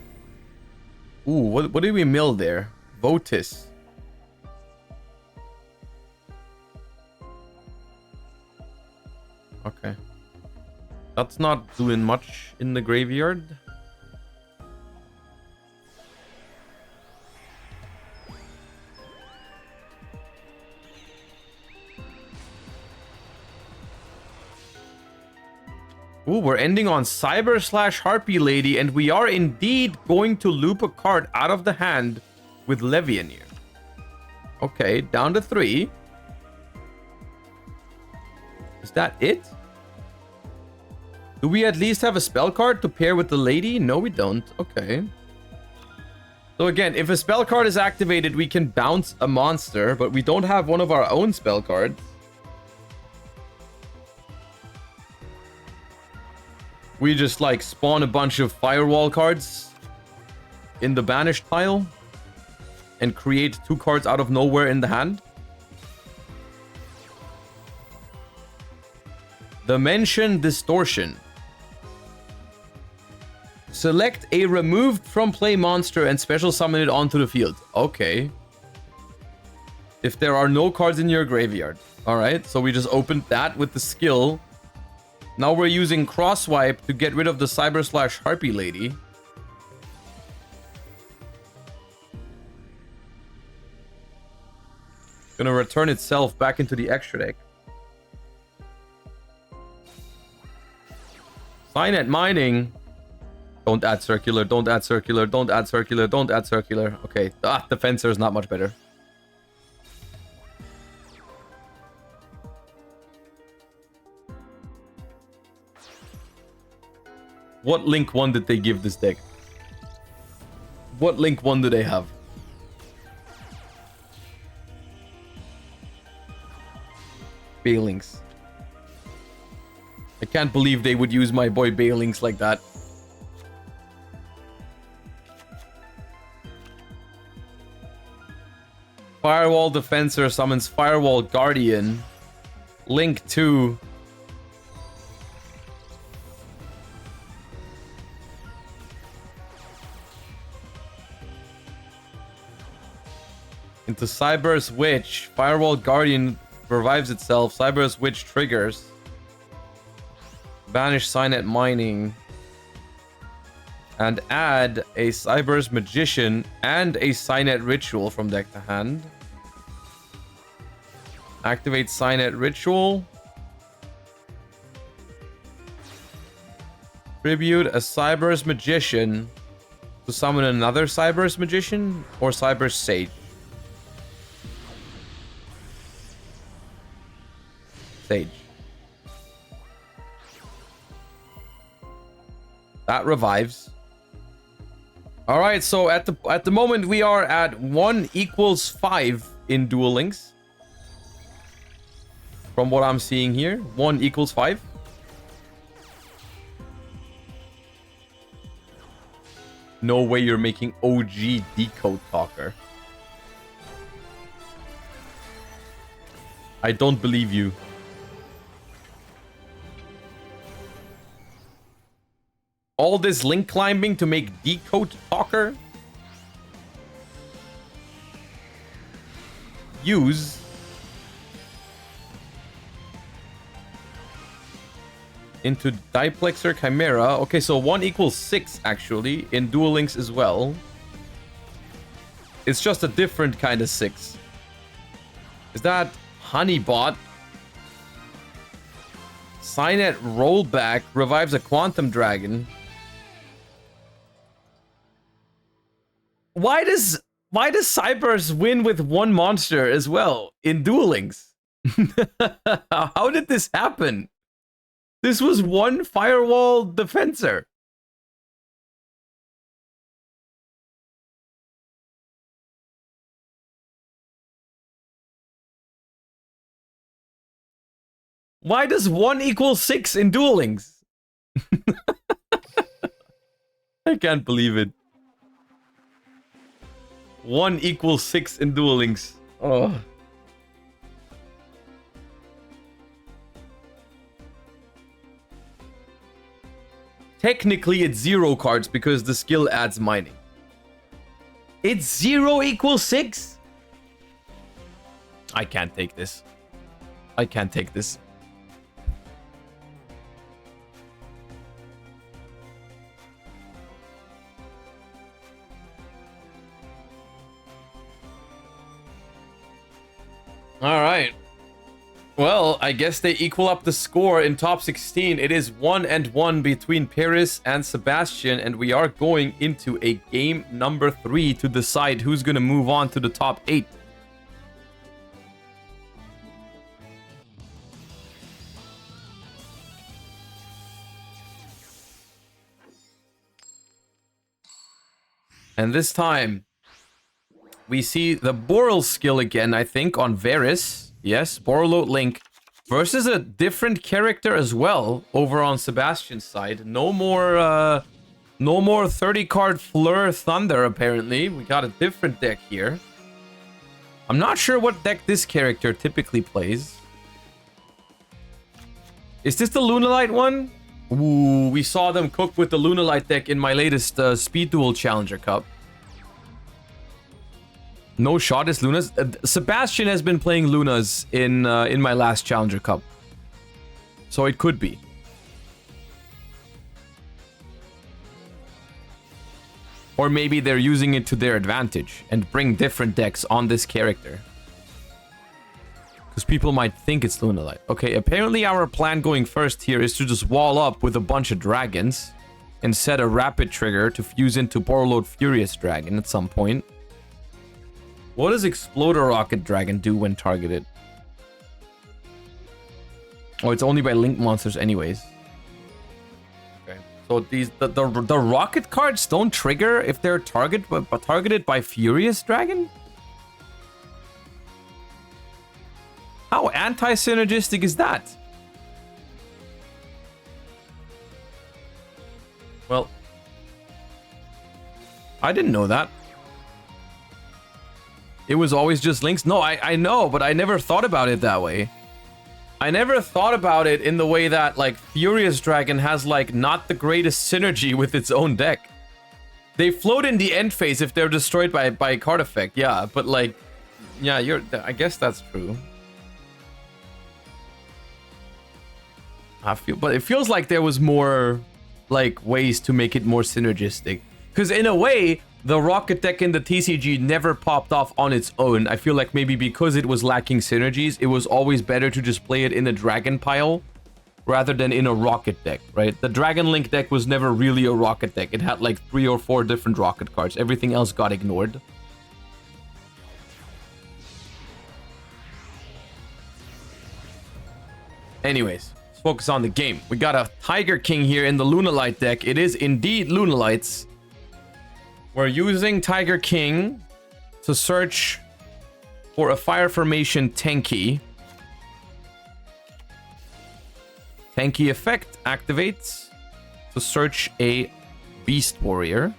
Ooh, what did we mill there? Votis. Okay. That's not doing much in the graveyard. Ooh, we're ending on Cyber / Harpy Lady, and we are indeed going to loop a card out of the hand with Levianeer. Okay, down to 3. Is that it? Do we at least have a spell card to pair with the lady? No, we don't. Okay. So again, if a spell card is activated, we can bounce a monster, but we don't have one of our own spell cards. We just like spawn a bunch of firewall cards in the banished pile and create 2 cards out of nowhere in the hand. Dimension Distortion. Select a removed from play monster and special summon it onto the field. Okay. If there are no cards in your graveyard. Alright, so we just opened that with the skill. Now we're using Crosswipe to get rid of the Cyber / Harpy Lady. Gonna return itself back into the extra deck. Sign at mining. Don't add circular, don't add circular, don't add circular, don't add circular. Okay, the fencer is not much better. What Link 1 did they give this deck? What Link 1 do they have? Baelings. I can't believe they would use my boy Baelings like that. Firewall Defensor summons Firewall Guardian. Link 2. Into Cyber's Witch. Firewall Guardian revives itself. Cyber's Witch triggers. Banish Sign at Mining. And add a Cyber's Magician and a Signet Ritual from deck to hand. Activate Signet Ritual. Tribute a Cyber's Magician to summon another Cyber's Magician or Cyber's Sage. Sage. That revives. All right, so at the moment we are at 1 equals 5 in Duel Links. From what I'm seeing here, 1 equals 5. No way you're making OG Decode Talker. I don't believe you. All this link climbing to make Decode Talker? Use. Into Diplexer Chimera. Okay, so 1 equals 6 actually in Duel Links as well. It's just a different kind of 6. Is that Honeybot? Signet Rollback revives a Quantum Dragon. Why does Cybers win with 1 monster as well in Duel Links? How did this happen? This was 1 Firewall Defensor. Why does 1 equal 6 in Duel Links? I can't believe it. 1 equals 6 in Duel Links. Oh. Technically, it's 0 cards because the skill adds mining. It's 0 equals 6? I can't take this. I can't take this. All right. Well, I guess they equal up the score in top 16. It is 1-1 between Paris and Sebastian, and we are going into a game number 3 to decide who's going to move on to the top 8. And this time, we see the Boral skill again, I think, on Varys. Yes, Borload Link versus a different character as well over on Sebastian's side. No more 30-card Fleur Thunder, apparently. We got a different deck here. I'm not sure what deck this character typically plays. Is this the Lunalight one? Ooh, we saw them cook with the Lunalight deck in my latest Speed Duel Challenger Cup. No shot is Luna's. Sebastian has been playing Luna's in my last Challenger Cup. So it could be. Or maybe they're using it to their advantage and bring different decks on this character. Because people might think it's Lunalight. Okay, apparently our plan going first here is to just wall up with a bunch of dragons and set a rapid trigger to fuse into Borload Furious Dragon at some point. What does Exploder Rocket Dragon do when targeted? Oh, it's only by link monsters anyways. Okay. So the rocket cards don't trigger if they're targeted by Furious Dragon? How anti-synergistic is that? Well, I didn't know that. It was always just links? No, I know, but I never thought about it that way. I never thought about it in the way that, like, Furious Dragon has, like, not the greatest synergy with its own deck. They float in the end phase if they're destroyed by card effect, yeah, but, like, yeah, I guess that's true. But it feels like there was more, like, ways to make it more synergistic. Because in a way, the rocket deck in the TCG never popped off on its own. I feel like maybe because it was lacking synergies, it was always better to just play it in a dragon pile rather than in a rocket deck, right? The Dragon Link deck was never really a rocket deck. It had like 3 or 4 different rocket cards. Everything else got ignored. Anyways, let's focus on the game. We got a Tiger King here in the Lunalight deck. It is indeed Lunalights. We're using Tiger King to search for a Fire Formation Tenki. Tenki effect activates to search a Beast Warrior.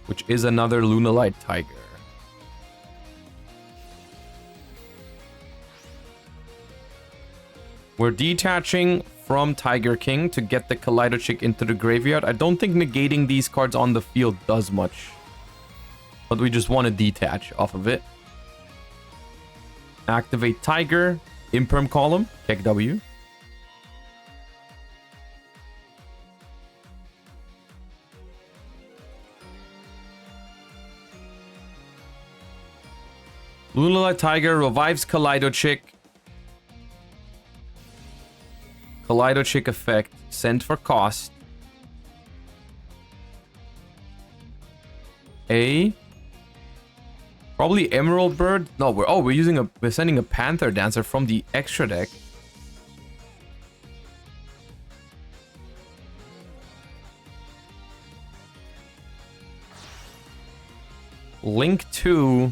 Which is another Lunalight Tiger. We're detaching from Tiger King to get the Kaleido Chick into the graveyard. I don't think negating these cards on the field does much. But we just want to detach off of it. Activate Tiger. Imperm column. Keck W. Lunalight Tiger revives Kaleido Chick. Kaleido Chick effect. Send for cost. Probably Emerald Bird. No, we're sending a Panther Dancer from the extra deck. Link 2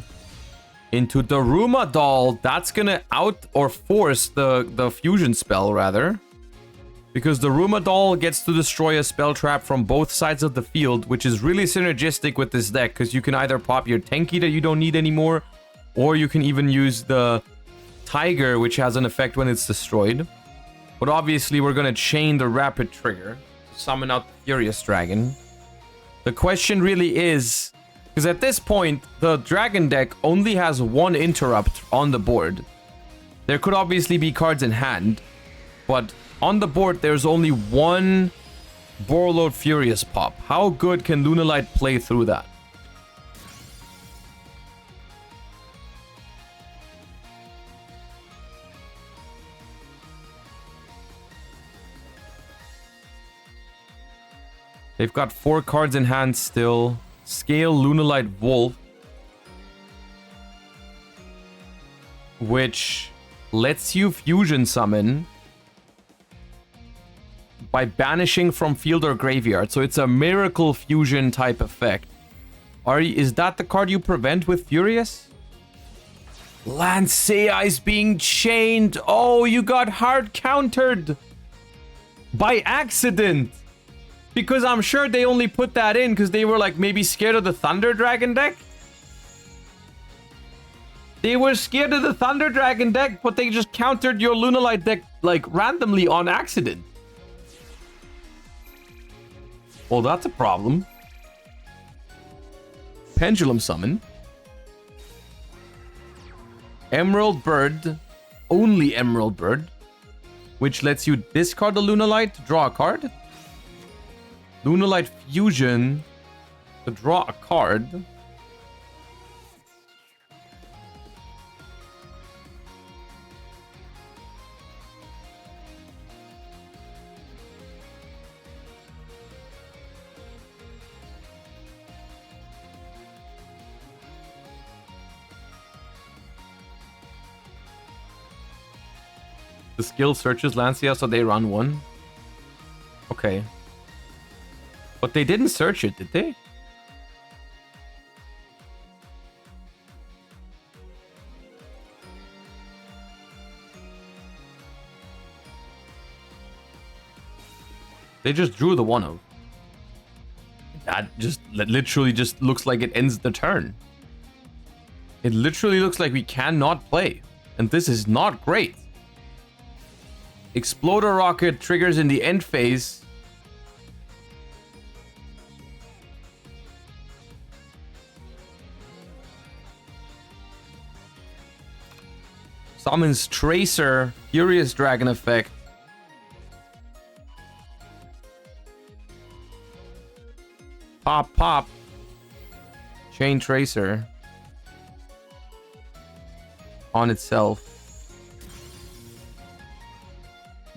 into Daruma Doll. That's gonna out or force the fusion spell rather. Because the Daruma Doll gets to destroy a spell trap from both sides of the field, which is really synergistic with this deck, because you can either pop your Tenki that you don't need anymore, or you can even use the Tiger, which has an effect when it's destroyed. But obviously, we're going to chain the Rapid Trigger to summon out the Furious Dragon. The question really is, because at this point, the Dragon deck only has 1 interrupt on the board. There could obviously be cards in hand, but on the board, there's only 1 Borreload Furious pop. How good can Lunalight play through that? They've got 4 cards in hand still. Scale Lunalight Wolf, which lets you fusion summon by banishing from field or graveyard. So it's a miracle fusion type effect. Is that the card you prevent with Furious? Lancea is being chained. Oh, you got hard countered by accident. Because I'm sure they only put that in because they were like maybe scared of the Thunder Dragon deck. They were scared of the Thunder Dragon deck, but they just countered your Lunalight deck like randomly on accident. Well, that's a problem. Pendulum Summon. Emerald Bird. Only Emerald Bird. Which lets you discard the Lunalight to draw a card. Lunalight Fusion to draw a card. The skill searches Lancea, so they run 1. Okay. But they didn't search it, did they? They just drew the 1-0. That just literally just looks like it ends the turn. It literally looks like we cannot play. And this is not great. Exploder Rocket triggers in the end phase. Summons Tracer, Furious Dragon effect. Pop, pop. Chain Tracer. On itself.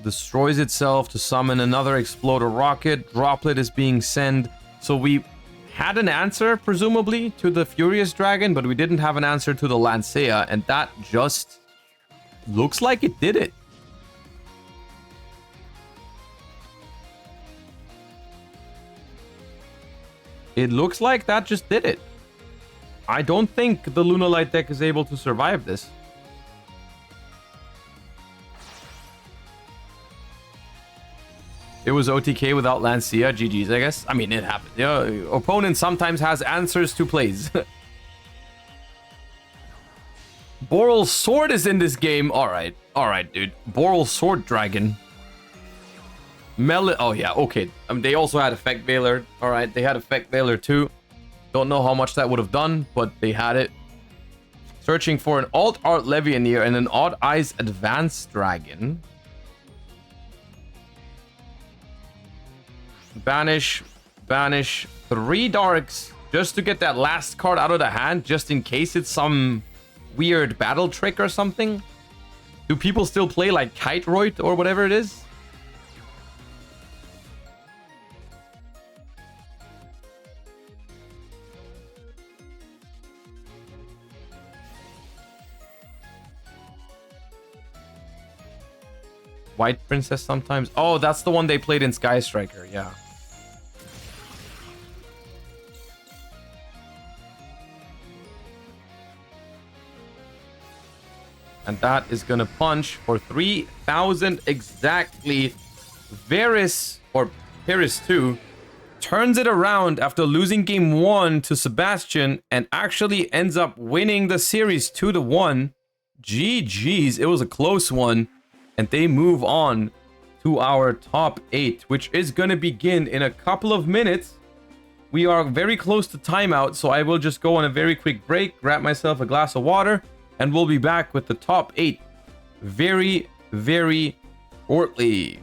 Destroys itself to summon another Exploder Rocket. Droplet is being sent. So we had an answer, presumably, to the Furious Dragon, but we didn't have an answer to the Lancea, and that just looks like it did it. It looks like that just did it. I don't think the Lunalight deck is able to survive this. It was OTK without Lancea. GG's, I guess. I mean, it happened. Yeah, opponent sometimes has answers to plays. Boral Sword is in this game. Alright. Alright, dude. Boral Sword Dragon. Oh, yeah. Okay. They also had Effect Veiler. Alright. They had Effect Veiler too. Don't know how much that would have done, but they had it. Searching for an Alt Art Levianeer and an Odd Eyes Advanced Dragon. Banish 3 darks just to get that last card out of the hand, just in case it's some weird battle trick or something. Do people still play like Kiteroid or whatever it is? White Princess sometimes. Oh, that's the one they played in Sky Striker. Yeah. And that is gonna punch for 3,000 exactly. Varys, or Paris 2, turns it around after losing game 1 to Sebastian and actually ends up winning the series 2-1. GG's. It was a close one. And they move on to our top 8, which is going to begin in a couple of minutes. We are very close to timeout, so I will just go on a very quick break, grab myself a glass of water, and we'll be back with the top 8 very, very shortly.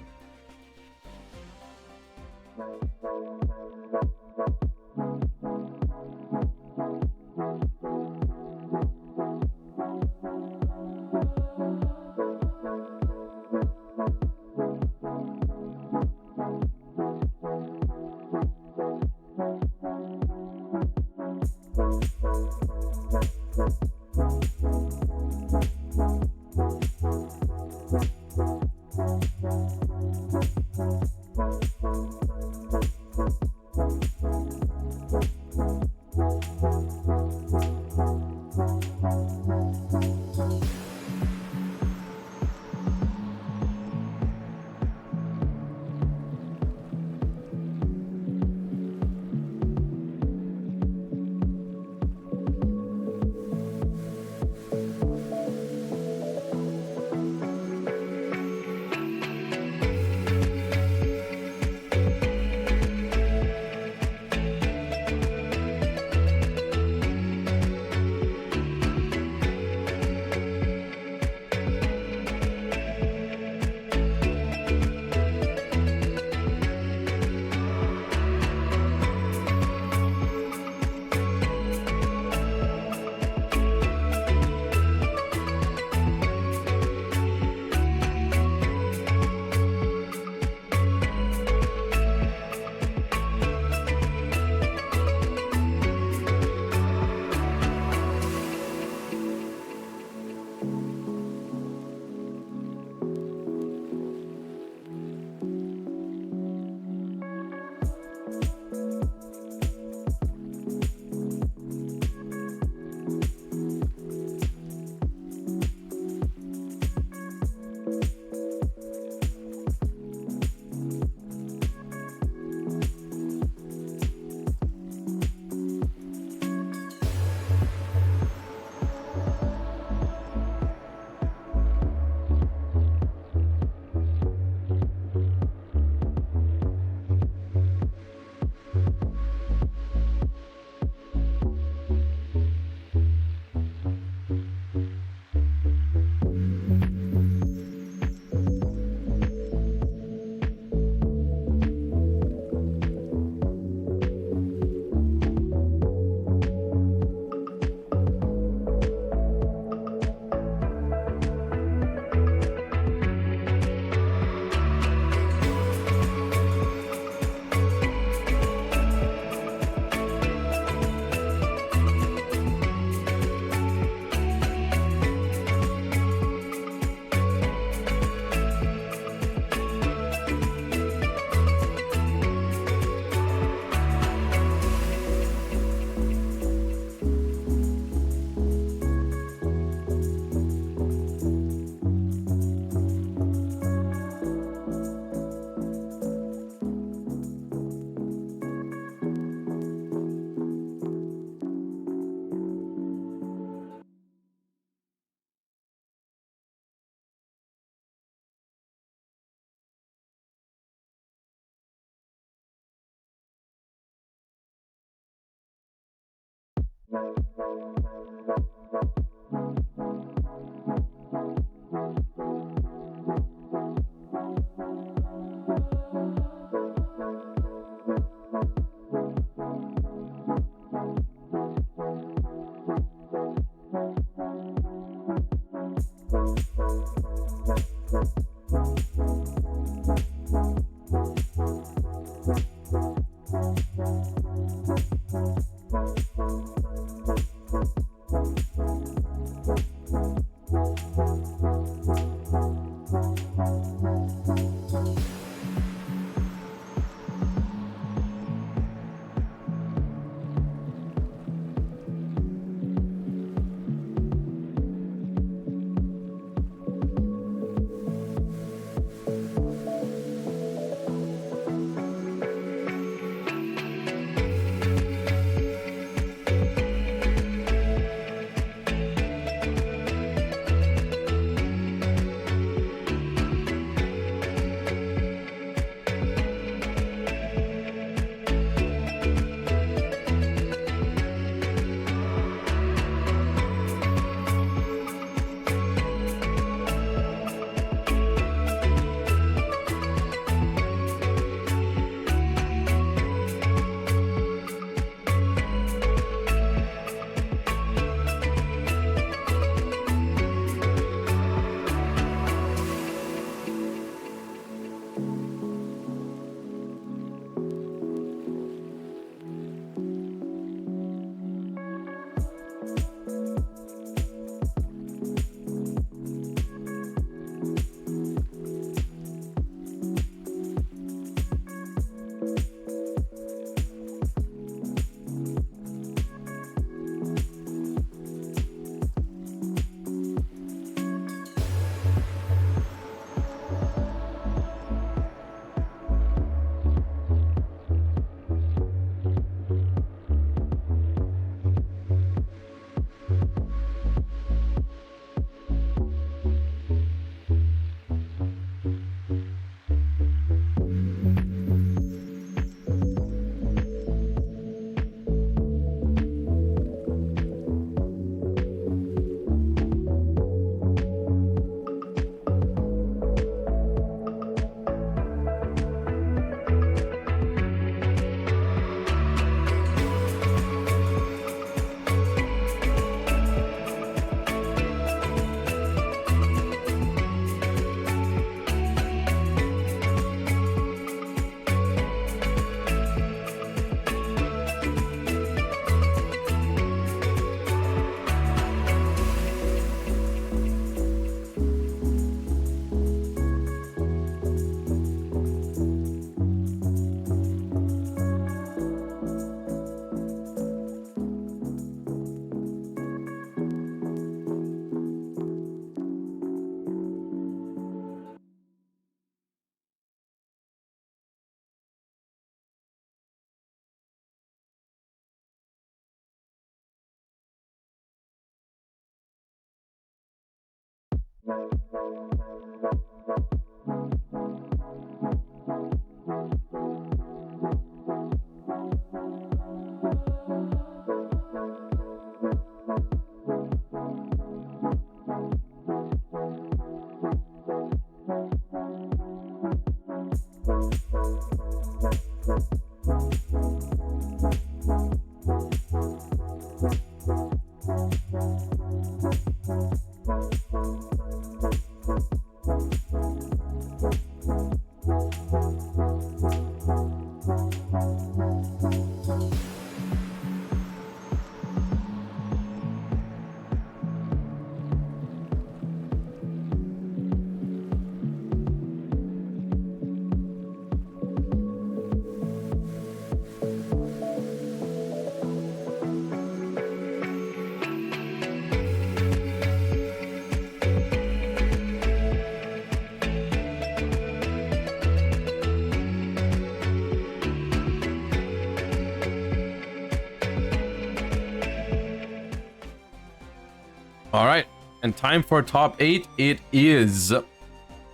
All right, and time for top 8 it is.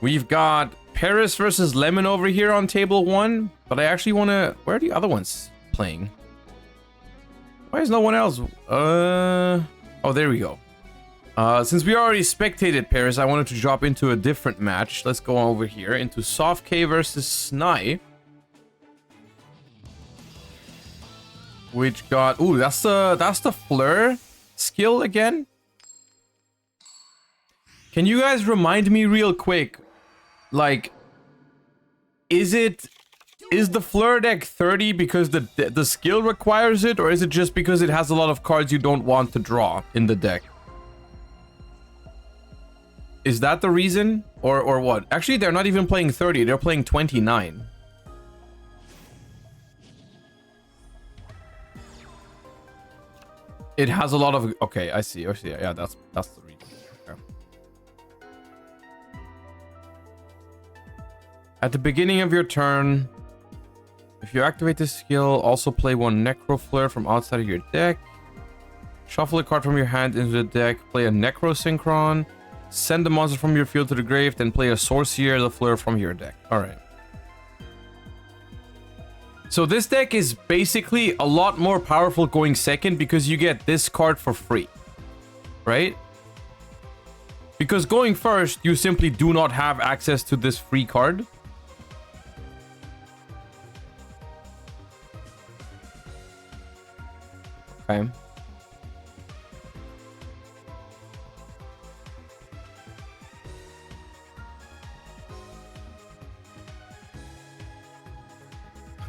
We've got Paris versus Lemon over here on table 1, but I actually want to... Where are the other ones playing? Why is no one else? Oh, there we go. Since we already spectated Paris, I wanted to drop into a different match. Let's go over here into Soft K versus Snipe. Which got... Ooh, that's the Fleur skill again. Can you guys remind me real quick? Like, is the Fleur deck 30 because the skill requires it, or is it just because it has a lot of cards you don't want to draw in the deck? Is that the reason? Or what? Actually, they're not even playing 30. They're playing 29. It has a lot of... Okay, I see. Yeah, that's the reason. Okay. At the beginning of your turn, if you activate this skill, also play one Necro Flare from outside of your deck. Shuffle a card from your hand into the deck. Play a Necro Synchron. Send the monster from your field to the grave, then play a Sorcerer the Fleur from your deck. Alright. So this deck is basically a lot more powerful going second because you get this card for free. Right? Because going first, you simply do not have access to this free card. Okay.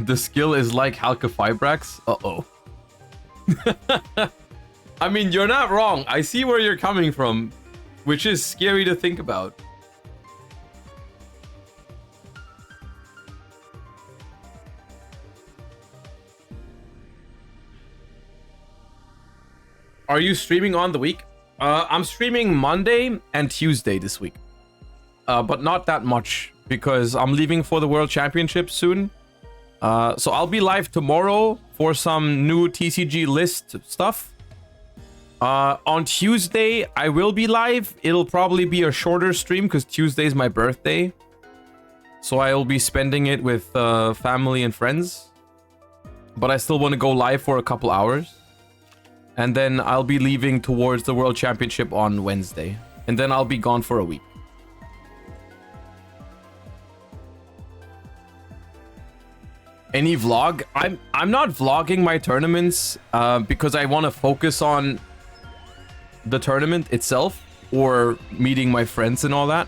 The skill is like Halka Fibrax? Uh-oh. I mean, you're not wrong. I see where you're coming from, which is scary to think about. Are you streaming on the week? I'm streaming Monday and Tuesday this week. But not that much because I'm leaving for the World Championship soon. So I'll be live tomorrow for some new TCG list stuff. On Tuesday, I will be live. It'll probably be a shorter stream because Tuesday is my birthday. So I'll be spending it with family and friends. But I still want to go live for a couple hours. And then I'll be leaving towards the World Championship on Wednesday. And then I'll be gone for a week. Any vlog? I'm not vlogging my tournaments because I want to focus on the tournament itself or meeting my friends and all that.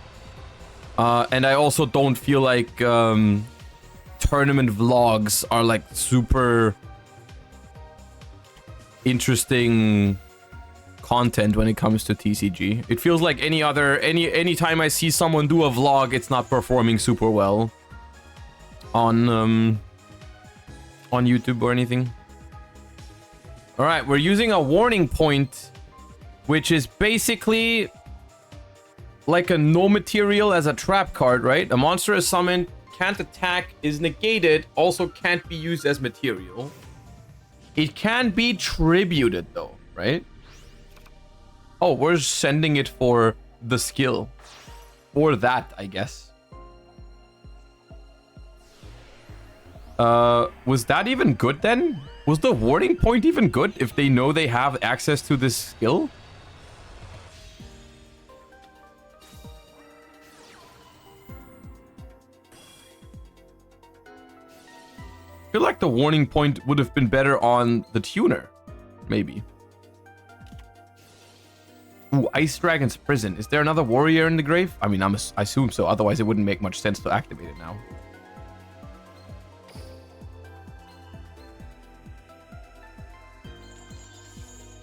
And I also don't feel like tournament vlogs are like super interesting content when it comes to TCG. It feels like any time I see someone do a vlog, it's not performing super well on YouTube or anything. All right, we're using a warning point, which is basically like a no material as a trap card, right? A monster is summoned, can't attack, is negated, also can't be used as material. It can be tributed though, right? Oh, we're sending it for the skill. Or that, I guess. Was that even good then? Was the warning point even good if they know they have access to this skill? I feel like the warning point would have been better on the tuner, maybe. Ooh, Ice Dragon's Prison. Is there another warrior in the grave? I mean, I assume so. Otherwise, it wouldn't make much sense to activate it now.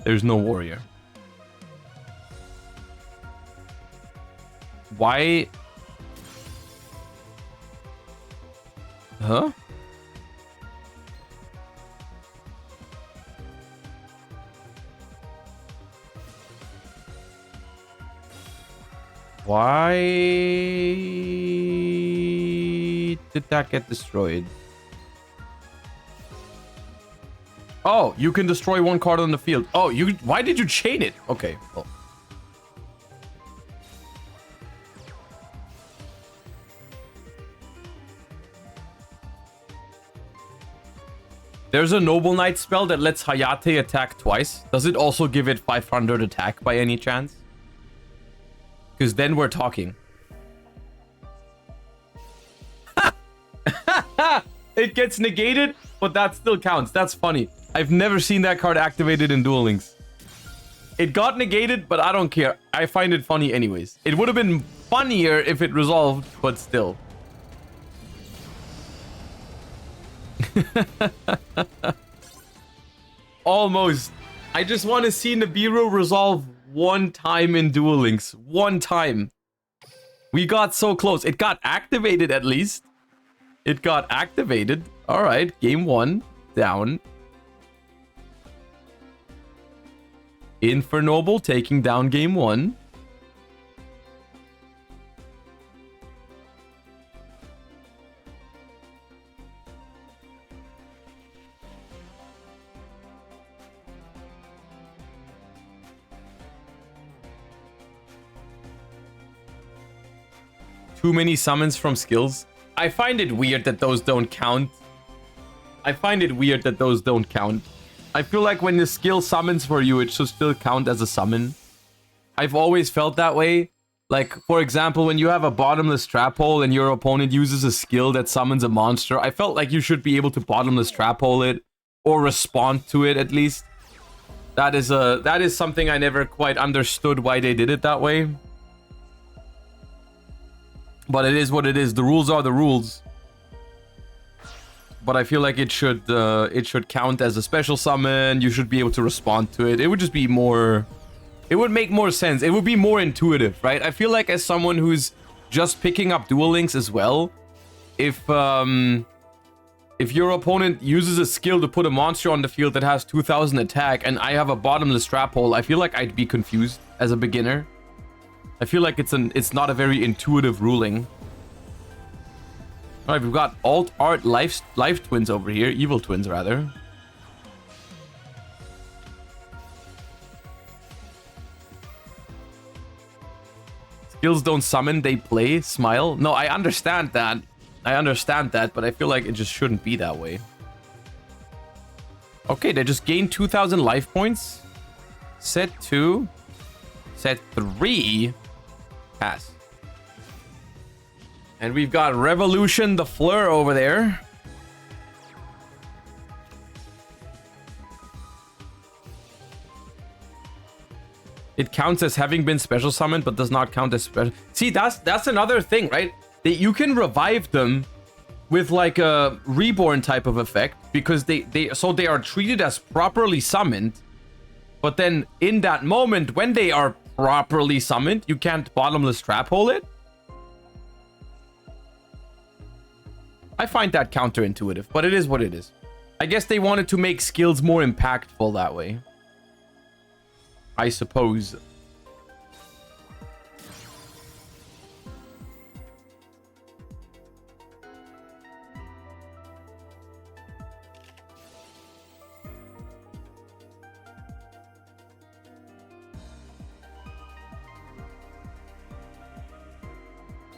There's no warrior. Why? Huh? Why did that get destroyed? Oh, you can destroy one card on the field. Oh, why did you chain it? Okay. Well. There's a Noble Knight spell that lets Hayate attack twice. Does it also give it 500 attack by any chance? Because then we're talking. It gets negated, but that still counts. That's funny. I've never seen that card activated in Duel Links. It got negated, but I don't care. I find it funny anyways. It would have been funnier if it resolved, but still. Almost. I just want to see Nibiru resolve one time in Duel Links. One time. We got so close. It got activated at least. It got activated. Alright, game 1. Down. Infernoble taking down game 1. Too many summons from skills. I find it weird that those don't count. I feel like when the skill summons for you, it should still count as a summon. I've always felt that way. Like, for example, when you have a bottomless trap hole and your opponent uses a skill that summons a monster, I felt like you should be able to bottomless trap hole it or respond to it at least. That is something I never quite understood why they did it that way. But it is what it is. The rules are the rules. But I feel like it should count as a special summon. You should be able to respond to it. It would just be more... It would make more sense. It would be more intuitive, right? I feel like as someone who's just picking up Duel Links as well, if your opponent uses a skill to put a monster on the field that has 2000 attack and I have a bottomless trap hole, I feel like I'd be confused as a beginner. I feel like it's not a very intuitive ruling. Alright, we've got Alt Art Life Twins over here. Evil Twins, rather. Skills don't summon, they play. Smile. No, I understand that. But I feel like it just shouldn't be that way. Okay, they just gained 2000 life points. Set 2. Set 3. Pass. And we've got Revolution the Fleur over there. It counts as having been special summoned, but does not count as special. See, that's another thing, right? That you can revive them with like a reborn type of effect because they are treated as properly summoned. But then in that moment, when they are properly summoned, you can't bottomless trap hole it. I find that counterintuitive, but it is what it is. I guess they wanted to make skills more impactful that way. I suppose.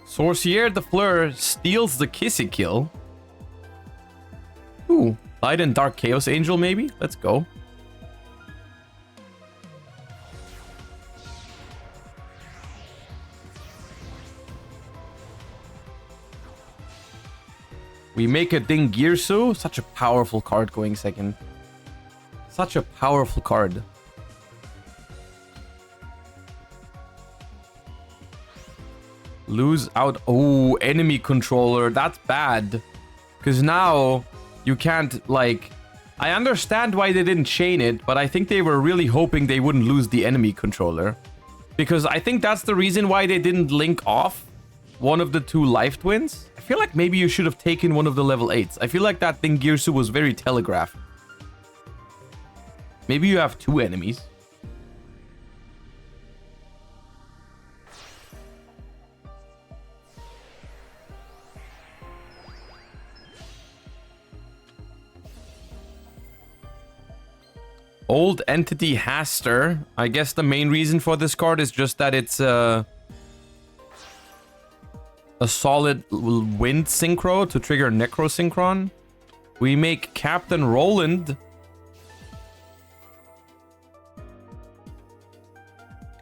Sorcier the Fleur steals the Kissy kill. Ooh, Light and Dark Chaos Angel maybe? Let's go. We make a Dingirsu. Such a powerful card going second. Such a powerful card. Lose out. Oh, enemy controller. That's bad. Because now you can't, like... I understand why they didn't chain it, but I think they were really hoping they wouldn't lose the enemy controller. Because I think that's the reason why they didn't link off one of the two life twins. I feel like maybe you should have taken one of the level 8s. I feel like that Dingirsu was very telegraphed. Maybe you have two enemies. Old Entity Haster. I guess the main reason for this card is just that it's a solid wind synchro to trigger Necro Synchron. We make Captain Roland.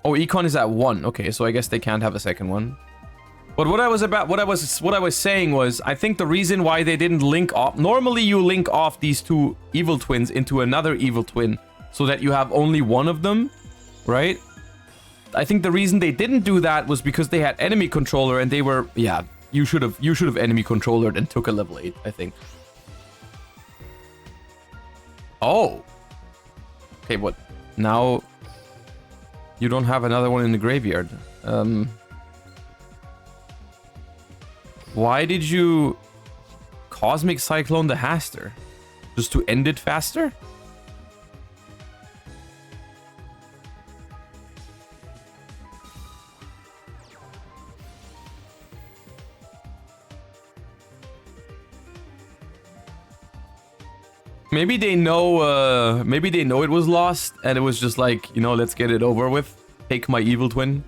Oh, Econ is at 1. Okay, so I guess they can't have a second one. But what I was saying was, I think the reason why they didn't link off. Normally, you link off these two evil twins into another evil twin, so that you have only one of them, right? I think the reason they didn't do that was because they had enemy controller and they were, yeah. You should have enemy controllered and took a level 8, I think. Oh. Okay, what? Now you don't have another one in the graveyard. Why did you Cosmic Cyclone the Haster? Just to end it faster? Maybe they know it was lost and it was just like, you know, let's get it over with. Take my evil twin.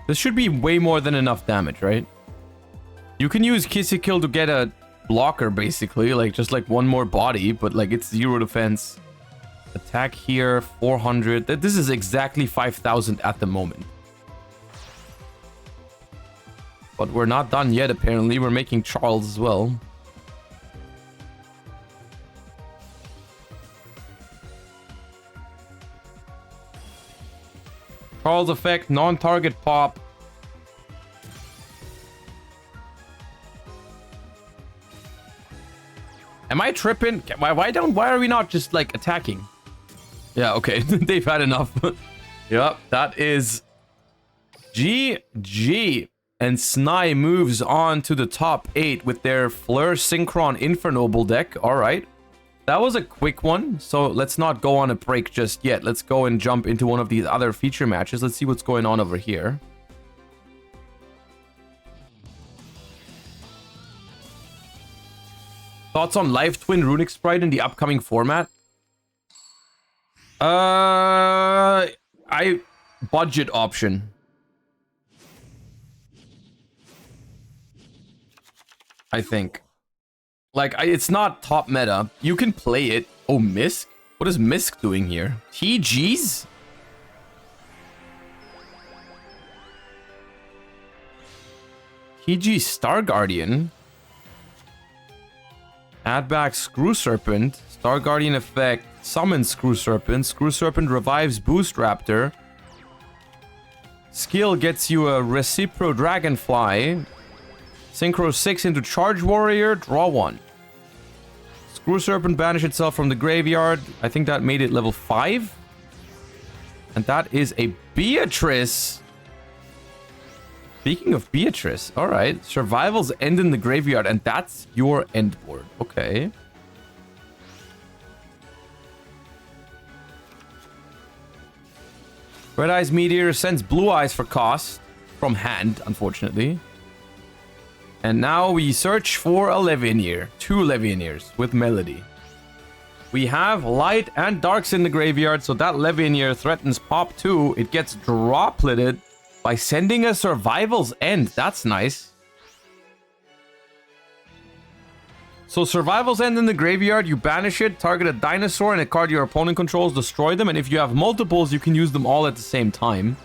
This should be way more than enough damage, right? You can use Kissy Kill to get a blocker, basically. Like, just like one more body, but like, it's 0 defense. Attack here, 400. This is exactly 5,000 at the moment. But we're not done yet, apparently. We're making Charles as well. Charles effect, non-target pop. Am I tripping? Why are we not just like attacking? Yeah, okay. They've had enough. Yep, that is GG. And Snai moves on to the top 8 with their Fleur Synchron Infernoble deck. All right. That was a quick one, so let's not go on a break just yet. Let's go and jump into one of these other feature matches. Let's see what's going on over here. Thoughts on Live Twin Runic Sprite in the upcoming format? Budget option. I think. Like, it's not top meta. You can play it. Oh, Misk? What is Misk doing here? TGs? TG Star Guardian. Add back Screw Serpent. Star Guardian effect. Summon Screw Serpent. Screw Serpent revives Boost Raptor. Skill gets you a Recipro Dragonfly. Synchro 6 into Charge Warrior. Draw 1. Screw Serpent banish itself from the graveyard. I think that made it level 5. And that is a Beatrice. Speaking of Beatrice, alright. Survivals end in the graveyard, and that's your end board. Okay. Red Eyes Meteor sends Blue Eyes for cost. From hand, unfortunately. And now we search for a Levineer. 2 Levineers with Melody. We have Light and Darks in the graveyard, so that Levineer threatens pop 2. It gets dropleted by sending a Survival's End. That's nice. So Survival's End in the graveyard, you banish it, target a dinosaur and a card your opponent controls, destroy them, and if you have multiples, you can use them all at the same time.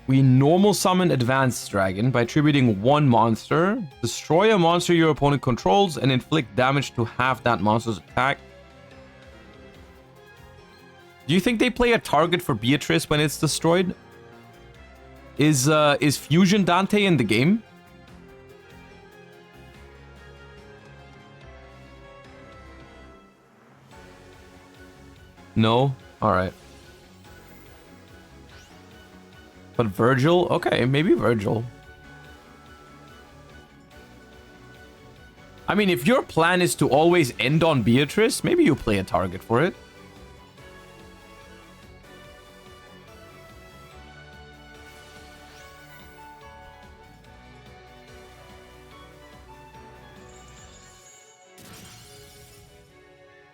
We normal summon Advanced Dragon by attributing 1 monster. Destroy a monster your opponent controls and inflict damage to half that monster's attack. Do you think they play a target for Beatrice when it's destroyed? Is Fusion Dante in the game? No? Alright. But Virgil? Okay, maybe Virgil. I mean, if your plan is to always end on Beatrice, maybe you play a target for it.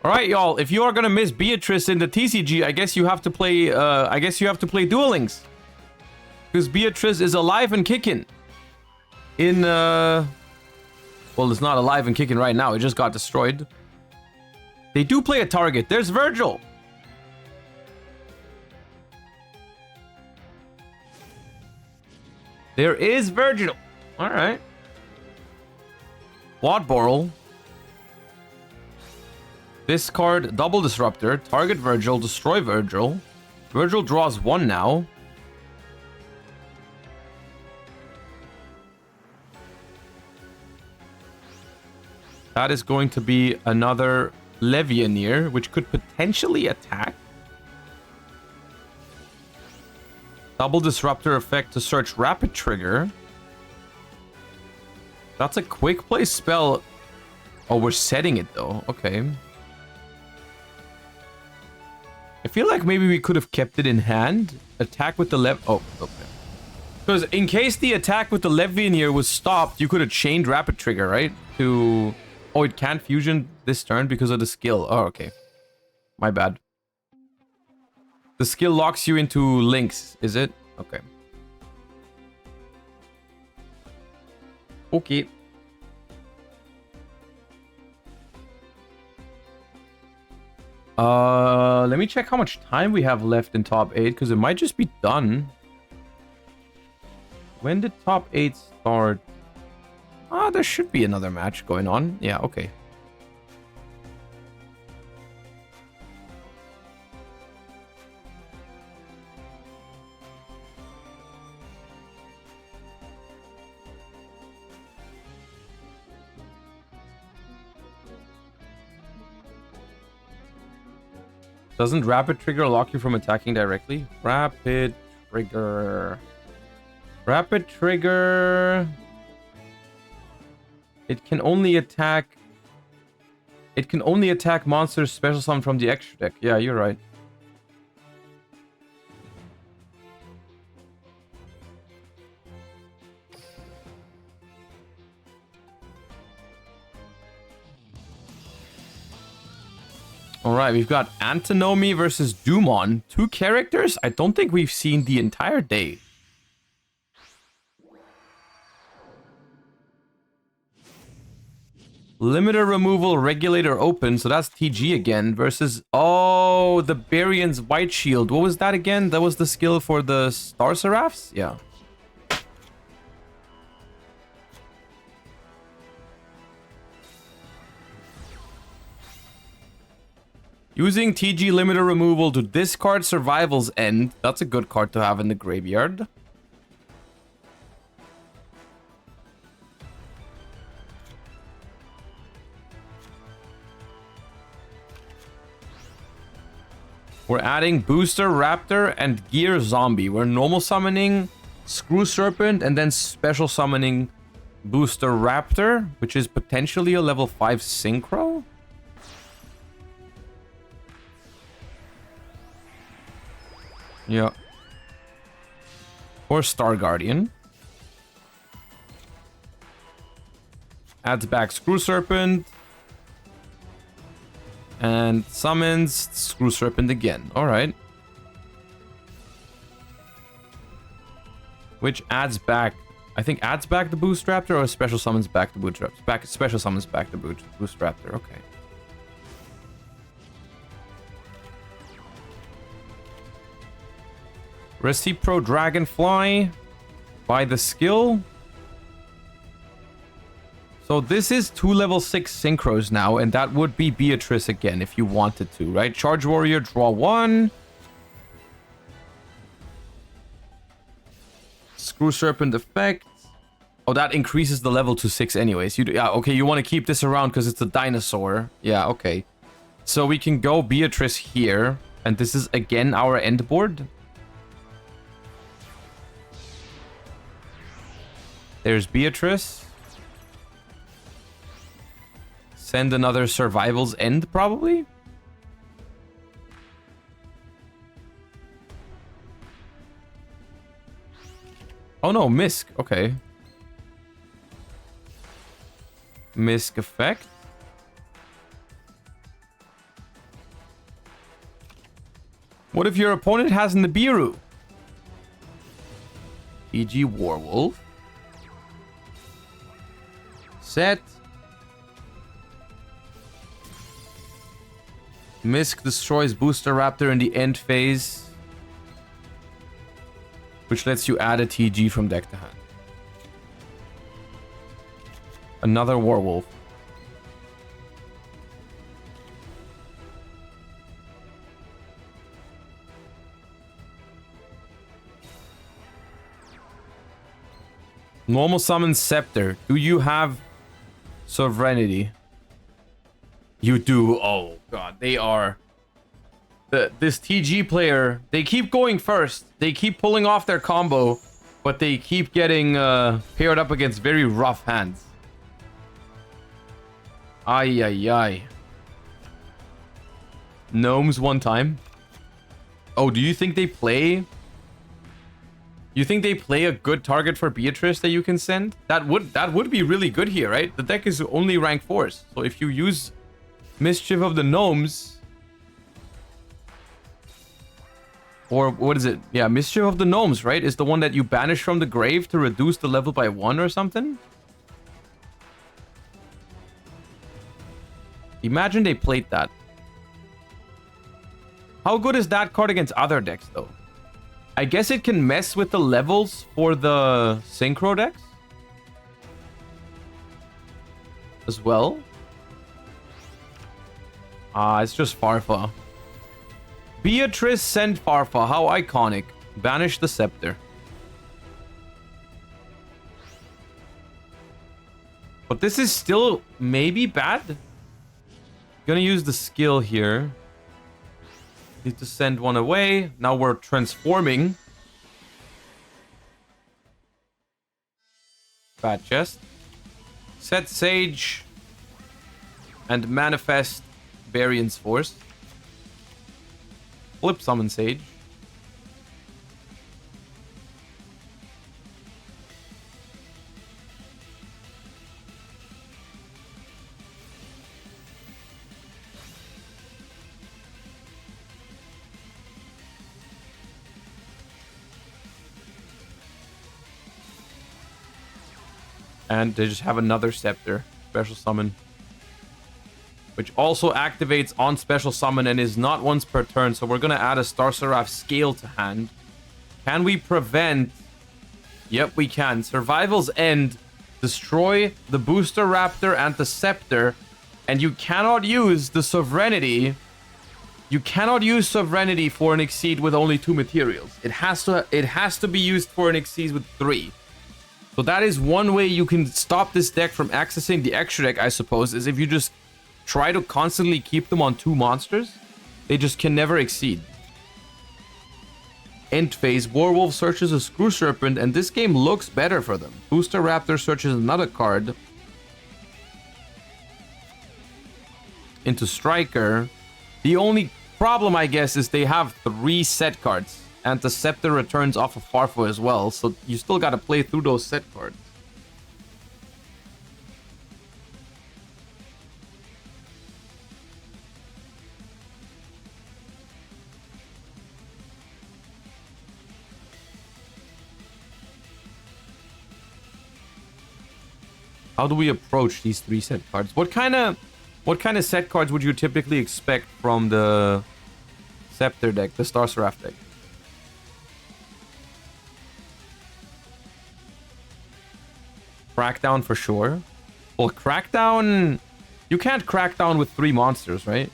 Alright, y'all, if you are gonna miss Beatrice in the TCG, I guess you have to play, Duel Links. Because Beatrice is alive and kicking. In, well, it's not alive and kicking right now, it just got destroyed. They do play a target. There's Virgil! There is Virgil! Alright. Wadborrel. Discard Double Disruptor, target Virgil, destroy Virgil. Virgil draws 1 now. That is going to be another Levianeer, which could potentially attack. Double Disruptor effect to search Rapid Trigger. That's a quick play spell. Oh, we're setting it though. Okay. I feel like maybe we could have kept it in hand. Attack with the Oh, okay. Because in case the attack with the Levianeer was stopped, you could have chained Rapid Trigger, right? To... Oh, it can't fusion this turn because of the skill. Oh, okay. My bad. The skill locks you into links, is it? Okay. Okay. Let me check how much time we have left in top 8, because it might just be done. When did top 8 start? Ah, there should be another match going on. Yeah, okay. Doesn't Rapid Trigger lock you from attacking directly? Rapid Trigger. Rapid Trigger. It can only attack... It can only attack monsters special summon from the extra deck. Yeah, you're right. Alright, we've got Antinomy versus Dumon. 2 characters I don't think we've seen the entire day. Limiter removal, regulator open, so that's TG again, versus... Oh, the Barian's White Shield. What was that again? That was the skill for the Star Seraphs? Yeah. Using TG limiter removal to discard Survival's End. That's a good card to have in the graveyard. We're adding Booster Raptor and Gear Zombie. We're normal summoning Screw Serpent and then special summoning Booster Raptor, which is potentially a level 5 Synchro. Yeah. Or Star Guardian. Adds back Screw Serpent. And summons Screw Serpent again. Alright. Which adds back... I think adds back the Boost Raptor or special summons back the Boost Raptor? Special summons back the Boost Raptor. Okay. Recipro Dragonfly by the skill. So this is 2 level 6 synchros now, and that would be Beatrice again if you wanted to, right? Charge Warrior, draw 1. Screw Serpent effect. Oh, that increases the level to 6 anyways. Yeah, okay, you want to keep this around because it's a dinosaur. Yeah, okay. So we can go Beatrice here, and this is again our end board. There's Beatrice. Send another Survival's End, probably? Oh no, Misk. Okay. Misk effect. What if your opponent has Nibiru? EG Warwolf. Set. Misk destroys Booster Raptor in the end phase, which lets you add a TG from deck to hand. Another Warwolf. Normal summon Scepter. Do you have Sovereignty? You do. Oh god, they are this TG player. They keep going first. They keep pulling off their combo, but they keep getting paired up against very rough hands. Ay ay ay. Gnomes one time. Oh, do you think they play? You think they play a good target for Beatrice that you can send? That would be really good here, right? The deck is only rank 4s. So if you use Mischief of the Gnomes, or what is it? Yeah, Mischief of the Gnomes, right? Is the one that you banish from the grave to reduce the level by 1 or something? Imagine they played that. How good is that card against other decks, though? I guess it can mess with the levels for the Synchro decks as well. It's just Farfa. Beatrice sent Farfa. How iconic. Banish the Scepter. But this is still maybe bad. Gonna use the skill here. Need to send one away. Now we're transforming. Bad chest. Set Sage. And manifest Variance Force. Flip summon Sage. And they just have another Scepter. Special summon. Which also activates on special summon and is not once per turn. So we're going to add a Star Seraph Scale to hand. Can we prevent... Yep, we can. Survival's End. Destroy the Booster Raptor and the Scepter. And you cannot use the Sovereignty. You cannot use Sovereignty for an Exceed with only 2 materials. It has to be used for an Exceed with 3. So that is one way you can stop this deck from accessing the extra deck, I suppose, is if you just try to constantly keep them on 2 monsters. They just can never exceed. End phase, Warwolf searches a Screw Serpent, and this game looks better for them. Booster Raptor searches another card into Striker. The only problem, I guess, is they have 3 set cards. And the Scepter returns off of Farfo as well, so you still gotta play through those set cards. How do we approach these 3 set cards? What kind of set cards would you typically expect from the Scepter deck, the Star Seraph deck? Crackdown for sure. Well, Crackdown... You can't Crackdown with 3 monsters, right?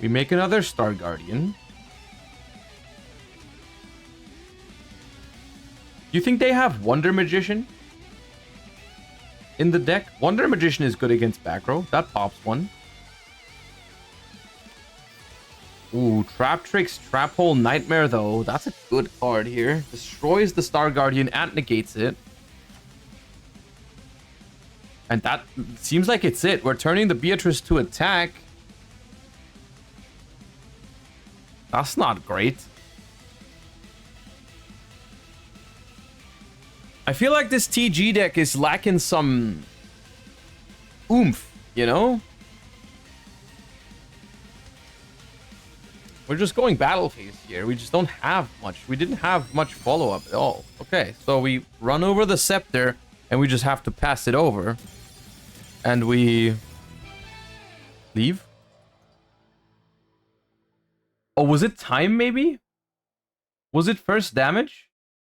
We make another Star Guardian. Do you think they have Wonder Magician in the deck? Wonder Magician is good against back row. That pops one. Ooh, Trap Tricks, Trap Hole, Nightmare, though. That's a good card here. Destroys the Star Guardian and negates it. And that seems like it's it. We're turning the Beatrice to attack. That's not great. I feel like this TG deck is lacking some oomph, you know? We're just going battle phase here. We just don't have much. We didn't have much follow-up at all. Okay, so we run over the scepter, and we just have to pass it over. And we leave. Oh, was it time, maybe? Was it first damage?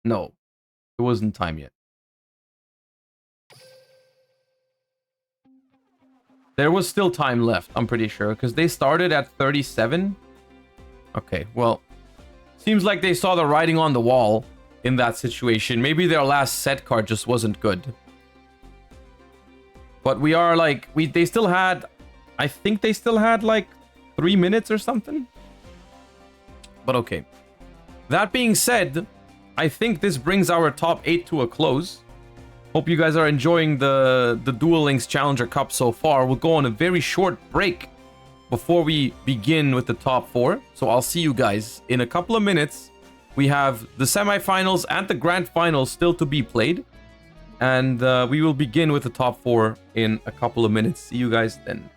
No, it wasn't time yet. There was still time left, I'm pretty sure, because they started at 37. Okay, well, seems like they saw the writing on the wall in that situation. Maybe their last set card just wasn't good. But we are like, they still had, I think they still had like 3 minutes or something. But okay. That being said, I think this brings our top 8 to a close. Hope you guys are enjoying the Duel Links Challenger Cup so far. We'll go on a very short break before we begin with the top 4. So I'll see you guys in a couple of minutes. We have the semifinals and the grand finals still to be played. And we will begin with the top 4 in a couple of minutes. See you guys then.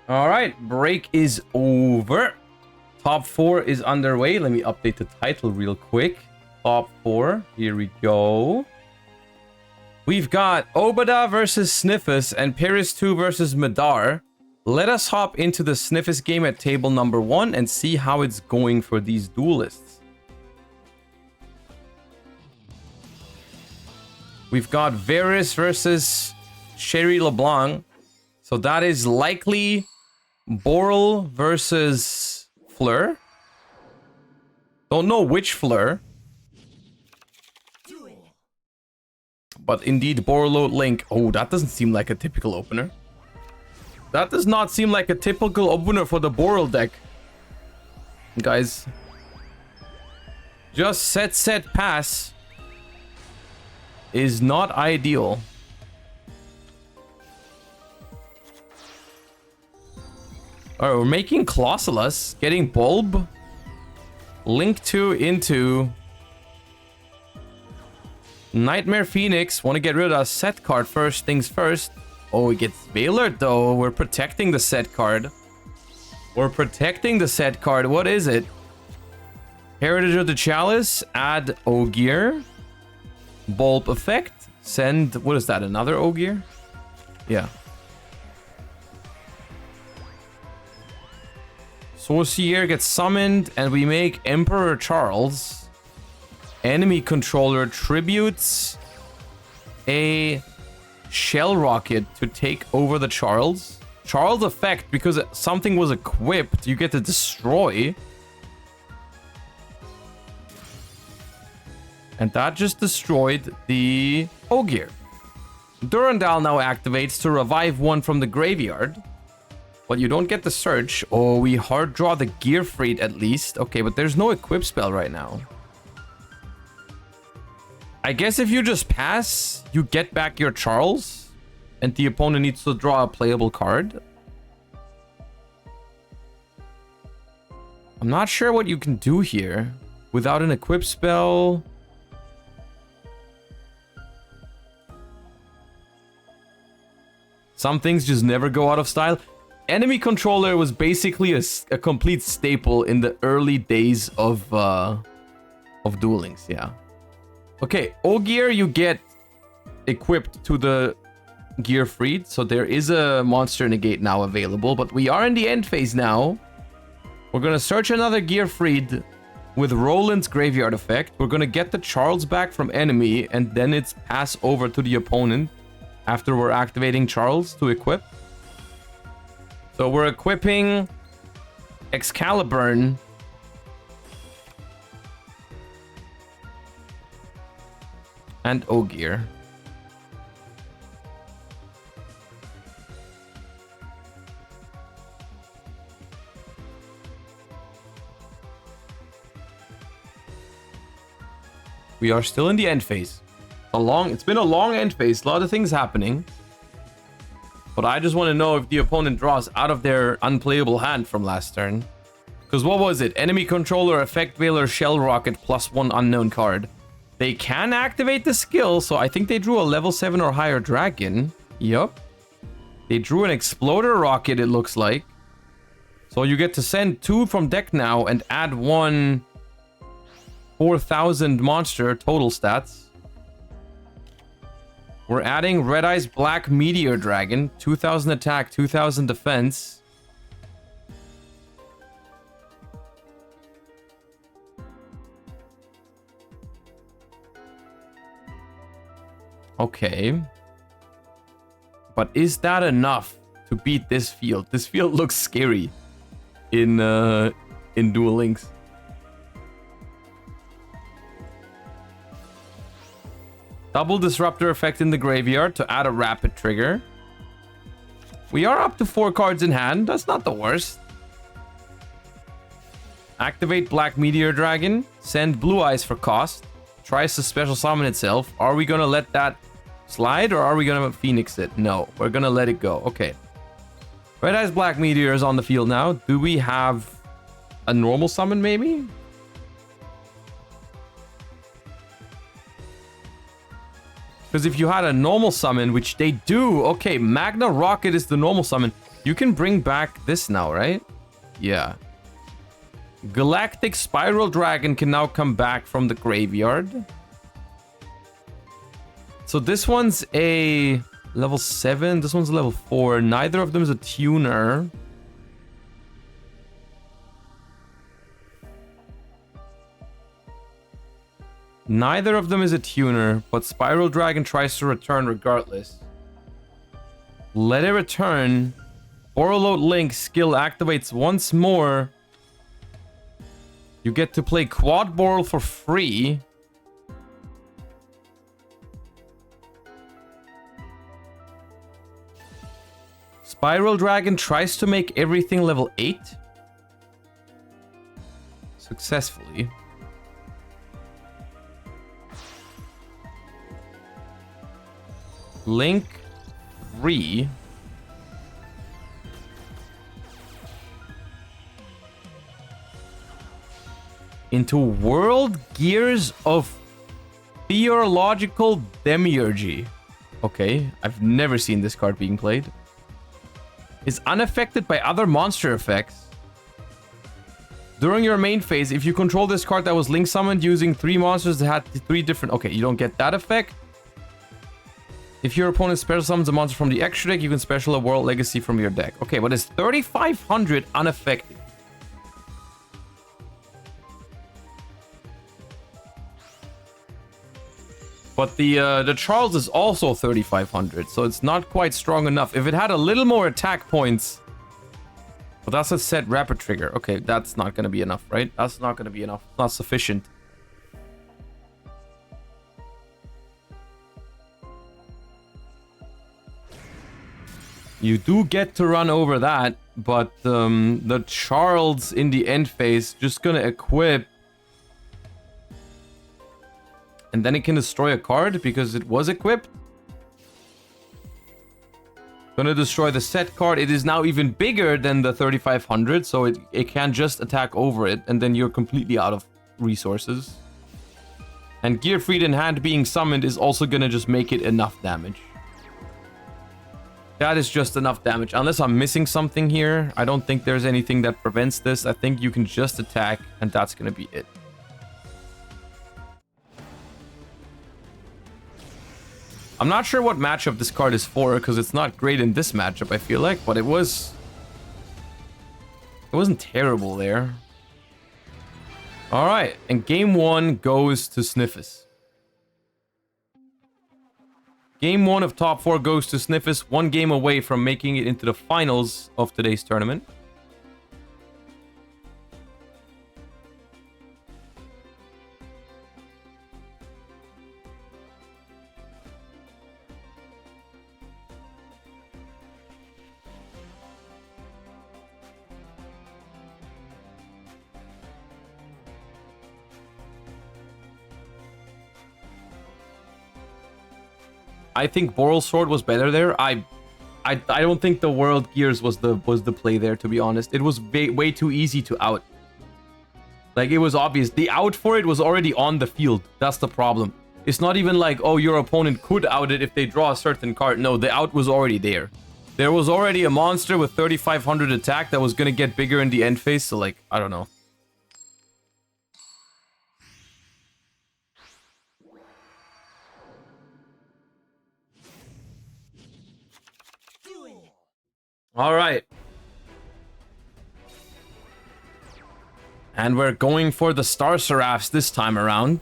All right, break is over. Top 4 is underway. Let me update the title real quick. Top 4, here we go. We've got Obada versus Sniffus and Paris 2 versus Madar. Let us hop into the Sniffus game at table number 1 and see how it's going for these duelists. We've got Varys versus Sherry LeBlanc. So that is likely Boral versus Fleur. Don't know which Fleur. Duel. But indeed, Borload Link. Oh, that doesn't seem like a typical opener. That does not seem like a typical opener for the Boral deck. Guys. Just set, pass is not ideal. Alright, we're making Colossalus, getting Bulb, Link 2 into Nightmare Phoenix. Want to get rid of that set card first things first. Oh, it gets Valor though. We're protecting the set card. We're protecting the set card. What is it? Heritage of the Chalice, add Ogier. Bulb effect, send, what is that, another Ogier? Yeah. Sorcier gets summoned, and we make Emperor Charles. Enemy controller tributes a Shell Rocket to take over the Charles. Charles effect, because something was equipped, you get to destroy. And that just destroyed the Ogier. Durandal now activates to revive one from the graveyard. But you don't get the search. Oh, we hard draw the Gearfried at least. Okay, but there's no equip spell right now. I guess if you just pass, you get back your Charles. And the opponent needs to draw a playable card. I'm not sure what you can do here. Without an equip spell. Some things just never go out of style. Enemy controller was basically a complete staple in the early days of Duel Links, yeah. Okay, Ogier you get equipped to the Gearfried, so there is a monster negate now available, but we are in the end phase now. We're gonna search another Gearfried with Roland's Graveyard effect. We're gonna get the Charles back from enemy, and then it's pass over to the opponent after we're activating Charles to equip. So we're equipping Excalibur And Ogier. We are still in the end phase. It's been a long end phase. A lot of things happening. But I just want to know if the opponent draws out of their unplayable hand from last turn. Because what was it? Enemy controller, effect veiler, shell rocket, +1 unknown card. They can activate the skill, so I think they drew a level 7 or higher dragon. Yup. They drew an exploder rocket, it looks like. So you get to send 2 from deck now and add 1 4,000 monster total stats. We're adding Red Eyes Black Meteor Dragon. 2,000 attack, 2,000 defense. Okay. But is that enough to beat this field? This field looks scary in Duel Links. Double disruptor effect in the graveyard to add a rapid trigger. We are up to 4 cards in hand. That's not the worst. Activate Black Meteor Dragon. Send Blue Eyes for cost. Tries to special summon itself. Are we gonna let that slide or are we gonna Phoenix it? No, we're gonna let it go. Okay. Red Eyes Black Meteor is on the field now. Do we have a normal summon maybe? Because if you had a normal summon, which they do, okay, Magna Rocket is the normal summon. You can bring back this now, right? Yeah. Galactic Spiral Dragon can now come back from the graveyard. So this one's a level 7. This one's a level 4. Neither of them is a tuner. Neither of them is a tuner, but Spiral Dragon tries to return regardless. Let it return. Borreload Link skill activates once more. You get to play Quad Borrel for free. Spiral Dragon tries to make everything level 8. Successfully. Link 3. Into World Gears of Theological Demiurgy. Okay, I've never seen this card being played. Is unaffected by other monster effects. During your main phase, if you control this card that was link summoned using 3 monsters that had 3 different... Okay, you don't get that effect. If your opponent special summons a monster from the extra deck, you can special a World Legacy from your deck. Okay, but it's 3,500 unaffected. But the Charles is also 3,500, so it's not quite strong enough. If it had a little more attack points... But that's a set rapid trigger. Okay, that's not going to be enough, right? That's not going to be enough. Not sufficient. You do get to run over that, but the Charles in the end phase just gonna equip. And then it can destroy a card because it was equipped. Gonna destroy the set card. It is now even bigger than the 3,500, so it can just attack over it, and then you're completely out of resources. And Gearfried in hand being summoned is also gonna just make it enough damage. That is just enough damage. Unless I'm missing something here. I don't think there's anything that prevents this. I think you can just attack, and that's going to be it. I'm not sure what matchup this card is for, because it's not great in this matchup, I feel like. But it wasn't terrible there. Alright, and game 1 goes to Sniffus. Game 1 of top 4 goes to Sniffus, 1 game away from making it into the finals of today's tournament. I think Boral Sword was better there. I don't think the World Gears was the play there, to be honest. It was way too easy to out. Like, it was obvious. The out for it was already on the field. That's the problem. It's not even like, oh, your opponent could out it if they draw a certain card. No, the out was already there. There was already a monster with 3,500 attack that was going to get bigger in the end phase. So, like, I don't know. All right. And we're going for the Star Seraphs this time around.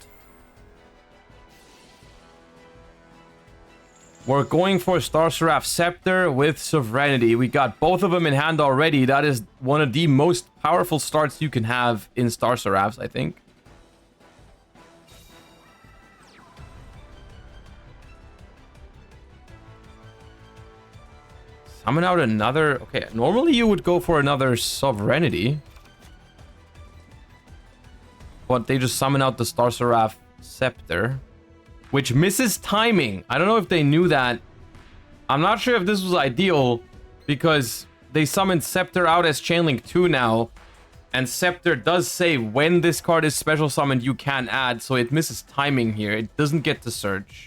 We're going for Star Seraph Scepter with Sovereignty. We got both of them in hand already. That is one of the most powerful starts you can have in Star Seraphs, I think. Summon out another... Okay, normally you would go for another Sovereignty. But they just summon out the Star Seraph Scepter, which misses timing. I don't know if they knew that. I'm not sure if this was ideal, because they summoned Scepter out as Chainlink 2 now, and Scepter does say when this card is special summoned, you can add, so it misses timing here. It doesn't get to search.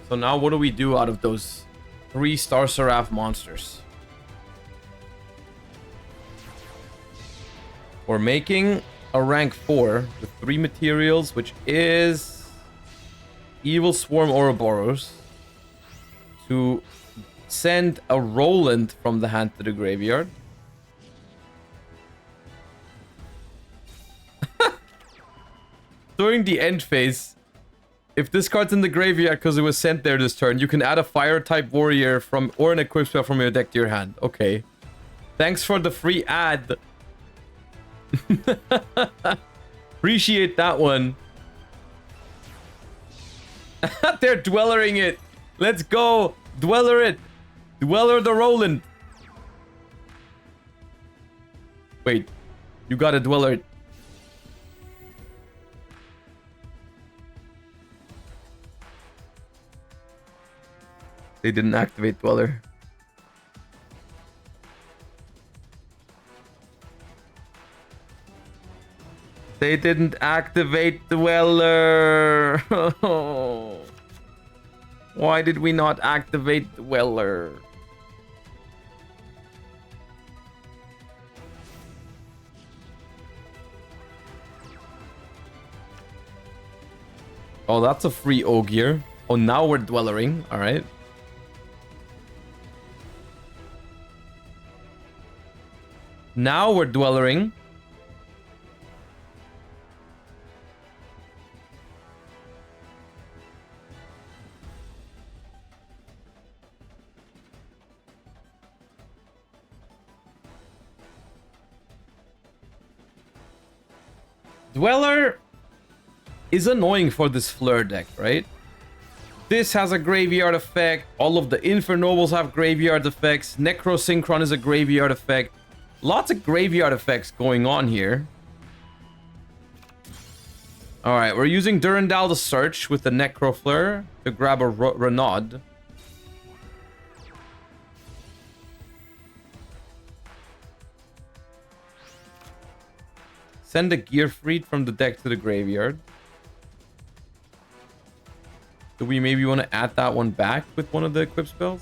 So now what do we do out of those 3 Star Seraph monsters? We're making a rank 4 with 3 materials, which is Evil Swarm Ouroboros, to send a Roland from the hand to the graveyard. During the end phase, if this card's in the graveyard because it was sent there this turn, you can add a fire-type warrior from or an equip spell from your deck to your hand. Okay. Thanks for the free ad. Appreciate that one. They're dwellering it. Let's go. Dweller it. Dweller the Roland. Wait. You gotta dweller it. They didn't activate Dweller. They didn't activate Dweller. Why did we not activate Dweller? Oh, that's a free Ogier. Oh, now we're Dwellering. All right. Now we're Dwellering. Dweller is annoying for this Fleur deck, right? This has a graveyard effect. All of the Infernobles have graveyard effects. Necrosynchron is a graveyard effect. Lots of graveyard effects going on here. Alright, we're using Durandal to search with the Necrofleur to grab a Renaud. Send a Gearfried from the deck to the graveyard. Do we maybe want to add that one back with one of the equip spells?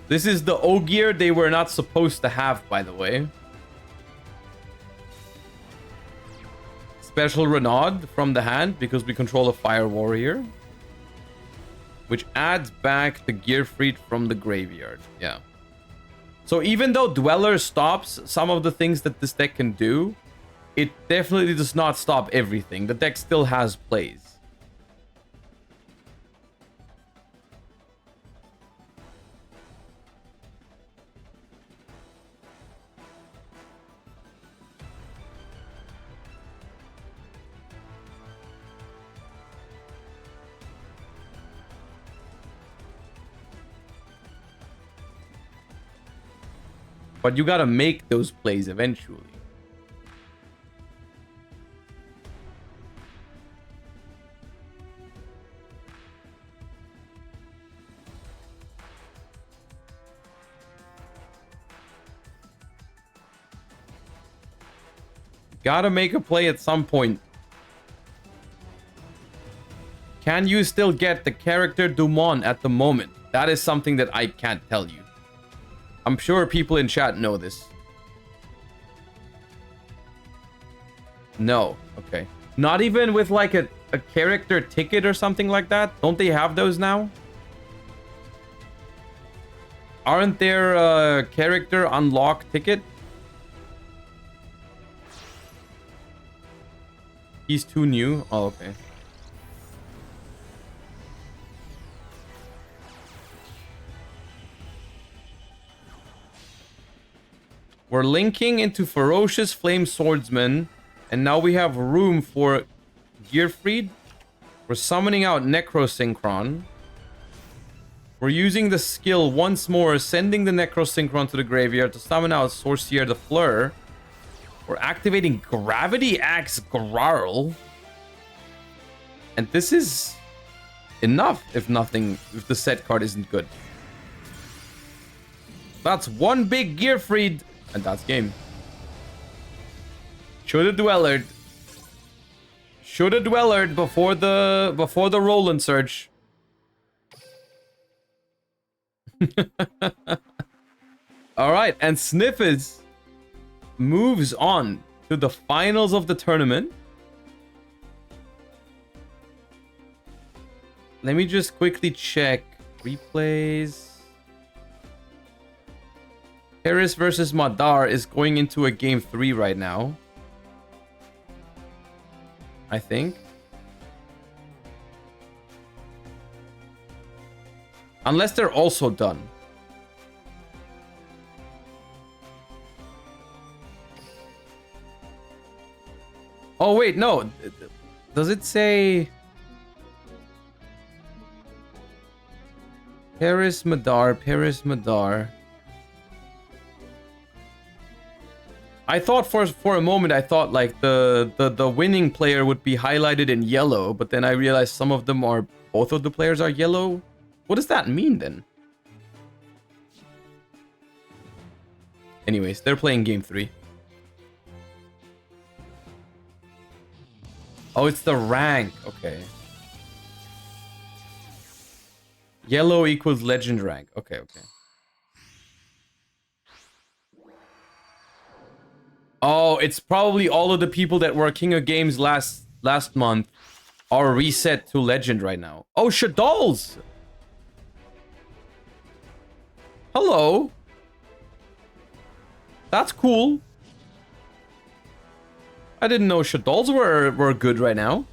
This is the Ogier they were not supposed to have, by the way. Special Renaud from the hand because we control a Fire Warrior. Which adds back the Gearfried from the graveyard. Yeah. So even though Dweller stops some of the things that this deck can do, it definitely does not stop everything. The deck still has plays. But you gotta make those plays eventually. Gotta make a play at some point. Can you still get the character Dumont at the moment? That is something that I can't tell you. I'm sure people in chat know this. No. Okay. Not even with like a character ticket or something like that? Don't they have those now? Aren't there a character unlock ticket? He's too new? Oh, okay. We're linking into Ferocious Flame Swordsman. And now we have room for Gearfried. We're summoning out Necrosynchron. We're using the skill once more, sending the Necrosynchron to the graveyard to summon out Sorcier the Fleur. We're activating Gravity Axe Grarl. And this is enough, if the set card isn't good. That's one big Gearfried, and that's game. Shoulda Dwellered. Shoulda Dwellered before the Roland search. Alright, and Sniffers moves on to the finals of the tournament. Let me just quickly check replays. Paris versus Madar is going into a game 3 right now. I think. Unless they're also done. Oh, wait, no. Does it say... Paris Madar, Paris Madar. I thought for a moment, I thought like the winning player would be highlighted in yellow, but then I realized some of them are, both of the players are yellow. What does that mean then? Anyways, they're playing game 3. Oh, it's the rank. Okay. Yellow equals legend rank. Okay, okay. Oh, it's probably all of the people that were King of Games last month are reset to legend right now. Oh, Shadolls! Hello. That's cool. I didn't know Shadolls were good right now.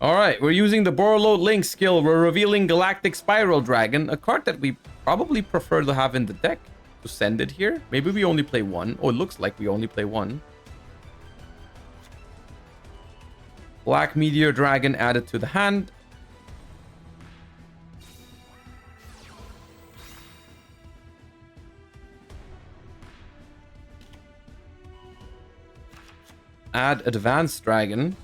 Alright, we're using the Borreload Link skill. We're revealing Galactic Spiral Dragon, a card that we probably prefer to have in the deck. To send it here. Maybe we only play one. Oh, it looks like we only play one. Black Meteor Dragon added to the hand. Add Advanced Dragon.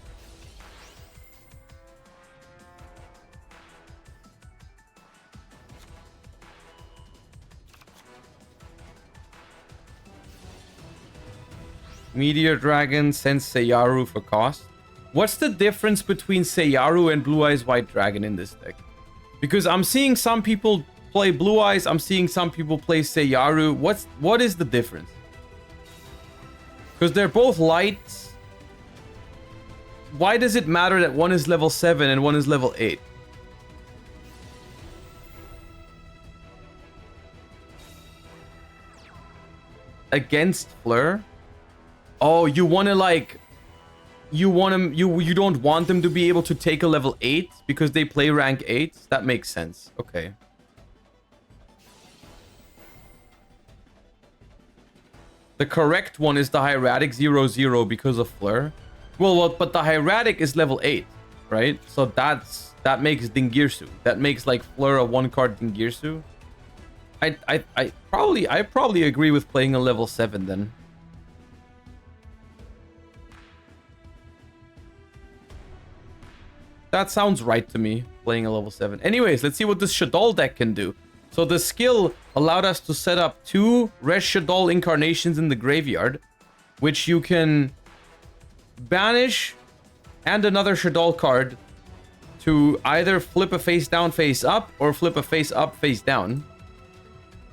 Meteor Dragon sends Seiyaru for cost. What's the difference between Seiyaru and Blue Eyes White Dragon in this deck? Because I'm seeing some people play Blue Eyes, I'm seeing some people play Seiyaru. What is the difference? Because they're both lights. Why does it matter that one is level 7 and one is level 8? Against Fleur? Oh, you want to like... You don't want them to be able to take a level 8 because they play rank 8? That makes sense. Okay. The correct one is the Hieratic 0/0 because of Fleur. Well, but the Hieratic is level 8, right? So that's that makes Dingirsu. That makes like Fleur a 1-card Dingirsu. I probably agree with playing a level 7 then. That sounds right to me, playing a level 7. Anyways, let's see what this Shaddoll deck can do. So the skill allowed us to set up 2 Res Shaddoll incarnations in the graveyard, which you can banish and another Shaddoll card to either flip a face down, face up, or flip a face up, face down.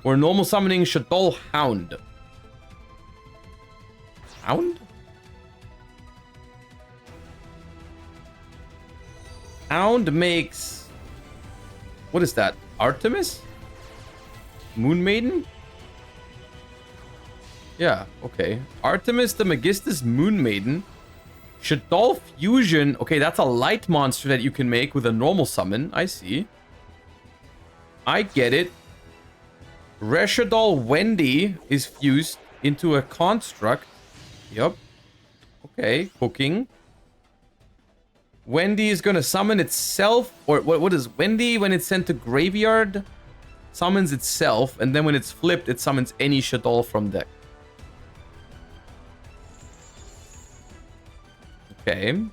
We're normal summoning Shaddoll Hound. Hound? Hound makes... What is that? Artemis? Moon Maiden? Yeah, okay. Artemis the Megistus Moon Maiden. Shaddoll Fusion. Okay, that's a light monster that you can make with a normal summon. I see. I get it. Reshaddoll Wendy is fused into a construct. Yup. Okay, cooking. Wendy is gonna summon itself, or what is Wendy when it's sent to graveyard? Summons itself, and then when it's flipped, it summons any Shaddoll from deck. Okay.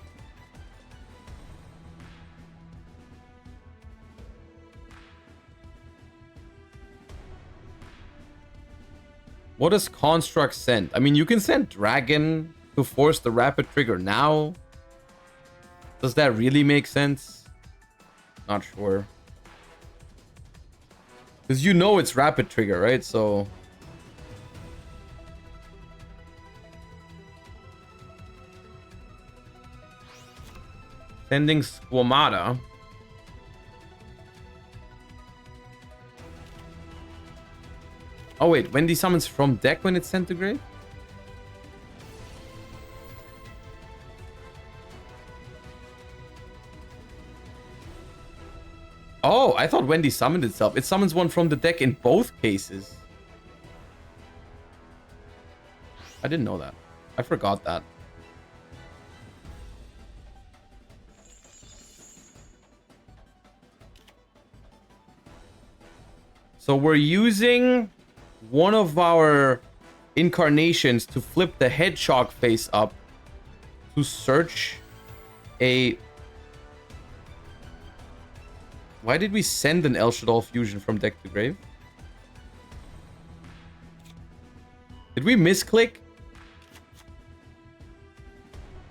What does Construct send? I mean, you can send Dragon to force the rapid trigger now. Does that really make sense? Not sure. Because you know it's rapid trigger, right? So... Sending Squamata. Oh wait, Wendy summons from deck when it's sent to grave? Oh, I thought Wendy summoned itself. It summons one from the deck in both cases. I didn't know that. I forgot that. So we're using one of our incarnations to flip the Hedgehog face up to search a... Why did we send an El Shaddoll Fusion from deck to grave? Did we misclick?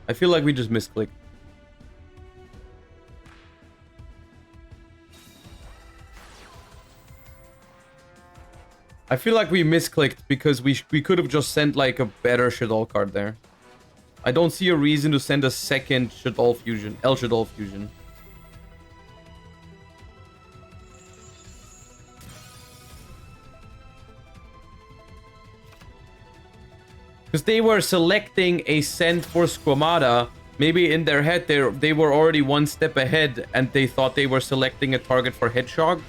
I feel like we just misclicked. I feel like we misclicked because we could have just sent like a better Shaddoll card there. I don't see a reason to send a second Shaddoll Fusion, El Shaddoll Fusion. Because they were selecting a send for Squamata. Maybe in their head they were already one step ahead and they thought they were selecting a target for Hedgehog.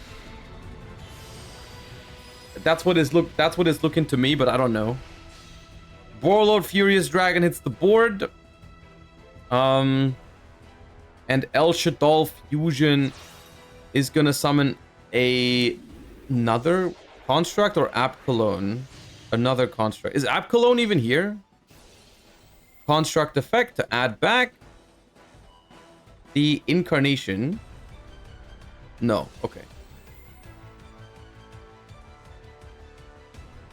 That's what it's looking to me, but I don't know. Warlord Furious Dragon hits the board. And El Shaddoll Fusion is gonna summon another construct or App Cologne. Another construct. Is App Cologne even here? Construct effect to add back the incarnation. No, okay.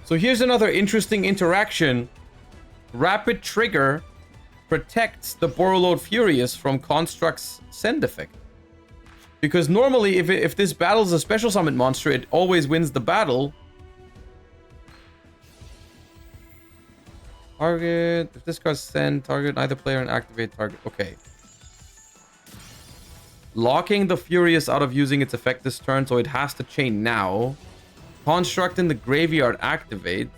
So here's another interesting interaction. Rapid Trigger protects the Borreload Furious from Construct's send effect. Because normally, if this battles a special summon monster, it always wins the battle. Target. If this card send, target either player and activate target. Okay. Locking the Furious out of using its effect this turn, so it has to chain now. Construct in the graveyard activates.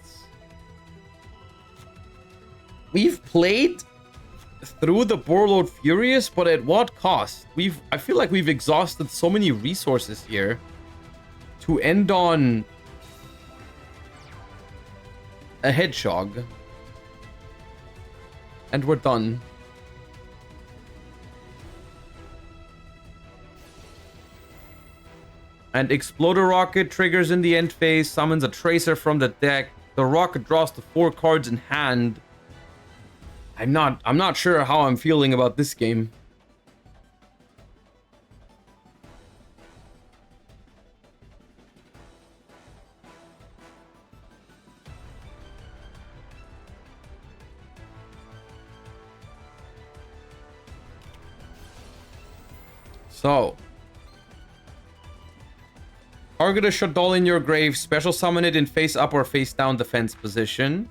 We've played through the Borreload Furious, but at what cost? I feel like we've exhausted so many resources here to end on a Hedgehog. And we're done. And Exploder Rocket triggers in the end phase, summons a Tracer from the deck. The Rocket draws the 4 cards in hand. I'm not sure how I'm feeling about this game. So, target a Shaddoll in your grave. Special summon it in face up or face down defense position.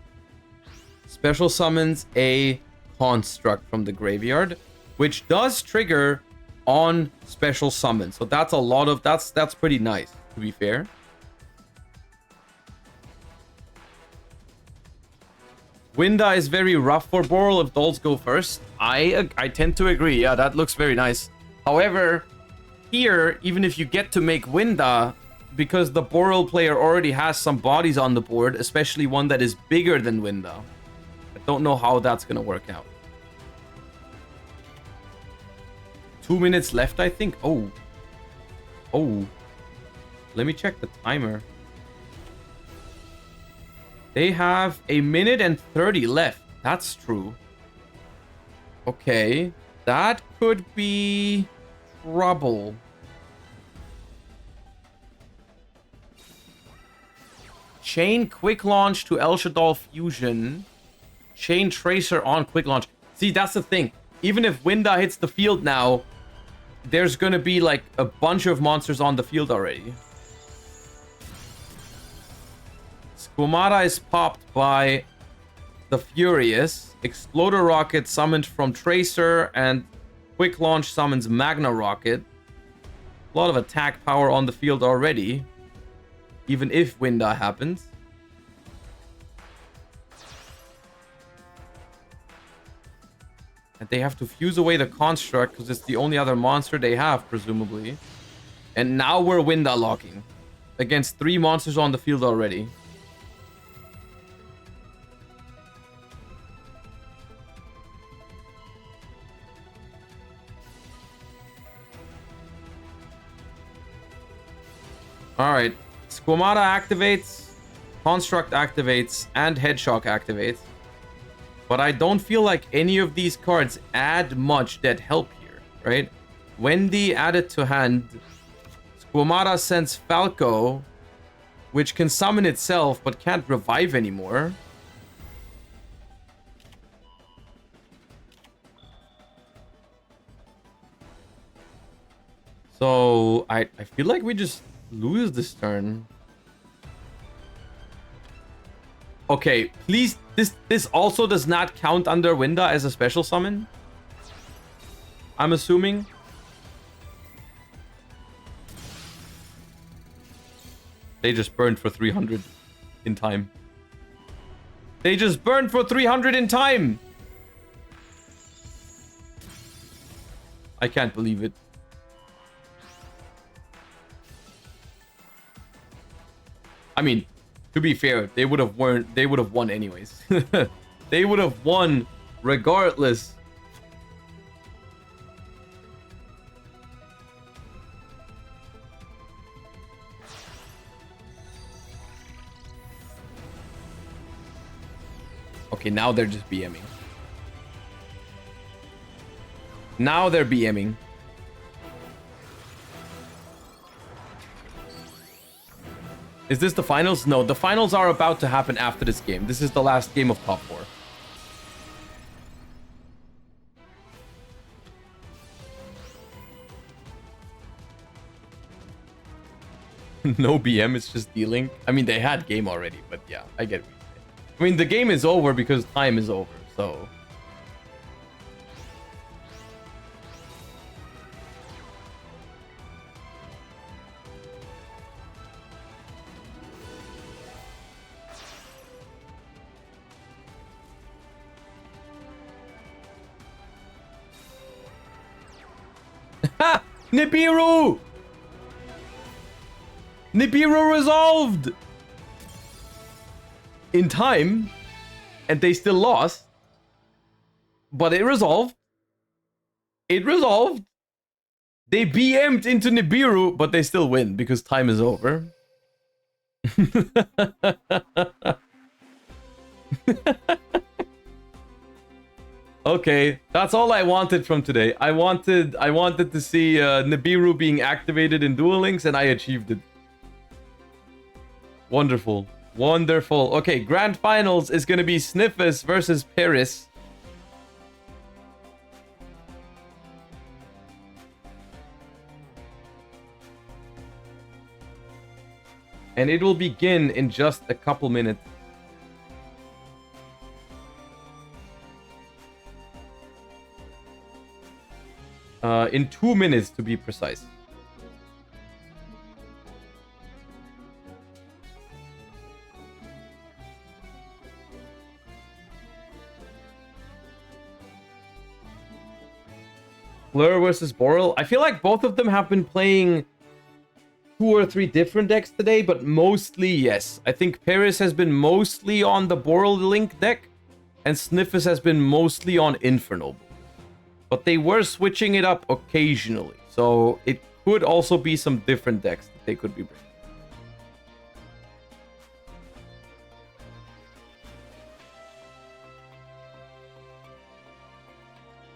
Special summons a construct from the graveyard, which does trigger on special summon. So that's a lot of that's pretty nice, to be fair. Winda is very rough for Boral if dolls go first. I tend to agree. Yeah, that looks very nice. However, here, even if you get to make Winda, because the Boral player already has some bodies on the board, especially one that is bigger than Winda, I don't know how that's going to work out. 2 minutes left, I think. Oh. Let me check the timer. They have 1 minute and 30 left. That's true. Okay. That could be trouble. Chain Quick Launch to El Shaddoll Fusion. Chain Tracer on Quick Launch. See, that's the thing. Even if Winda hits the field now, there's gonna be like a bunch of monsters on the field already. Squamata is popped by the Furious. Exploder Rocket summoned from Tracer, and Quick Launch summons Magna Rocket. A lot of attack power on the field already, even if Winda happens. And they have to fuse away the construct because it's the only other monster they have, presumably. And now we're Winda locking against 3 monsters on the field already. Alright. Squamata activates, Construct activates, and Headshock activates. But I don't feel like any of these cards add much that help here, right? Wendy added to hand. Squamata sends Falco, which can summon itself but can't revive anymore. So I feel like we just lose this turn. Okay, please, this also does not count under Winda as a special summon, I'm assuming. They just burned for 300 in time. They just burned for 300 in time! I can't believe it. I mean, to be fair, they would have won anyways. They would have won regardless. Okay, now they're just BMing. Now they're BMing. Is this the finals? No, the finals are about to happen after this game. This is the last game of top 4. No BM, it's just dealing. I mean, they had game already, but yeah, I get it. I mean, the game is over because time is over, so... Ha! Nibiru! Nibiru resolved! In time, and they still lost, but it resolved. It resolved. They BM'd into Nibiru, but they still win because time is over. Okay, that's all I wanted from today. I wanted to see Nibiru being activated in Duel Links, and I achieved it. Wonderful. Wonderful. Okay, Grand Finals is going to be Sniffus versus Paris. And it will begin in just a couple minutes. In 2 minutes, to be precise. Fleur versus Boral. I feel like both of them have been playing 2 or 3 different decks today, but mostly yes. I think Paris has been mostly on the Boral Link deck, and Sniffus has been mostly on Inferno. But they were switching it up occasionally, so it could also be some different decks that they could be bringing.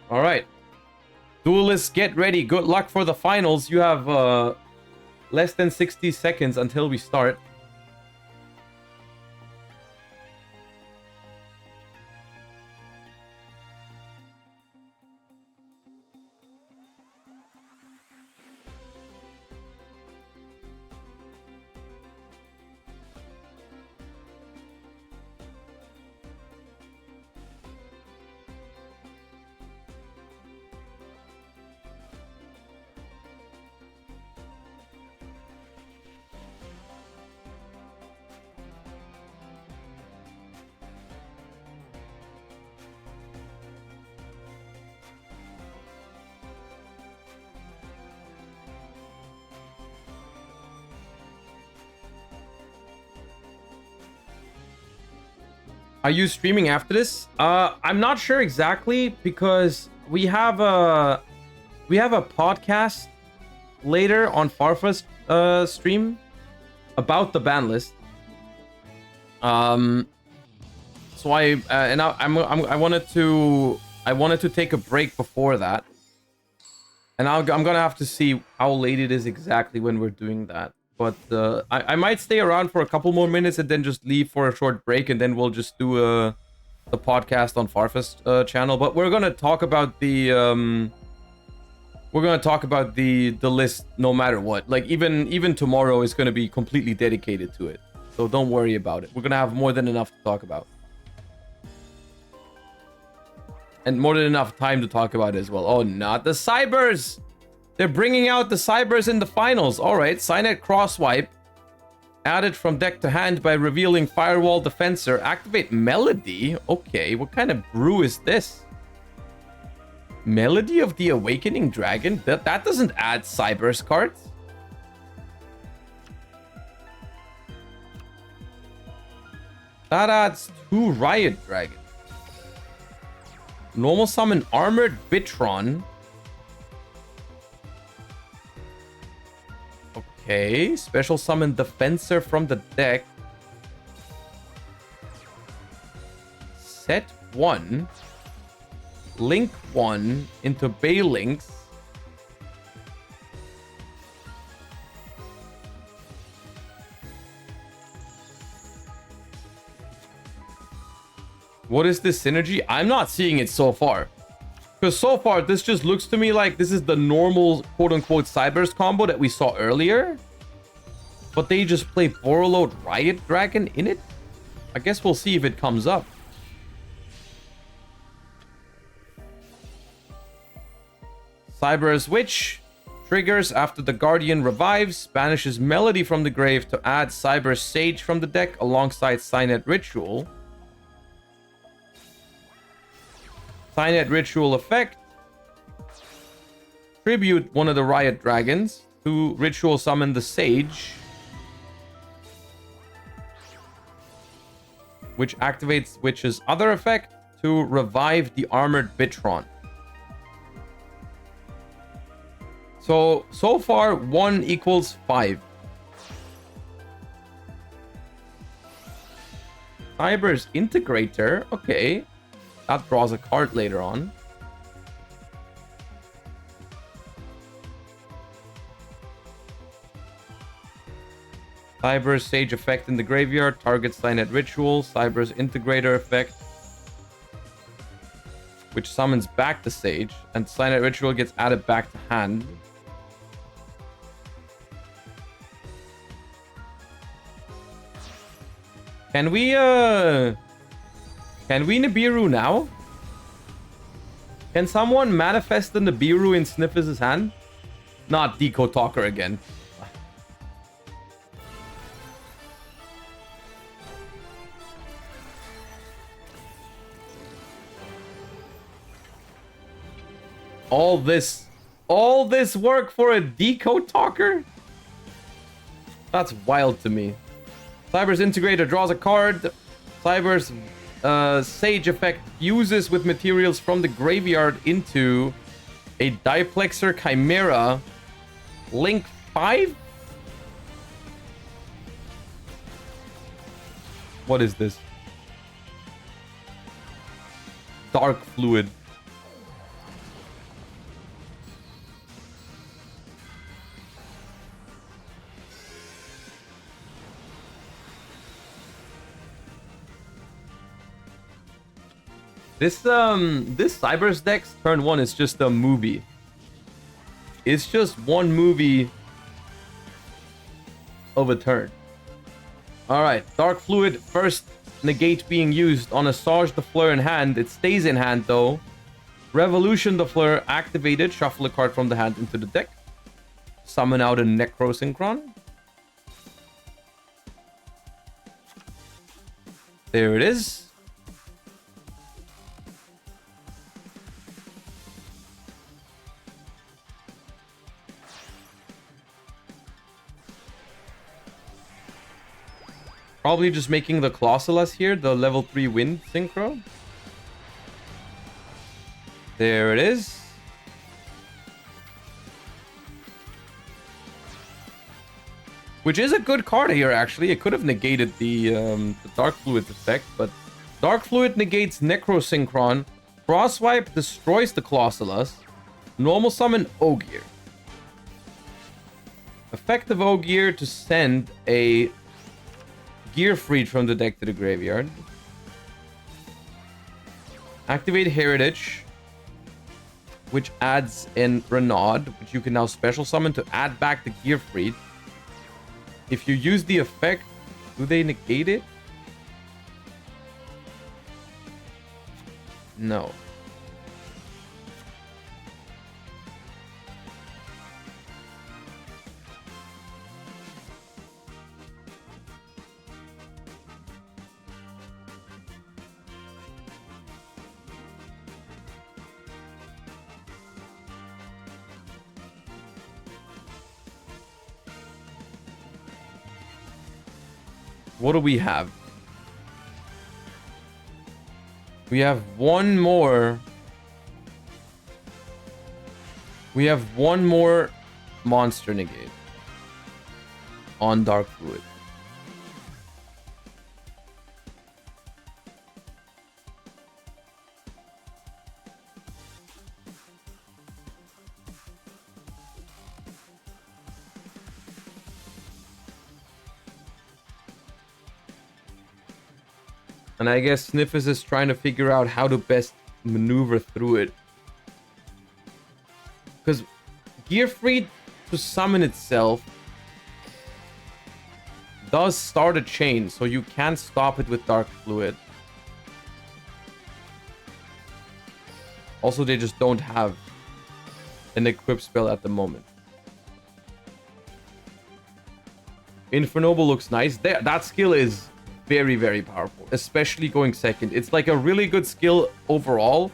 All right. Duelists, get ready. Good luck for the finals. You have less than 60 seconds until we start. Are you streaming after this? I'm not sure exactly because we have a podcast later on Farfa's stream about the ban list. So I wanted to take a break before that, and I'm gonna have to see how late it is exactly when we're doing that. But I might stay around for a couple more minutes and then just leave for a short break, and then we'll just do the podcast on Farfa's channel. But we're gonna talk about the list no matter what. Like even tomorrow is gonna be completely dedicated to it. So don't worry about it. We're gonna have more than enough to talk about. And more than enough time to talk about it as well. Oh, not the Cybers! They're bringing out the Cybers in the finals. All right, Signet Crosswipe. Added from deck to hand by revealing Firewall Defensor. Activate Melody. Okay, what kind of brew is this? Melody of the Awakening Dragon? That doesn't add Cybers cards. That adds 2 Riot Dragons. Normal summon Armored Bitron. Okay, special summon Defensor from the deck. Set 1. Link 1 into Bay Links. What is this synergy? I'm not seeing it so far. Because so far, this just looks to me like this is the normal quote-unquote Cybers combo that we saw earlier. But they just play Borreload Riot Dragon in it? I guess we'll see if it comes up. Cybers Witch triggers after the Guardian revives, banishes Melody from the grave to add Cybers Sage from the deck alongside Signet Ritual. Signet Ritual effect. Tribute one of the Riot Dragons to Ritual Summon the Sage, which activates Witch's other effect to revive the Armored Bitron. So far, 1 equals 5. Cyber's Integrator. Okay. That draws a card later on. Cyber's Sage effect in the graveyard. Targets Signet Ritual. Cyber's Integrator effect, which summons back the Sage. And Signet Ritual gets added back to hand. Can we Nibiru now? Can someone manifest the Nibiru in Sniffers' hand? Not Deco Talker again. All this work for a Deco Talker? That's wild to me. Cyber's Integrator draws a card. Cyber's Sage effect fuses with materials from the graveyard into a Diplexer Chimera. Link 5? What is this? Dark Fluid. This Cyber's deck's turn 1 is just a movie. It's just one movie of a turn. Alright, Dark Fluid, first negate being used on Asajj the Fleur in hand. It stays in hand though. Revolution the Fleur activated. Shuffle a card from the hand into the deck. Summon out a Necrosynchron. There it is. Probably just making the Colossalus here, the level 3 wind synchro. There it is. Which is a good card here, actually. It could have negated the Dark Fluid effect, but Dark Fluid negates Necrosynchron. Frostwipe destroys the Colossalus. Normal summon Ogier. Effective Ogier to send a Gear Freed from the deck to the graveyard. Activate Heritage, which adds in Renaud, which you can now special summon to add back the Gear Freed. If you use the effect, do they negate it? No. What do we have? We have one more. We have one more monster negate on Dark Fluid. And I guess Sniffers is trying to figure out how to best maneuver through it. Because Gear Freed to summon itself does start a chain, so you can't stop it with Dark Fluid. Also, they just don't have an equip spell at the moment. Infernoble looks nice. That skill is very, very powerful, especially going second. It's like a really good skill overall,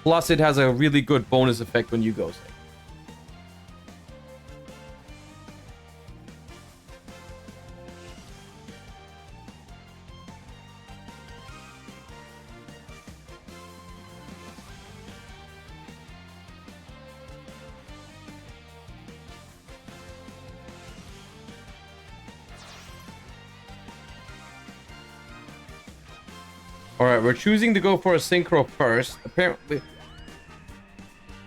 plus it has a really good bonus effect when you go second. Alright, we're choosing to go for a synchro first. Apparently.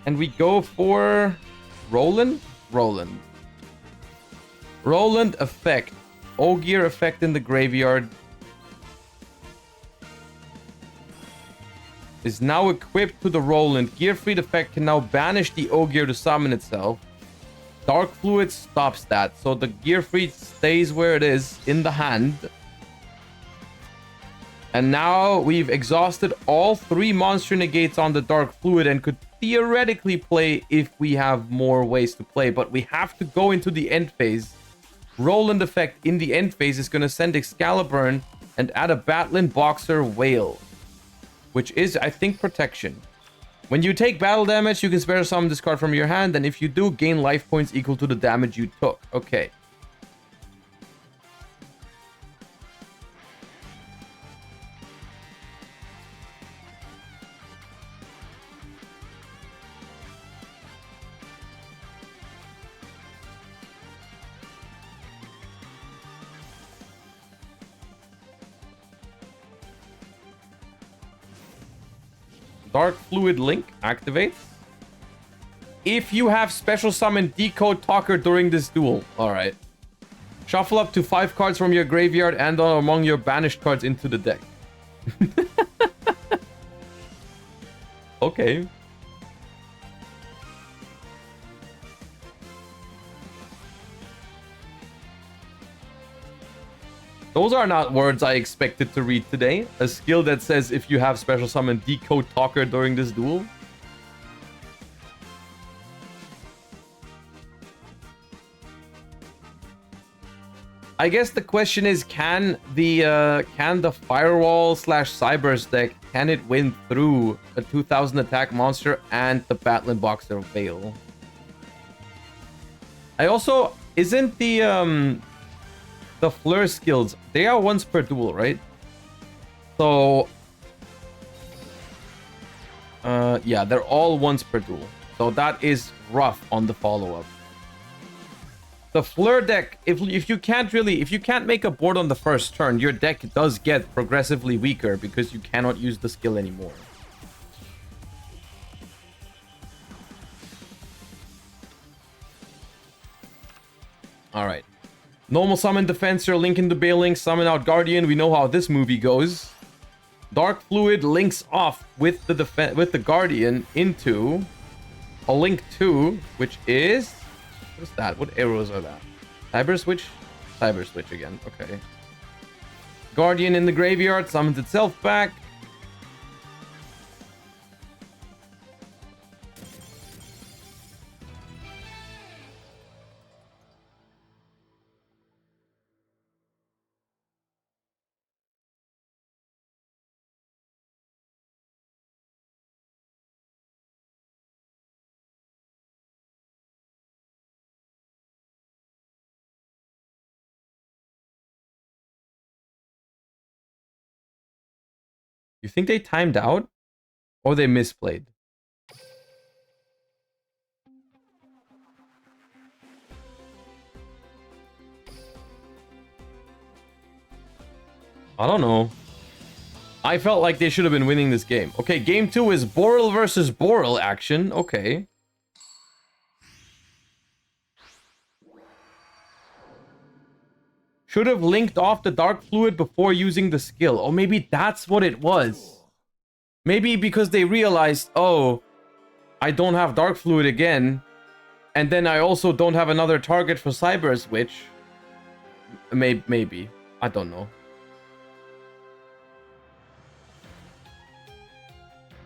And we go for Roland? Roland. Roland effect. Ogier effect in the graveyard. Is now equipped to the Roland. Gearfried effect can now banish the Ogier to summon itself. Dark Fluid stops that. So the Gearfried stays where it is in the hand. And now we've exhausted all 3 monster negates on the Dark Fluid and could theoretically play if we have more ways to play. But we have to go into the end phase. Roland effect in the end phase is going to send Excalibur and add a Batlin Boxer Whale. Which is, I think, protection. When you take battle damage, you can spare summon this card from your hand. And if you do, gain life points equal to the damage you took. Okay. Dark Fluid Link activates. If you have special summon Decode Talker during this duel. Alright. Shuffle up to 5 cards from your graveyard and among your banished cards into the deck. Okay. Those are not words I expected to read today. A skill that says if you have special summon Decode Talker during this duel. I guess the question is, can the Firewall / Cybers deck, can it win through a 2000 attack monster and the Batlin Boxer Veil? I also, isn't the Fleur skills, they are once per duel, right? So yeah, they're all once per duel. So that is rough on the follow-up. The Fleur deck, if you can't make a board on the first turn, your deck does get progressively weaker because you cannot use the skill anymore. All right. Normal summon Defensor, link into Bailing, summon out Guardian. We know how this movie goes. Dark Fluid links off with the Guardian into a link 2, which is, what is that? What arrows are that? Cyber Switch? Cyber Switch again. Okay. Guardian in the graveyard summons itself back. You think they timed out? Or they misplayed? I don't know. I felt like they should have been winning this game. Okay, game 2 is Boral versus Boral action. Okay. Should have linked off the Dark Fluid before using the skill. Or maybe that's what it was. Maybe because they realized, oh, I don't have Dark Fluid again. And then I also don't have another target for Cyber Switch. Maybe. I don't know.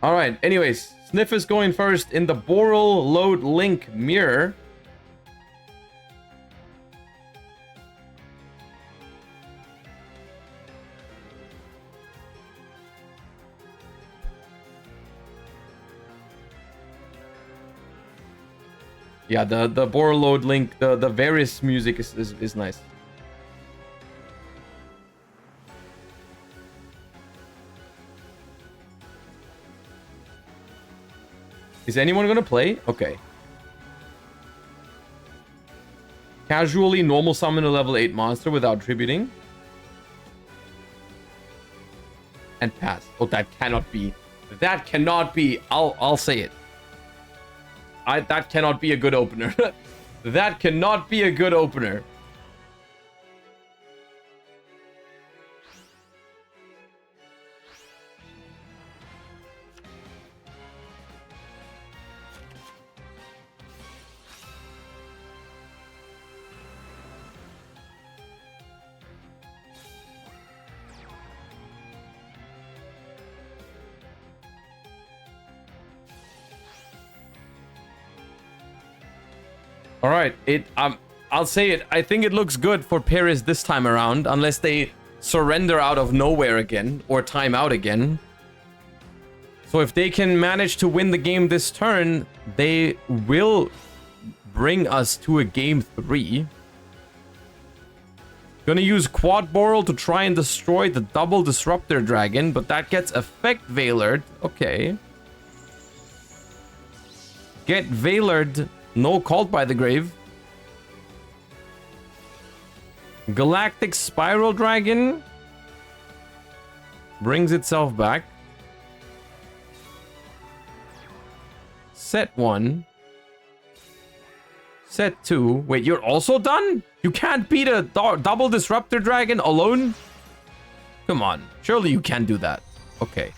Alright, anyways. Sniff is going first in the Boral Load Link Mirror. Yeah, the Boral Load Link, the Varys music is nice. Is anyone gonna play? Okay. Casually normal summon a level 8 monster without tributing. and pass. Oh, that cannot be. That cannot be. I'll say it. That cannot be a good opener. That cannot be a good opener. All right, I'll say it. I think it looks good for Paris this time around, unless they surrender out of nowhere again or time out again. So if they can manage to win the game this turn, they will bring us to a game 3. Gonna use Quad Boral to try and destroy the double Disruptor Dragon, but that gets Effect Veilered. Okay. Get Veilered. No Called by the Grave. Galactic Spiral Dragon brings itself back. Set 1. Set 2. Wait, you're also done? You can't beat a double Disruptor Dragon alone? Come on. Surely you can do that. Okay.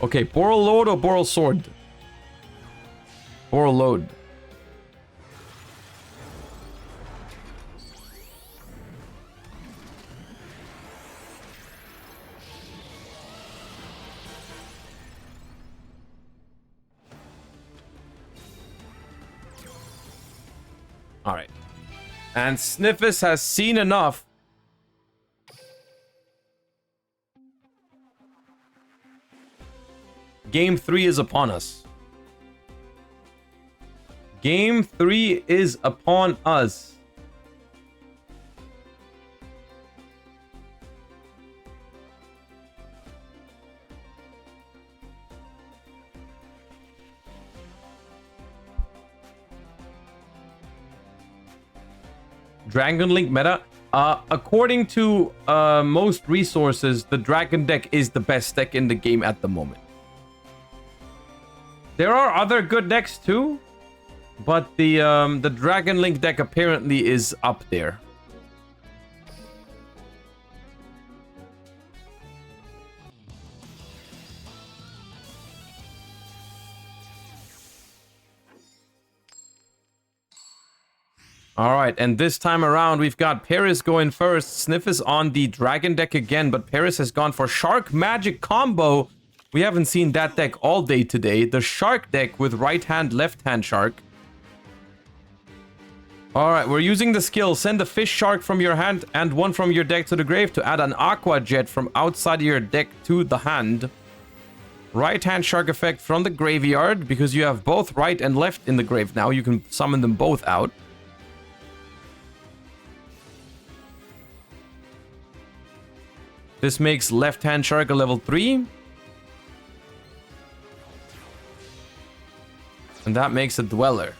Okay, Boral Load or Boral Sword? Boral Load. All right. And Sniffus has seen enough. Game 3 is upon us. Game 3 is upon us. Dragon Link meta. According to most resources, the Dragon deck is the best deck in the game at the moment. There are other good decks too, but the Dragon Link deck apparently is up there. All right, and this time around, we've got Paris going first. Sniff is on the Dragon deck again, but Paris has gone for Shark Magic combo. We haven't seen that deck all day today. The Shark deck with right hand, left hand Shark. All right, we're using the skill. Send a fish shark from your hand and one from your deck to the grave to add an Aqua Jet from outside your deck to the hand. Right hand Shark effect from the graveyard. Because you have both right and left in the grave now, you can summon them both out. This makes left hand Shark a level 3. And that makes a Dweller.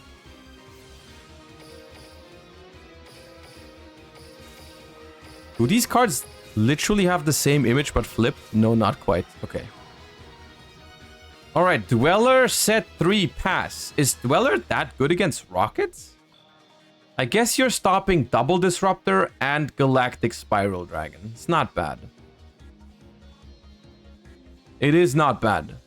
Do these cards literally have the same image but flipped? No, not quite. Okay. Alright, Dweller set 3 pass. Is Dweller that good against rockets? I guess you're stopping Double Disruptor and Galactic Spiral Dragon. It's not bad. It is not bad.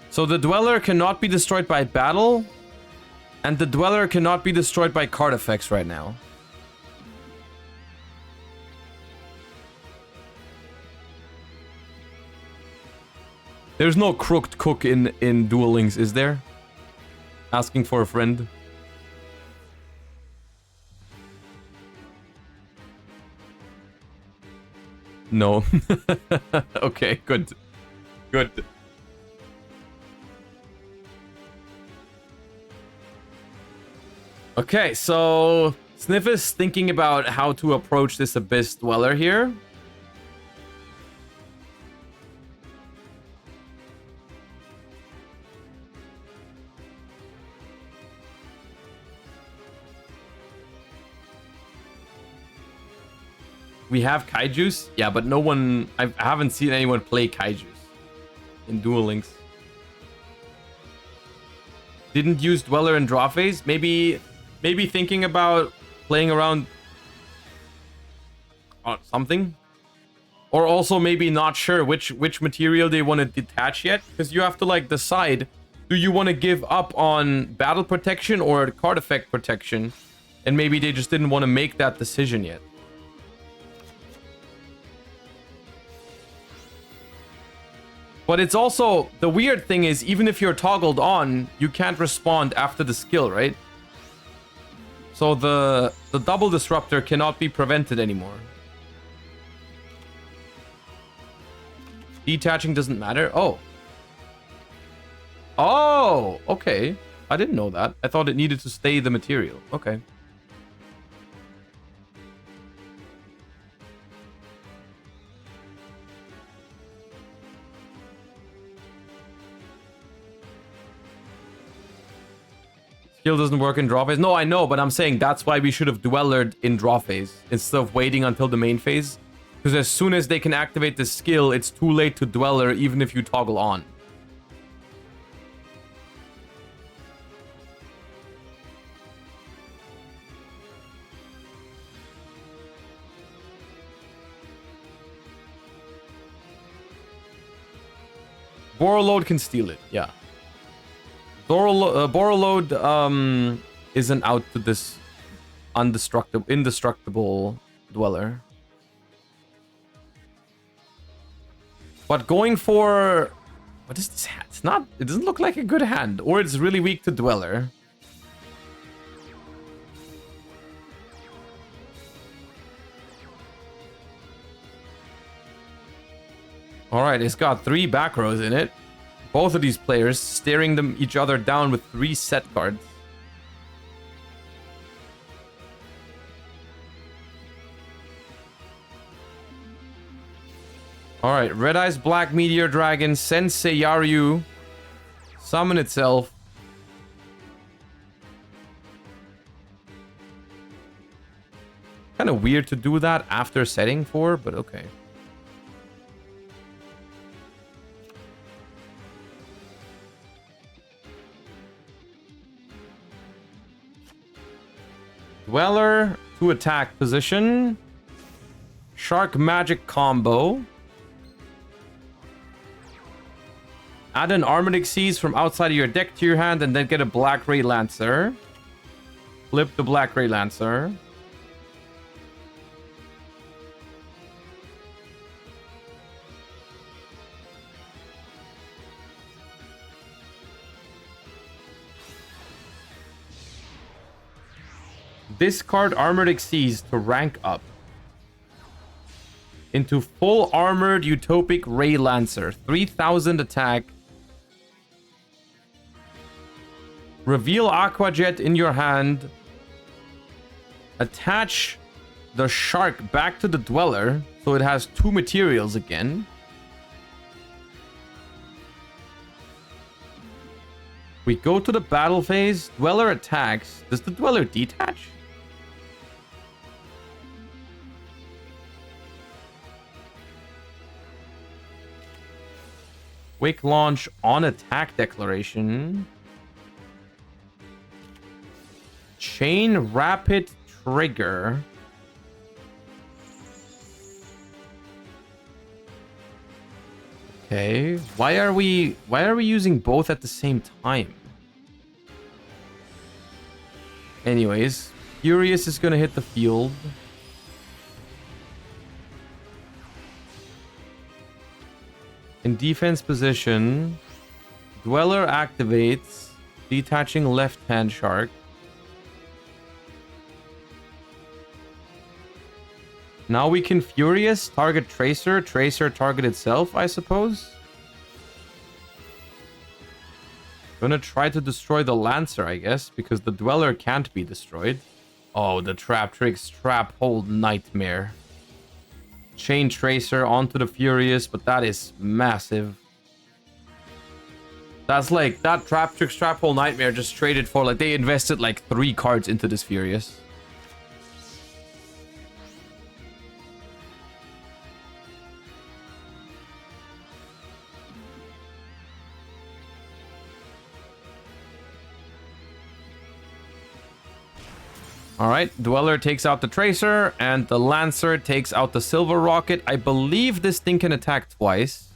So the Dweller cannot be destroyed by battle, and the Dweller cannot be destroyed by card effects right now. There's no crooked cook in Duel Links, is there? Asking for a friend. No. Okay, good. Good. Okay, so Sniff is thinking about how to approach this Abyss Dweller here. We have kaijus? Yeah, but no one... I haven't seen anyone play kaijus in Duel Links. Didn't use Dweller in draw phase? Maybe thinking about playing around on something? Or also maybe not sure which material they want to detach yet. Because you have to like decide, do you want to give up on battle protection or card effect protection? And maybe they just didn't want to make that decision yet. But it's also, the weird thing is, even if you're toggled on, you can't respond after the skill, right? So the double disruptor cannot be prevented anymore. Detaching doesn't matter. Oh. Oh, okay. I didn't know that. I thought it needed to stay the material. Okay. Skill doesn't work in draw phase. No, I know, but I'm saying that's why we should have Dwellered in draw phase instead of waiting until the main phase. Because as soon as they can activate the skill, it's too late to Dweller even if you toggle on. Borreload can steal it, yeah. Borreload isn't out to this indestructible Dweller. But going for... What is this hand? It's not... It doesn't look like a good hand. Or it's really weak to Dweller. Alright, it's got 3 back rows in it. Both of these players staring each other down with 3 set cards. Alright, Red Eyes Black Meteor Dragon, Sensei Yaryu, summon itself. Kind of weird to do that after setting 4, but okay. Dweller to attack position. Shark Magic combo. Add an Armored Xyz from outside of your deck to your hand and then get a Black Ray Lancer. Flip the Black Ray Lancer. Discard Armored Xyz to rank up into full armored Utopic Ray Lancer. 3000 attack. Reveal Aqua Jet in your hand. Attach the shark back to the Dweller so it has 2 materials again. We go to the battle phase. Dweller attacks. Does the Dweller detach? Quick launch on attack declaration. Chain rapid trigger. Okay. Why are we using both at the same time? Anyways, Furious is gonna hit the field. In defense position, Dweller activates, detaching left-hand shark. Now we can Furious, target Tracer, Tracer target itself, I suppose. Gonna try to destroy the Lancer, I guess, because the Dweller can't be destroyed. Oh, the Trap Tricks, Trap Hold Nightmare. Chain Tracer onto the Furious, but that is massive. That's like, that Trap Tricks, Trap Hold Nightmare just traded for, like, they invested like 3 cards into this Furious. All right, Dweller takes out the Tracer, and the Lancer takes out the Silver Rocket. I believe this thing can attack twice.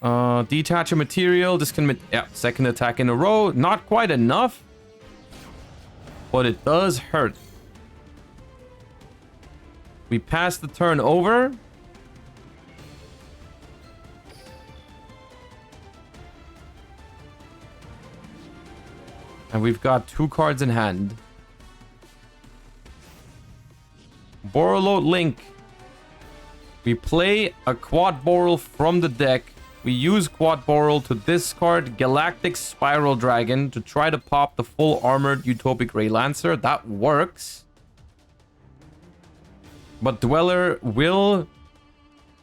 Detach a material. This can... Yeah, second attack in a row. Not quite enough, but it does hurt. We pass the turn over. And we've got 2 cards in hand. Borreload Link. We play a Quad Boral from the deck. We use Quad Boral to discard Galactic Spiral Dragon to try to pop the full armored Utopic Ray Lancer. That works. But Dweller will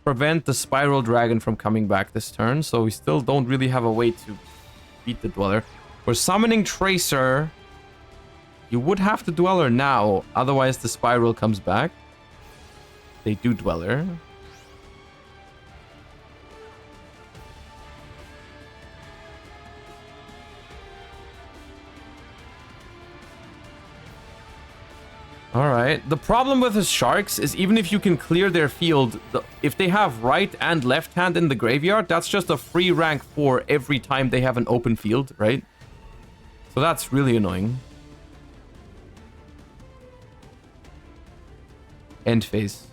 prevent the Spiral Dragon from coming back this turn. So we still don't really have a way to beat the Dweller. We're summoning Tracer. You would have to Dweller now, otherwise the Spiral comes back. They do Dweller. Alright, the problem with the Sharks is even if you can clear their field, if they have right and left hand in the graveyard, that's just a free rank 4 every time they have an open field, right? So that's really annoying. End phase.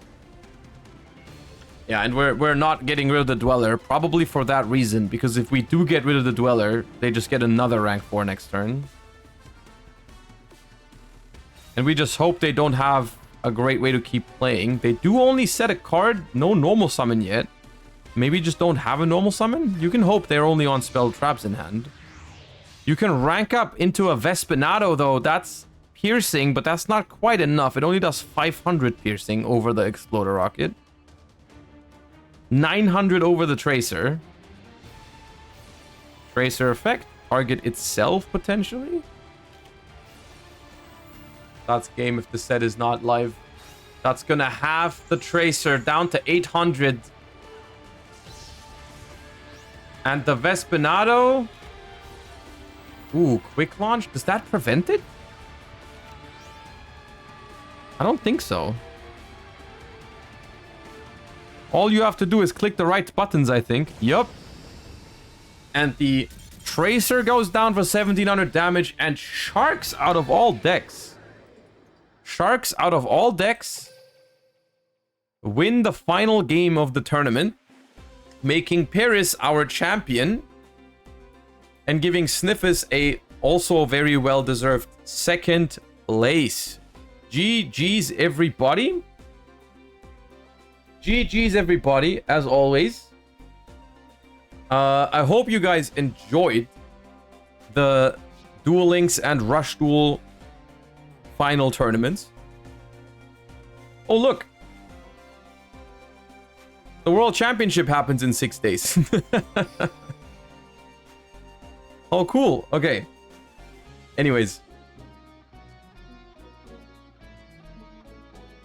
Yeah, and we're not getting rid of the Dweller, probably for that reason, because if we do get rid of the Dweller, they just get another rank 4 next turn. And we just hope they don't have a great way to keep playing. They do only set a card, no normal summon yet. Maybe just don't have a normal summon? You can hope they're only on spell traps in hand. You can rank up into a Vespinado, though. That's piercing, but that's not quite enough. It only does 500 piercing over the Exploder Rocket. 900 over the Tracer. Tracer effect. Target itself, potentially. That's game if the set is not live. That's gonna halve the Tracer down to 800. And the Vespinado... Ooh, quick launch? Does that prevent it? I don't think so. All you have to do is click the right buttons, I think. Yup. And the Tracer goes down for 1700 damage. And Sharks out of all decks. Sharks out of all decks win the final game of the tournament, making Paris our champion. And giving Sniffus a also very well-deserved second place. GG's everybody. GG's everybody, as always. I hope you guys enjoyed the Duel Links and Rush Duel final tournaments. Oh, look. The World Championship happens in 6 days. Oh, cool. Okay. Anyways.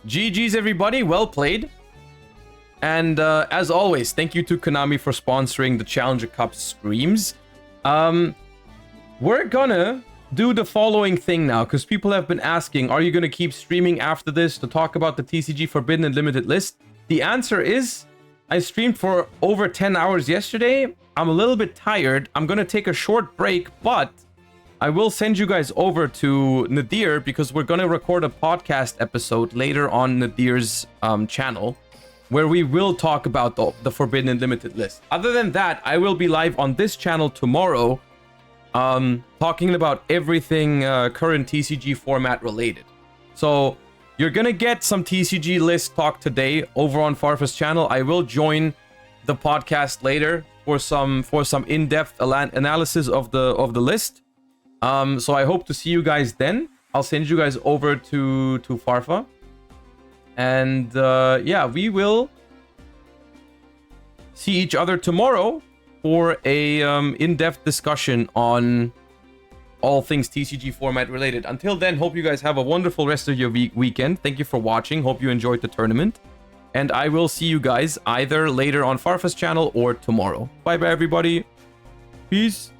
GG's, everybody. Well played. And as always, thank you to Konami for sponsoring the Challenger Cup streams. We're gonna do the following thing now, because people have been asking, are you gonna keep streaming after this to talk about the TCG Forbidden and Limited list? The answer is, I streamed for over 10 hours yesterday. I'm a little bit tired. I'm going to take a short break, but I will send you guys over to Nadir because we're going to record a podcast episode later on Nadir's channel where we will talk about the Forbidden and Limited list. Other than that, I will be live on this channel tomorrow talking about everything current TCG format related. So you're going to get some TCG list talk today over on Farfa's channel. I will join the podcast later for some in-depth analysis of the list. So I hope to see you guys then. I'll send you guys over to Farfa. And yeah, we will see each other tomorrow for a in-depth discussion on all things TCG format related. Until then, hope you guys have a wonderful rest of your weekend. Thank you for watching. Hope you enjoyed the tournament. And I will see you guys either later on Farfa's channel or tomorrow. Bye-bye, everybody. Peace.